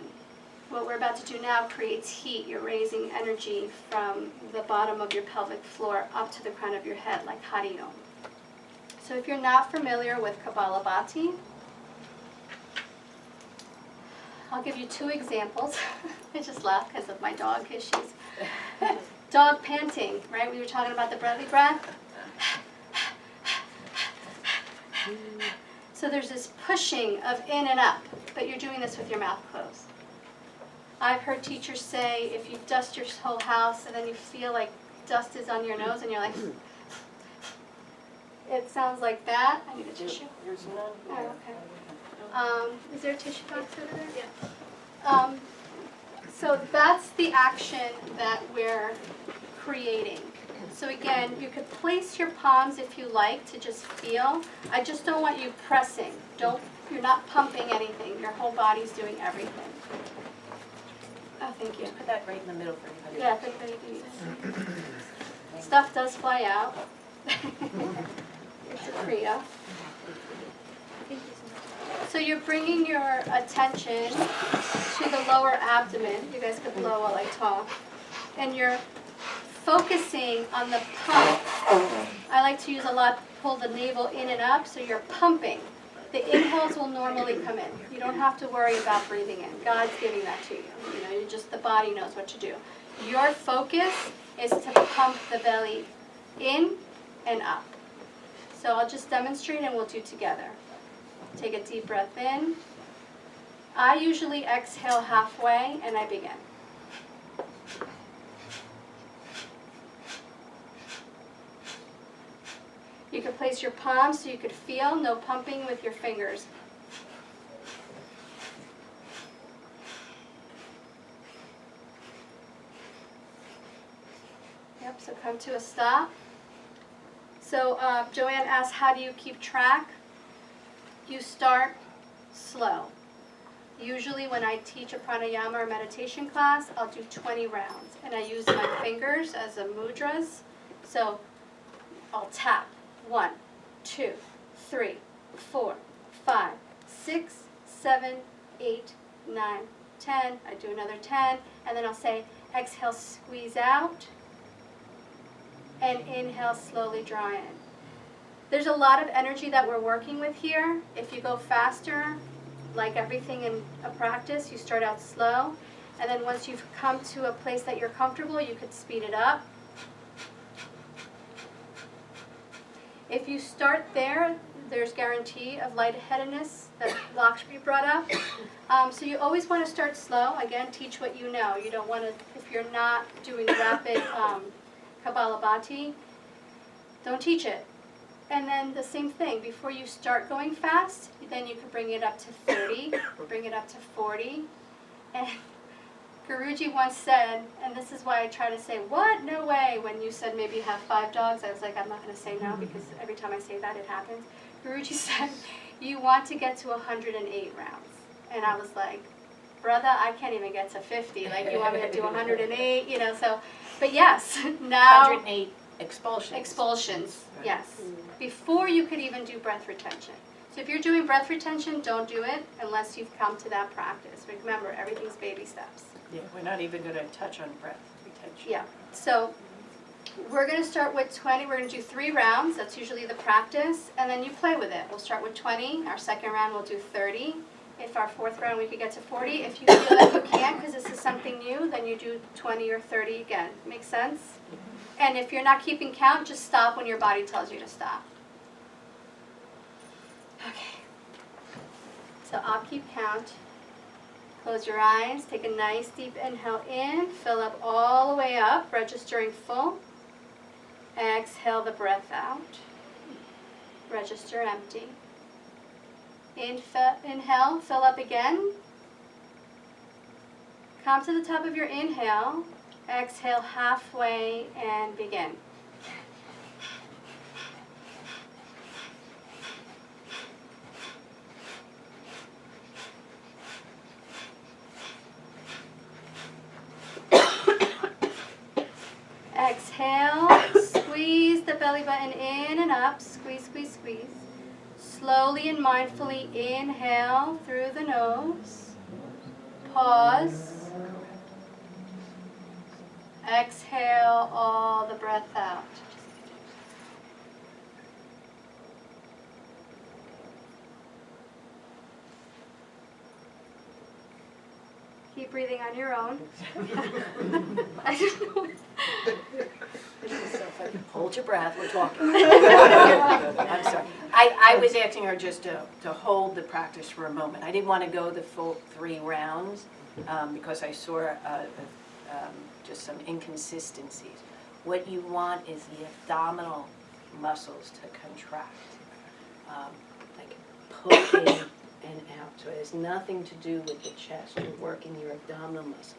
What we're about to do now creates heat. You're raising energy from the bottom of your pelvic floor up to the crown of your head, like Hari Om. So if you're not familiar with Kapalabhati, I'll give you 2 examples. I just laugh because of my dog issues. Dog panting, right? We were talking about the belly breath. So there's this pushing of in and up, but you're doing this with your mouth closed. I've heard teachers say if you dust your whole house and then you feel like dust is on your nose and you're like, it sounds like that. I need a tissue. There's none. Oh, okay. Is there a tissue box over there? Yeah. So that's the action that we're creating. So again, you could place your palms if you like to just feel. I just don't want you pressing. You're not pumping anything. Your whole body's doing everything. Oh, thank you. Just put that right in the middle for everybody. Yeah, if anybody needs. Stuff does fly out. It's a kriya. So you're bringing your attention to the lower abdomen. You guys could blow while I talk. And you're focusing on the pump. I like to use a lot, pull the navel in and up, so you're pumping. The inhales will normally come in. You don't have to worry about breathing in. God's giving that to you. You know, the body knows what to do. Your focus is to pump the belly in and up. So I'll just demonstrate and we'll do together. Take a deep breath in. I usually exhale halfway and I begin. You can place your palms so you could feel, no pumping with your fingers. Yep, so come to a stop. So Joanne asked, how do you keep track? You start slow. Usually when I teach a pranayama or meditation class, I'll do 20 rounds. And I use my fingers as a mudras. So I'll tap 1, 2, 3, 4, 5, 6, 7, 8, 9, 10. I do another 10. And then I'll say, exhale, squeeze out. And inhale, slowly draw in. There's a lot of energy that we're working with here. If you go faster, like everything in a practice, you start out slow. And then once you've come to a place that you're comfortable, you could speed it up. If you start there, there's guarantee of lightheadedness that Lakshmi brought up. So you always want to start slow. Again, teach what you know. You don't want to, if you're not doing rapid Kapalabhati, don't teach it. And then the same thing, before you start going fast, then you can bring it up to 30, bring it up to 40. And Guruji once said, and this is why I try to say, what? No way. When you said maybe have 5 dogs, I was like, I'm not going to say no because every time I say that, it happens. Guruji said, you want to get to 108 rounds. And I was like, brother, I can't even get to 50. Like, you want me to do 108, you know, so. But yes, now. 108 expulsions. Expulsions, yes. Before you could even do breath retention. So if you're doing breath retention, don't do it unless you've come to that practice. Remember, everything's baby steps. Yeah, we're not even going to touch on breath retention. Yeah, so we're going to start with 20. We're going to do 3 rounds. That's usually the practice. And then you play with it. We'll start with 20. Our second round, we'll do 30. If our 4th round, we could get to 40. If you feel that you can't because this is something new, then you do 20 or 30 again. Make sense? And if you're not keeping count, just stop when your body tells you to stop. Okay. So I'll keep count. Close your eyes. Take a nice deep inhale in. Fill up all the way up, registering full. Exhale the breath out. Register empty. Inhale, fill up again. Come to the top of your inhale. Exhale halfway and begin. Exhale, squeeze the belly button in and up. Squeeze, squeeze, squeeze. Slowly and mindfully inhale through the nose. Pause. Exhale all the breath out. Keep breathing on your own. I don't know. Hold your breath, we're talking. I'm sorry. I was asking her just to hold the practice for a moment. I didn't want to go the full 3 rounds because I saw just some inconsistencies. What you want is the abdominal muscles to contract, like pull in and out. So it has nothing to do with the chest. You're working your abdominal muscle.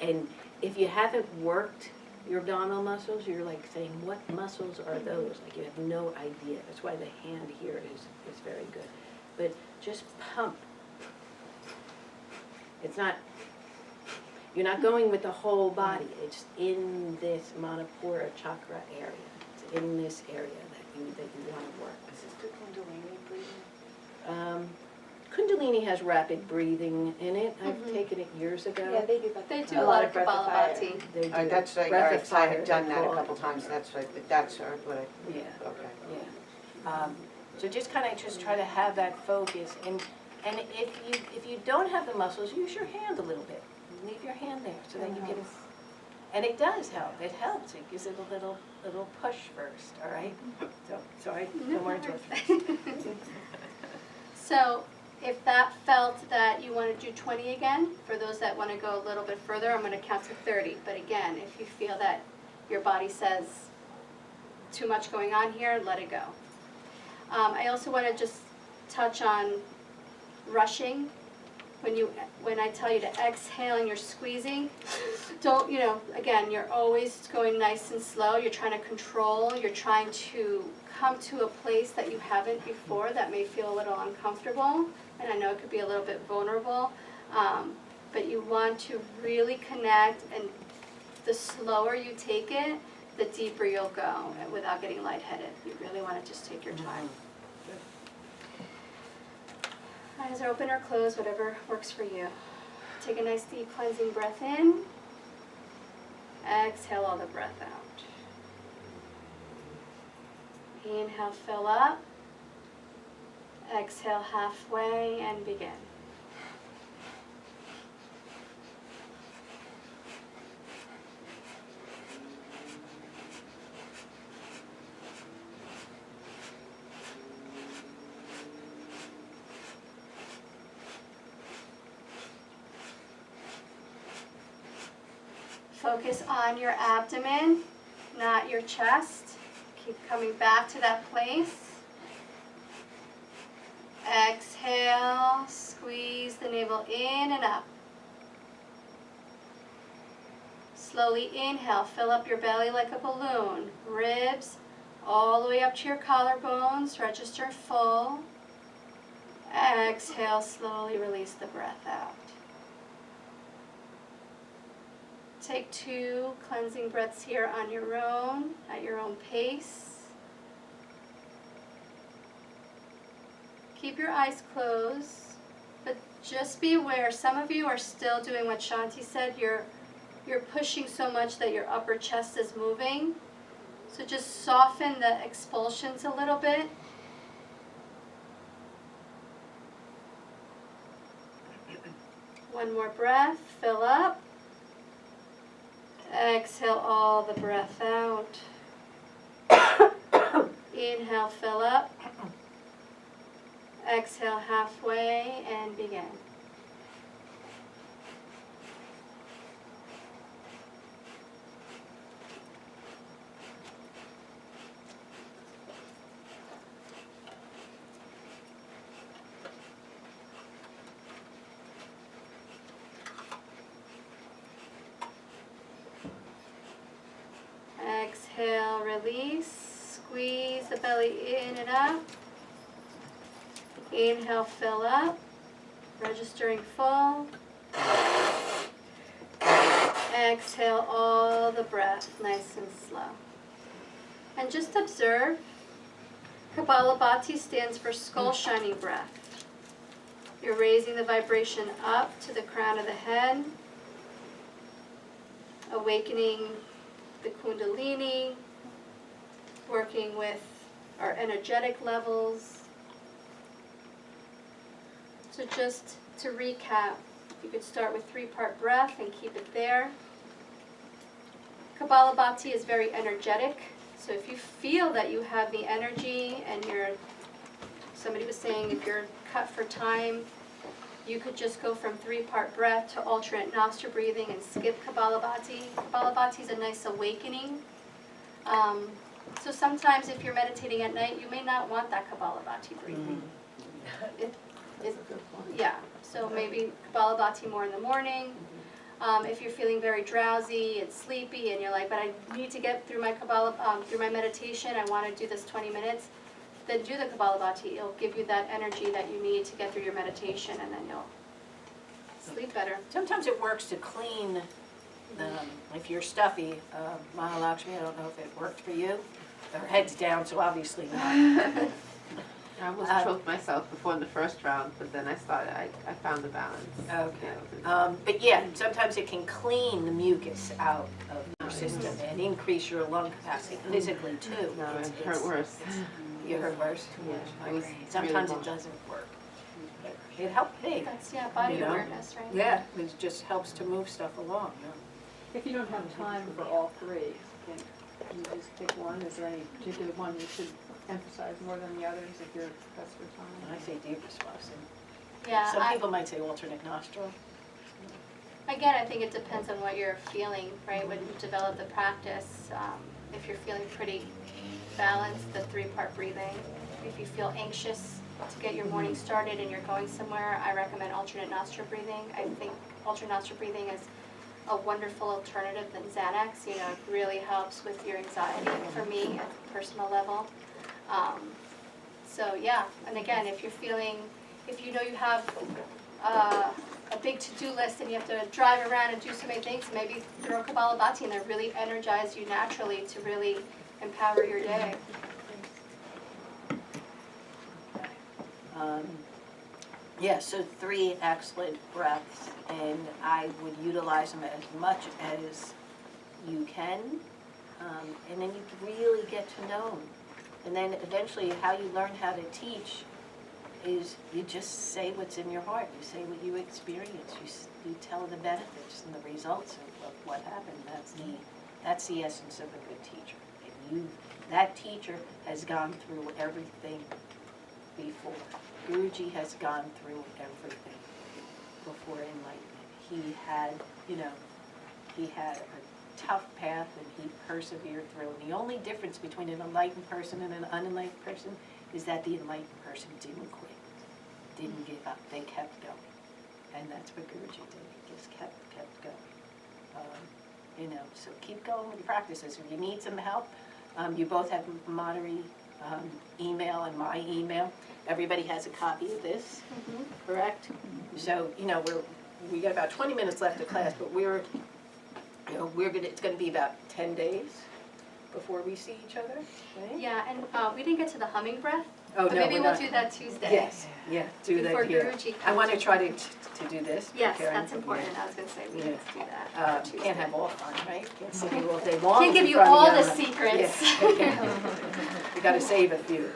And if you haven't worked your abdominal muscles, you're like saying, what muscles are those? Like you have no idea. That's why the hand here is very good. But just pump. It's not, you're not going with the whole body. It's in this Manipura chakra area. It's in this area that you want to work. Is this the Kundalini breathing? Kundalini has rapid breathing in it. I've taken it years ago. Yeah, they do. They do a lot of Kapalabhati. They do. That's like, Breath of I fire, have done they that a call couple it. times, that's what I, Yeah. okay. Yeah. So just kind of just try to have that focus, and if you don't have the muscles, use your hand a little bit. Leave your hand there so that you can, and it does help, it helps, it gives it a little push first, all right? So, sorry, no more endorphins. So if that felt that you want to do 20 again, for those that want to go a little bit further, I'm going to count to 30. But again, if you feel that your body says too much going on here, let it go. I also want to just touch on rushing. When I tell you to exhale and you're squeezing, don't, again, you're always going nice and slow. You're trying to control. You're trying to come to a place that you haven't before that may feel a little uncomfortable. And I know it could be a little bit vulnerable, but you want to really connect, and the slower you take it, the deeper you'll go without getting lightheaded. You really want to just take your time. Eyes are open or closed, whatever works for you. Take a nice deep cleansing breath in. Exhale all the breath out. Inhale, fill up. Exhale halfway and begin. Focus on your abdomen, not your chest. Keep coming back to that place. Exhale, squeeze the navel in and up. Slowly inhale, fill up your belly like a balloon. Ribs all the way up to your collarbones, register full. Exhale, slowly release the breath out. Take 2 cleansing breaths here on your own, at your own pace. Keep your eyes closed, but just be aware, some of you are still doing what Shanti said, you're pushing so much that your upper chest is moving. So just soften the expulsions a little bit. One more breath, fill up. Exhale all the breath out. Inhale, fill up. Exhale halfway and begin. Exhale, release, squeeze the belly in and up. Inhale, fill up, registering full. Exhale all the breath, nice and slow. And just observe, Kapalabhati stands for skull shining breath. You're raising the vibration up to the crown of the head, awakening the Kundalini, working with our energetic levels. So just to recap, you could start with 3-part breath and keep it there. Kapalabhati is very energetic, so if you feel that you have the energy and somebody was saying if you're cut for time, you could just go from 3-part breath to alternate nostril breathing and skip Kapalabhati. Kapalabhati is a nice awakening. So sometimes if you're meditating at night, you may not want that Kapalabhati breathing. Yeah, so maybe Kapalabhati more in the morning. If you're feeling very drowsy and sleepy and you're like, but I need to get through my through my meditation, I want to do this 20 minutes, then do the Kapalabhati. It'll give you that energy that you need to get through your meditation, and then you'll sleep better. Sometimes it works to clean, if you're stuffy, Mahalakshmi, I don't know if it worked for you. Her head's down, so obviously not. I almost choked myself before in the first round, but then I found the balance. Okay. But yeah, sometimes it can clean the mucus out of your system and increase your lung capacity physically too. No, it hurt worse. You reverse too much. it was Sometimes really it doesn't work. But it helped me. That's, yeah, body You know? awareness, right? Yeah, it just helps to move stuff along. If you don't have time for all three, can you just pick one? Is there any particular one you should emphasize more than the others if you're pressed for time? I say deep response. Yeah, Some people might say alternate nostril. again, I think it depends on what you're feeling, right? When you develop the practice, if you're feeling pretty balanced, the 3-part breathing. If you feel anxious to get your morning started and you're going somewhere, I recommend alternate nostril breathing. I think alternate nostril breathing is a wonderful alternative than Xanax. You know, it really helps with your anxiety for me at a personal level. So yeah, and again, if you're feeling, if you know you have a big to-do list and you have to drive around and do so many things, maybe throw Kapalabhati and that really energize you naturally to really empower your day. Yeah, so 3 excellent breaths, and I would utilize them as much as you can, and then you really get to know them. And then eventually, how you learn how to teach is you just say what's in your heart. You say what you experience. You tell the benefits and the results of what happened. That's the essence of a good teacher. And that teacher has gone through everything before. Guruji has gone through everything before enlightenment. He had a tough path and he persevered through. And the only difference between an enlightened person and an unenlightened person is that the enlightened person didn't quit, didn't give up. They kept going. And that's what Guruji did. He just kept going. So keep going with your practices. If you need some help, you both have Madhuri email and my email. Everybody has a copy of this, correct? So, we got about 20 minutes left of class, but it's gonna be about 10 days before we see each other, right? Yeah, and we didn't get to the humming breath, Oh, but no, maybe we're we'll not. do that Tuesday. Yes, yeah, do that Before here. Guruji I want to comes. try to do this. Yes, Karen. that's important. I was going to say we need to do that. for Can't Tuesday. have all fun, right? Can't sit here all day long. Can't give in you front of all the other- secrets. Yeah. You gotta save a few.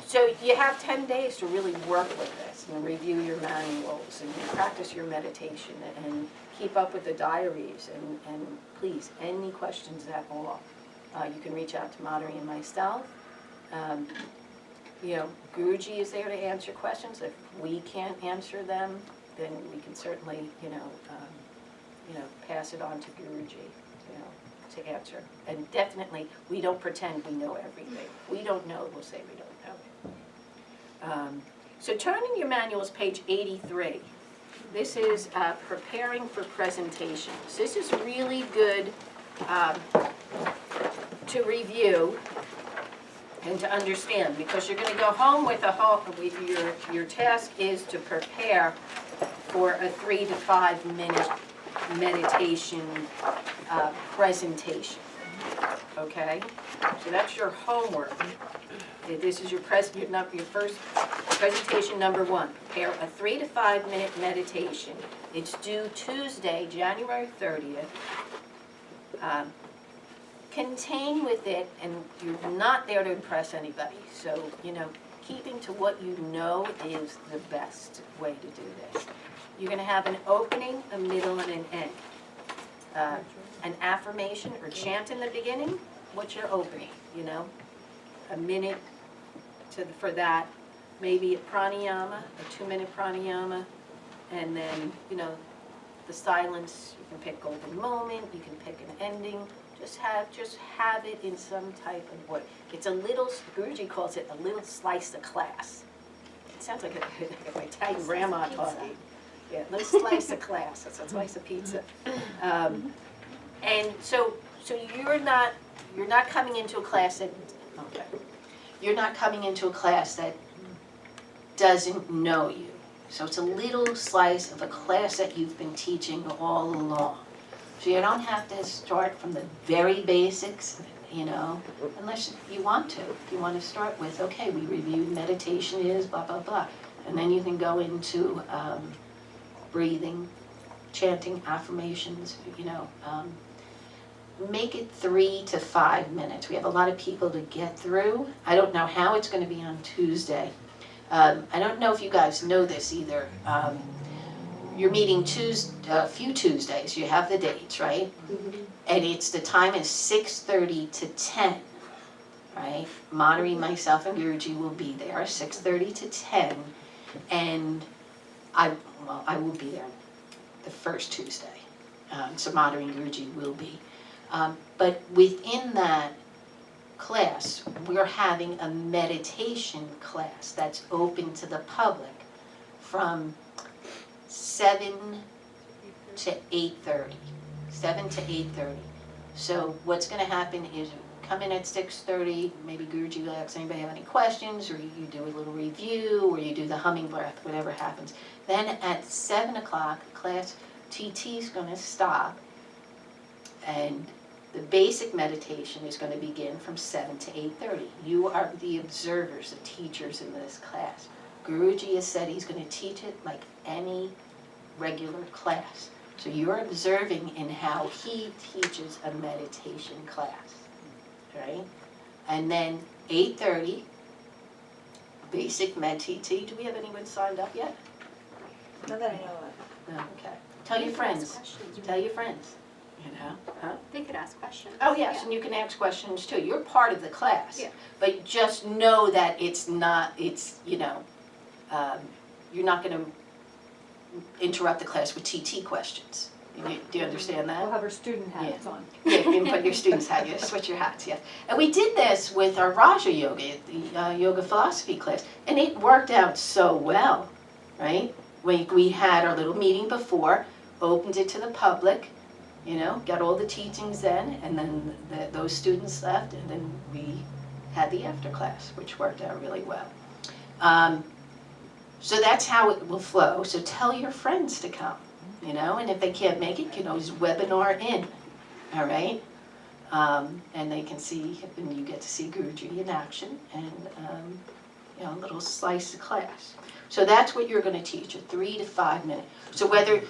So you have 10 days to really work with this and review your manuals and practice your meditation and keep up with the diaries and please, any questions at all, you can reach out to Madhuri and myself. Guruji is there to answer questions. If we can't answer them, then we can certainly, pass it on to Guruji, to answer. And definitely, we don't pretend we know everything. We don't know, we'll say we don't know. So turn in your manuals, page 83. This is preparing for presentations. This is really good to review and to understand, because you're going to go home with your task is to prepare for a 3 to 5 minute meditation presentation. Okay, so that's your homework. This is your first presentation number 1. Prepare a 3 to 5 minute meditation. It's due Tuesday, January 30th. Contain with it, and you're not there to impress anybody. So, keeping to what you know is the best way to do this. You're going to have an opening, a middle, and an end. An affirmation or chant in the beginning. What's your opening? A minute for that. Maybe a pranayama, a 2-minute pranayama, and then the silence. You can pick golden moment. You can pick an ending. Just have it in some type of way. It's a little, Guruji calls it a little slice of class. It sounds like my Italian grandma talking. Yeah, a little slice of class. That's a slice of pizza. And so you're not coming into a class that doesn't know you. So it's a little slice of a class that you've been teaching all along. So you don't have to start from the very basics, unless you want to. If you want to start with, okay, we reviewed meditation is blah, blah, blah. And then you can go into breathing, chanting, affirmations, make it 3 to 5 minutes. We have a lot of people to get through. I don't know how it's gonna be on Tuesday. I don't know if you guys know this either. You're meeting a few Tuesdays, you have the dates, right? And the time is 6:30 to 10, right? Monterey, myself, and Guruji will be there, 6:30 to 10. And I will be there the first Tuesday. So Monterey and Guruji will be. But within that class, we're having a meditation class that's open to the public from 7 to 8:30. 7 to 8:30. So what's going to happen is come in at 6:30, maybe Guruji will ask anybody have any questions, or you do a little review, or you do the humming breath, whatever happens. Then at 7 o'clock, class TT is going to stop, and the basic meditation is going to begin from 7 to 8:30. You are the observers, the teachers in this class. Guruji has said he's going to teach it like any regular class. So you're observing in how he teaches a meditation class, right? And then 8:30, basic med TT. Do we have anyone signed up yet? Not that I know of. No, okay. Tell your friends. Tell your friends. You know, huh? They could ask questions. Oh, yes, and you can ask questions too. You're part of the class. Yeah. But just know that it's not, you're not going to interrupt the class with TT questions. Do you understand that? We'll have our student hats on. Yeah, you can put your students' hat, you switch your hats, yes. And we did this with our Raja Yoga, the yoga philosophy class, and it worked out so well, right? We had our little meeting before, opened it to the public, got all the teachings then, and then those students left, and then we had the after class, which worked out really well. So that's how it will flow. So tell your friends to come, and if they can't make it, you can always webinar in, all right? And they can see, and you get to see Guruji in action, and a little slice of class. So that's what you're going to teach, a 3 to 5 minute. So whether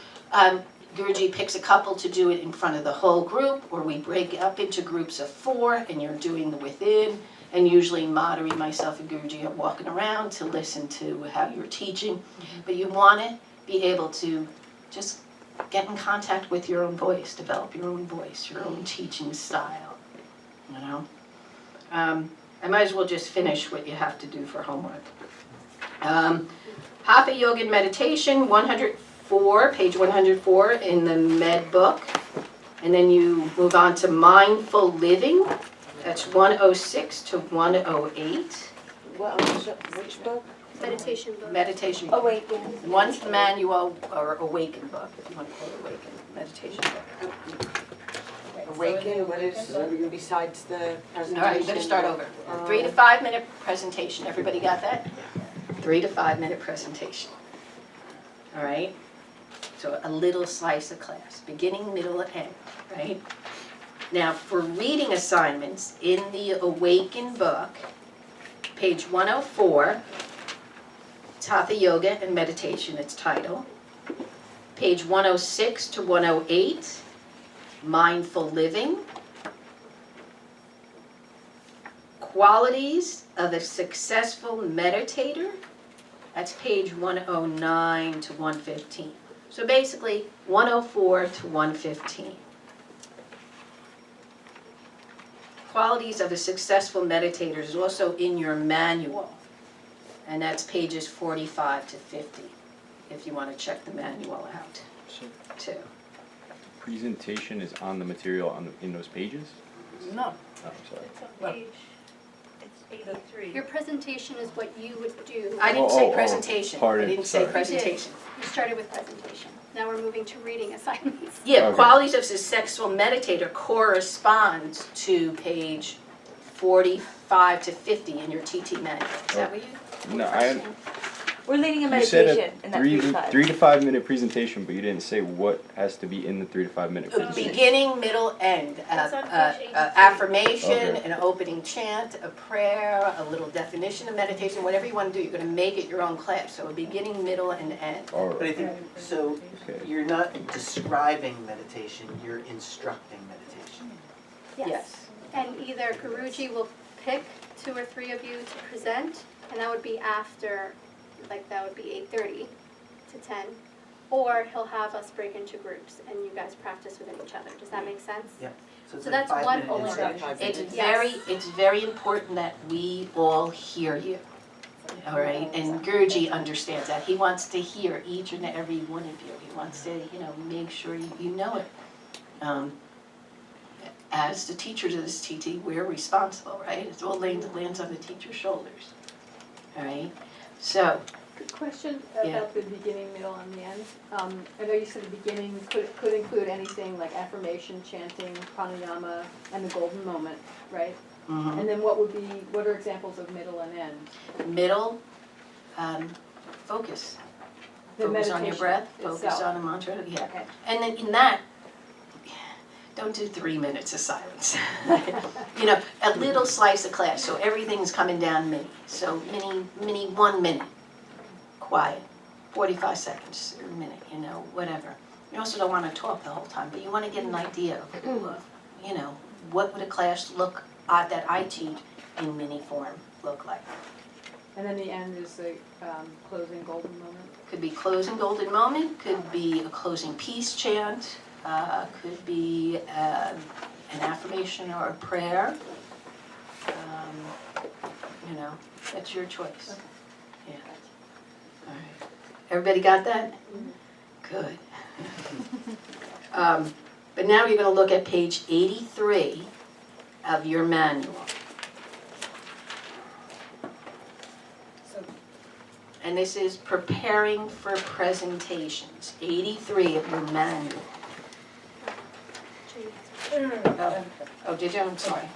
Guruji picks a couple to do it in front of the whole group, or we break it up into groups of 4, and you're doing the within, and usually Madhuri, myself, and Guruji are walking around to listen to how you're teaching. But you want to be able to just get in contact with your own voice, develop your own voice, your own teaching style, I might as well just finish what you have to do for homework. Hatha Yoga and Meditation, 104, page 104 in the med book. And then you move on to Mindful Living. That's 106 to 108. Which book? Meditation book. Meditation book. Awaken. One's the manual, or Awaken book, if you want to call it Awaken, meditation book. Awaken, what is, besides the presentation? All right, you better start over. 3 to 5 minute presentation. Everybody got that? 3 to 5 minute presentation. All right? So a little slice of class, beginning, middle, and end, right? Now, for reading assignments, in the Awaken book, page 104, Hatha Yoga and Meditation, its title. Page 106 to 108, Mindful Living. Qualities of a Successful Meditator. That's page 109 to 115. So basically, 104 to 115. Qualities of a Successful Meditator is also in your manual. And that's pages 45 to 50, if you want to check the manual out, too. Presentation is on the material in those pages? No. Oh, sorry. It's on page, it's 803. Your presentation is what you would do. I didn't say presentation. Pardon, I didn't say sorry. presentation. You started with presentation. Now we're moving to reading assignments. Yeah, Okay. Qualities of a Successful Meditator corresponds to page 45 to 50 in your TT manual. Is that what you? No, We're leading a you said meditation in that 3 to 5. 3 to 5 minute presentation, but you didn't say what has to be in the 3 to 5 minute presentation. Beginning, middle, end. It's on page 83. Affirmation, Okay. an opening chant, a prayer, a little definition of meditation, whatever you want to do. You're going to make it your own class. So a beginning, middle, and end. All But I right. think, so Okay. you're not describing meditation, you're instructing meditation. Yes. And either Guruji will pick 2 or 3 of you to present, and that would be after, like that would be 8:30 to 10. Or he'll have us break into groups and you guys practice within each other. Does that make sense? Yeah. it's So like that's 5 one minute instruction. instruction. It's very important that we all hear you. All right, and Guruji understands that. He wants to hear each and every one of you. He wants to, make sure you know it. As the teachers of this TT, we're responsible, right? It's all lands on the teacher's shoulders. All right, so. Good question Yeah. about the beginning, middle, and the end. I know you said the beginning could include anything like affirmation, chanting, pranayama, and the golden moment, right? Mhm. And then what are examples of middle and end? Middle, focus. The Focus on your meditation breath, focus itself. on a mantra, yeah. Okay. And then in that, don't do 3 minutes of silence. A little slice of class, so everything's coming down mini. So mini 1 minute, quiet, 45 seconds or a minute, whatever. You also don't want to talk the whole time, but you want to get an idea of, what would a class look that I teach in mini form look like. And then the end is the closing golden moment. Could be closing golden moment, could be a closing peace chant, could be an affirmation or a prayer. That's your choice. Yeah. All right. Everybody got that? Good. But now you're going to look at page 83 of your manual. And this is preparing for presentations, 83 of your manual. Oh, did you? I'm sorry.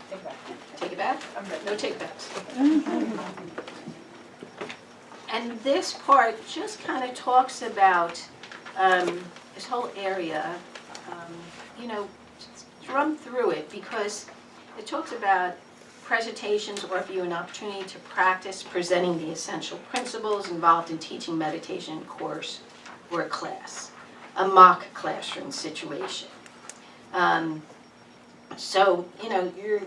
Take it back? No take backs. And this part just kind of talks about this whole area, just drum through it because it talks about presentations or if you have an opportunity to practice presenting the essential principles involved in teaching meditation course or a class, a mock classroom situation. So, you're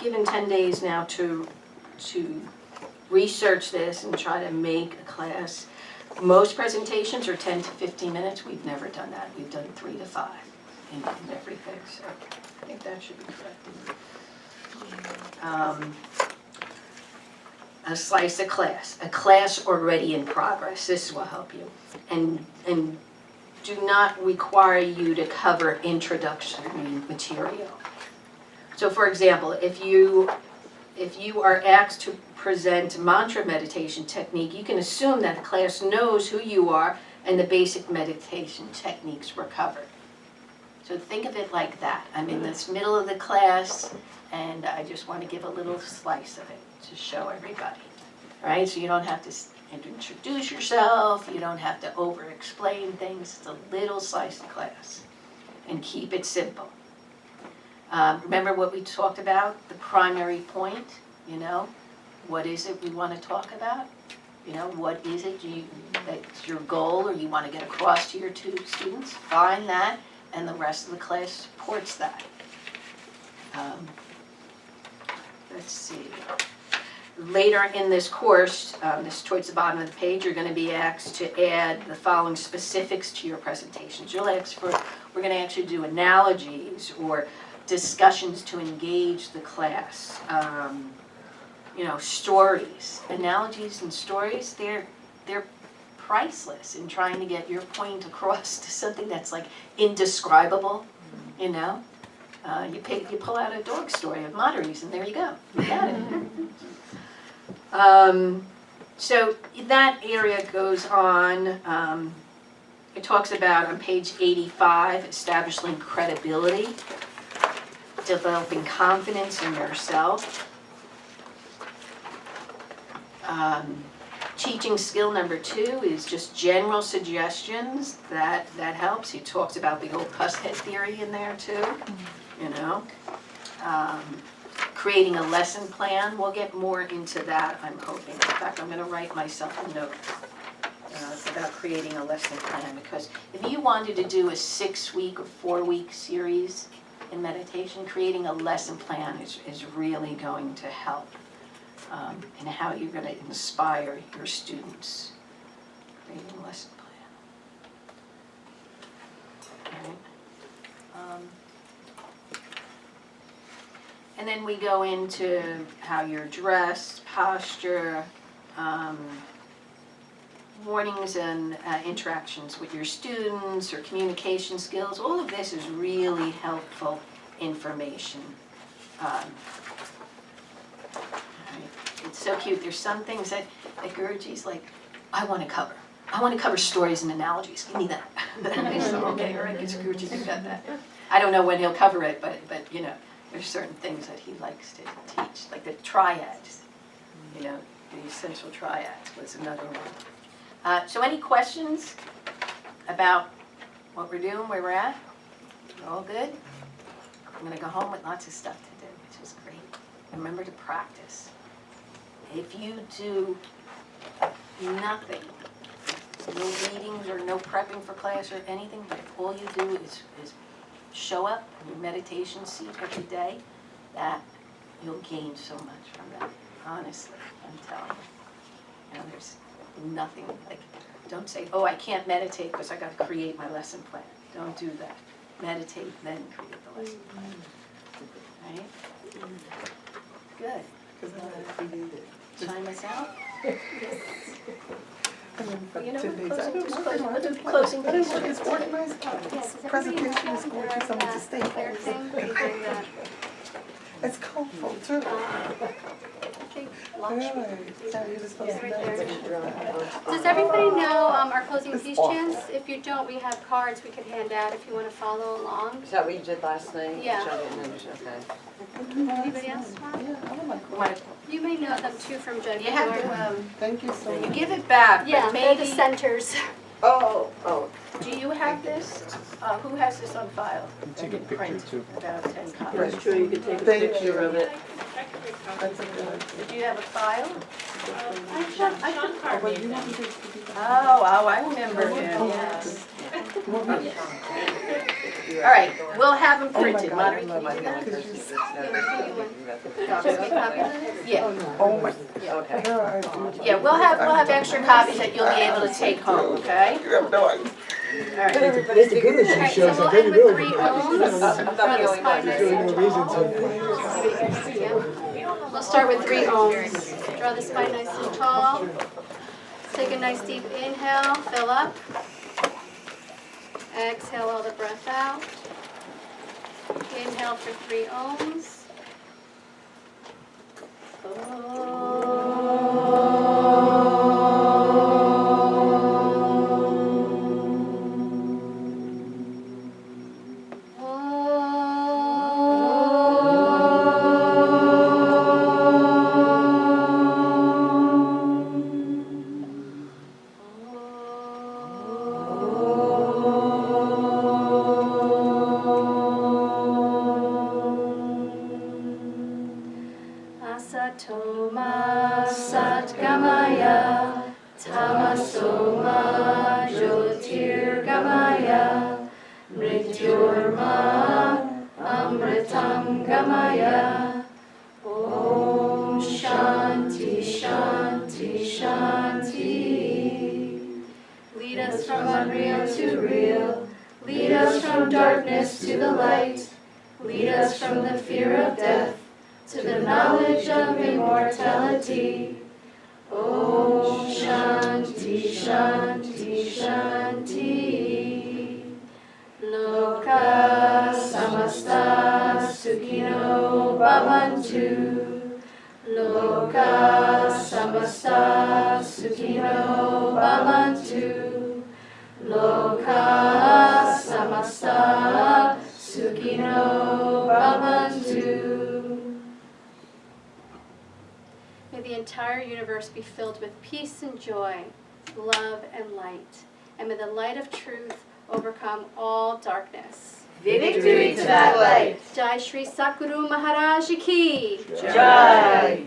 given 10 days now to research this and try to make a class. Most presentations are 10 to 15 minutes. We've never done that. We've done 3 to 5 in everything, so I think that should be correct. A slice of class, a class already in progress. This will help you. And do not require you to cover introductory material. So for example, if you are asked to present mantra meditation technique, you can assume that the class knows who you are and the basic meditation techniques were covered. So think of it like that. I'm in this middle of the class and I just want to give a little slice of it to show everybody. All right, so you don't have to introduce yourself, you don't have to over-explain things. It's a little slice of class. And keep it simple. Remember what we talked about? The primary point, what is it we want to talk about? What is it that's your goal or you want to get across to your students? Find that, and the rest of the class supports that. Let's see. Later in this course, this towards the bottom of the page, you're going to be asked to add the following specifics to your presentations. You'll ask we're going to actually do analogies or discussions to engage the class. Stories, analogies and stories, they're priceless in trying to get your point across to something that's like indescribable, You pull out a dog story of Modernies and there you go, you got it. So that area goes on, it talks about on page 85, establishing credibility, developing confidence in yourself. Teaching skill number 2 is just general suggestions that helps. He talks about the old puss head theory in there too, creating a lesson plan. We'll get more into that, I'm hoping. In fact, I'm going to write myself a note about creating a lesson plan because if you wanted to do a 6-week or 4-week series, in meditation, creating a lesson plan is really going to help in how you're going to inspire your students. Creating a lesson plan. All right. And then we go into how you're dressed, posture, warnings and interactions with your students or communication skills. All of this is really helpful information. Right. It's so cute. There's some things that Guruji's like, I want to cover. I want to cover stories and analogies. Give me that. So, okay, all right, get Guruji to got that. I don't know when he'll cover it, but you know, there's certain things that he likes to teach, like the triads. You know, the essential triads was another one. So any questions about what we're doing, where we're at? All good? I'm going to go home with lots of stuff to do, which is great. Remember to practice. If you do nothing, no readings or no prepping for class or anything, but if all you do is show up in your meditation seat every day, that you'll gain so much from that. Honestly, I'm telling you. You know, there's nothing, like, don't say, oh, I can't meditate because I got to create my lesson plan. Don't do that. Meditate, then create the lesson plan. Right? Good. Time us out? You know, closing piece. It's organized. Presentation is going to some of the staples. It's colorful too. Does everybody know our closing piece chants? If you don't, we have cards we could hand out if you want to follow along. Is that what you did last night? Yeah. Which I didn't understand. Okay. Anybody else want? You may know them too from Joy. You have to, thank you so much. you give it back, Yeah, but they're the maybe, centers. Oh. do you have this? Who has this on file? Take a And picture print too. About 10 copies. That's true, you could take a Thank picture you. of it. That's a good. Did you have a file? Sean Carr made them. Oh, I remember him, yes. All right, we'll have them printed. Monterey, can you do that? Just make copies of it? Yeah. Oh my. Okay. Yeah, we'll have extra copies that you'll be able to take home, okay? You have no idea. All right. That's the goodness Alright, she so shows. we'll I end didn't with really. 3 ohms. I'm not the only one. There's really no reason to. Yeah. We'll start with 3 ohms. Draw the spine nice and tall. Take a nice deep inhale, fill up. Exhale all the breath out. Inhale for 3 ohms. Asatoma Satgamaya Tamasoma Jyotirgamaya Mrityurma Amritam Gamaya Om Shanti Shanti Shanti. Lead us from unreal to real. Lead us from darkness to the light. Lead us from the fear of death to the knowledge of immortality. Om Shanti Shanti Shanti. Loka Samasta Sukhino Bhavantu. Loka Samasta Sukhino Bhavantu. Loka Samasta Sukhino Bhavantu. May the entire universe be filled with peace and joy, love and light. And may the light of truth overcome all darkness. Victory to that light. Jai Shri Satguru Maharaj Ki. Jai.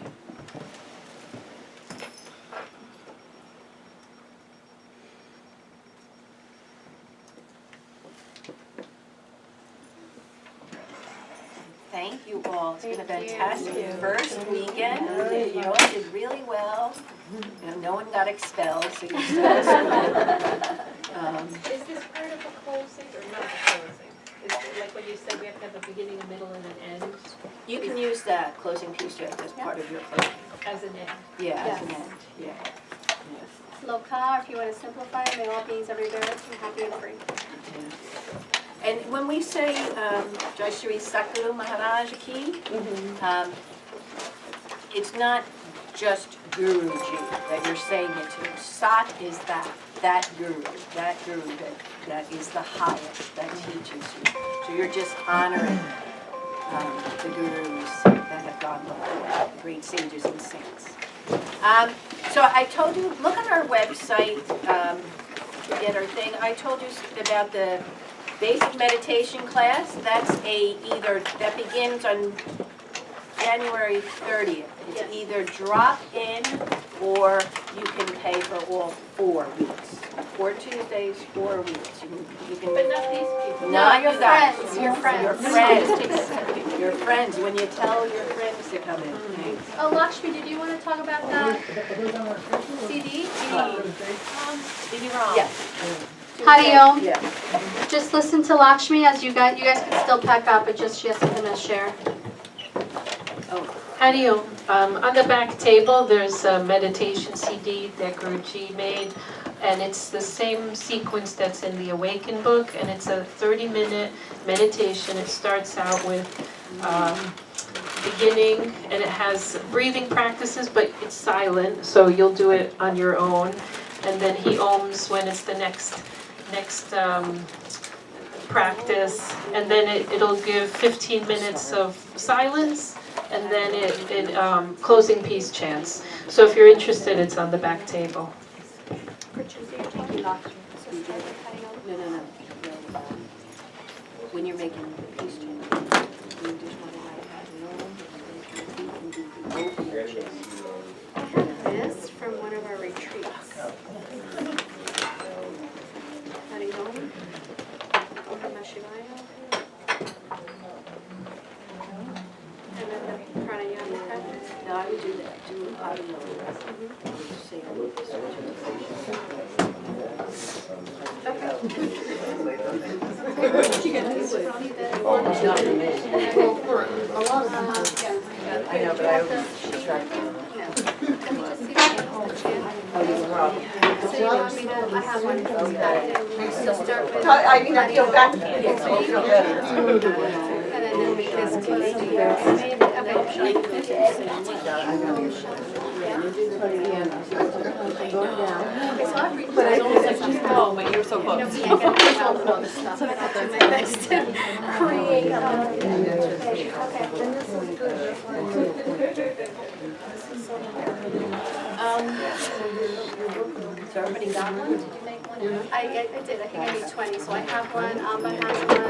thank you all. It's been a Thank you. fantastic first weekend. You all did really well. You know, no one got expelled, so you're still in school. Is this part of a closing or not a closing? Is it like when you said we have to have a beginning, a middle, and an end? You can use that closing piece as part of your closing. As an end? Yeah, as an Yes. end, yeah. Loka, if you want to simplify, may all beings everywhere be happy and free. And when we say Jai Shri Sakguru Maharaj Ki, it's not just Guruji that you're saying it to. Sat is that Guru that is the highest, that teaches you. So you're just honoring the Gurus that have gone before, the great sages and saints. So I told you, look on our website to get our thing. I told you about the basic meditation class. That's that begins on January 30th. It's either drop in or you can pay for all 4 weeks. 4 Tuesdays, 4 weeks. You can. But not these people. Not your you guys. friends, your friends. Your friends. Your friends, when you tell your friends to come in. Oh, Lakshmi, did you want to talk about that CD? Yeah. Hari Om. Yeah. Just listen to Lakshmi as you guys can still pack up, but just she has something to share. Hari Om. On the back table, there's a meditation CD that Guruji made, and it's the same sequence that's in the Awaken book, and it's a 30-minute meditation. It starts out with beginning, and it has breathing practices, but it's silent, so you'll do it on your own. And then he ohms when it's the next practice, and then it'll give 15 minutes of silence, and then it closing peace chants. So if you're interested, it's on the back table. No. When you're making the peace chant, you just want to write I have this from one of our retreats. Hari Om. Om Namah Shivaya. And then the pranayama practice. No, I would do that. Do audio. Say I know, but I always distract you. So you want me to, I have one that's got to start with. I mean, I feel back, so I feel better. And then they'll make this close to yours. But I almost like she's home, but you're so close. I can't get out with all this stuff. I have to do my best to create. So everybody got one? I did, I think I need 20, so I have one, Amba has one,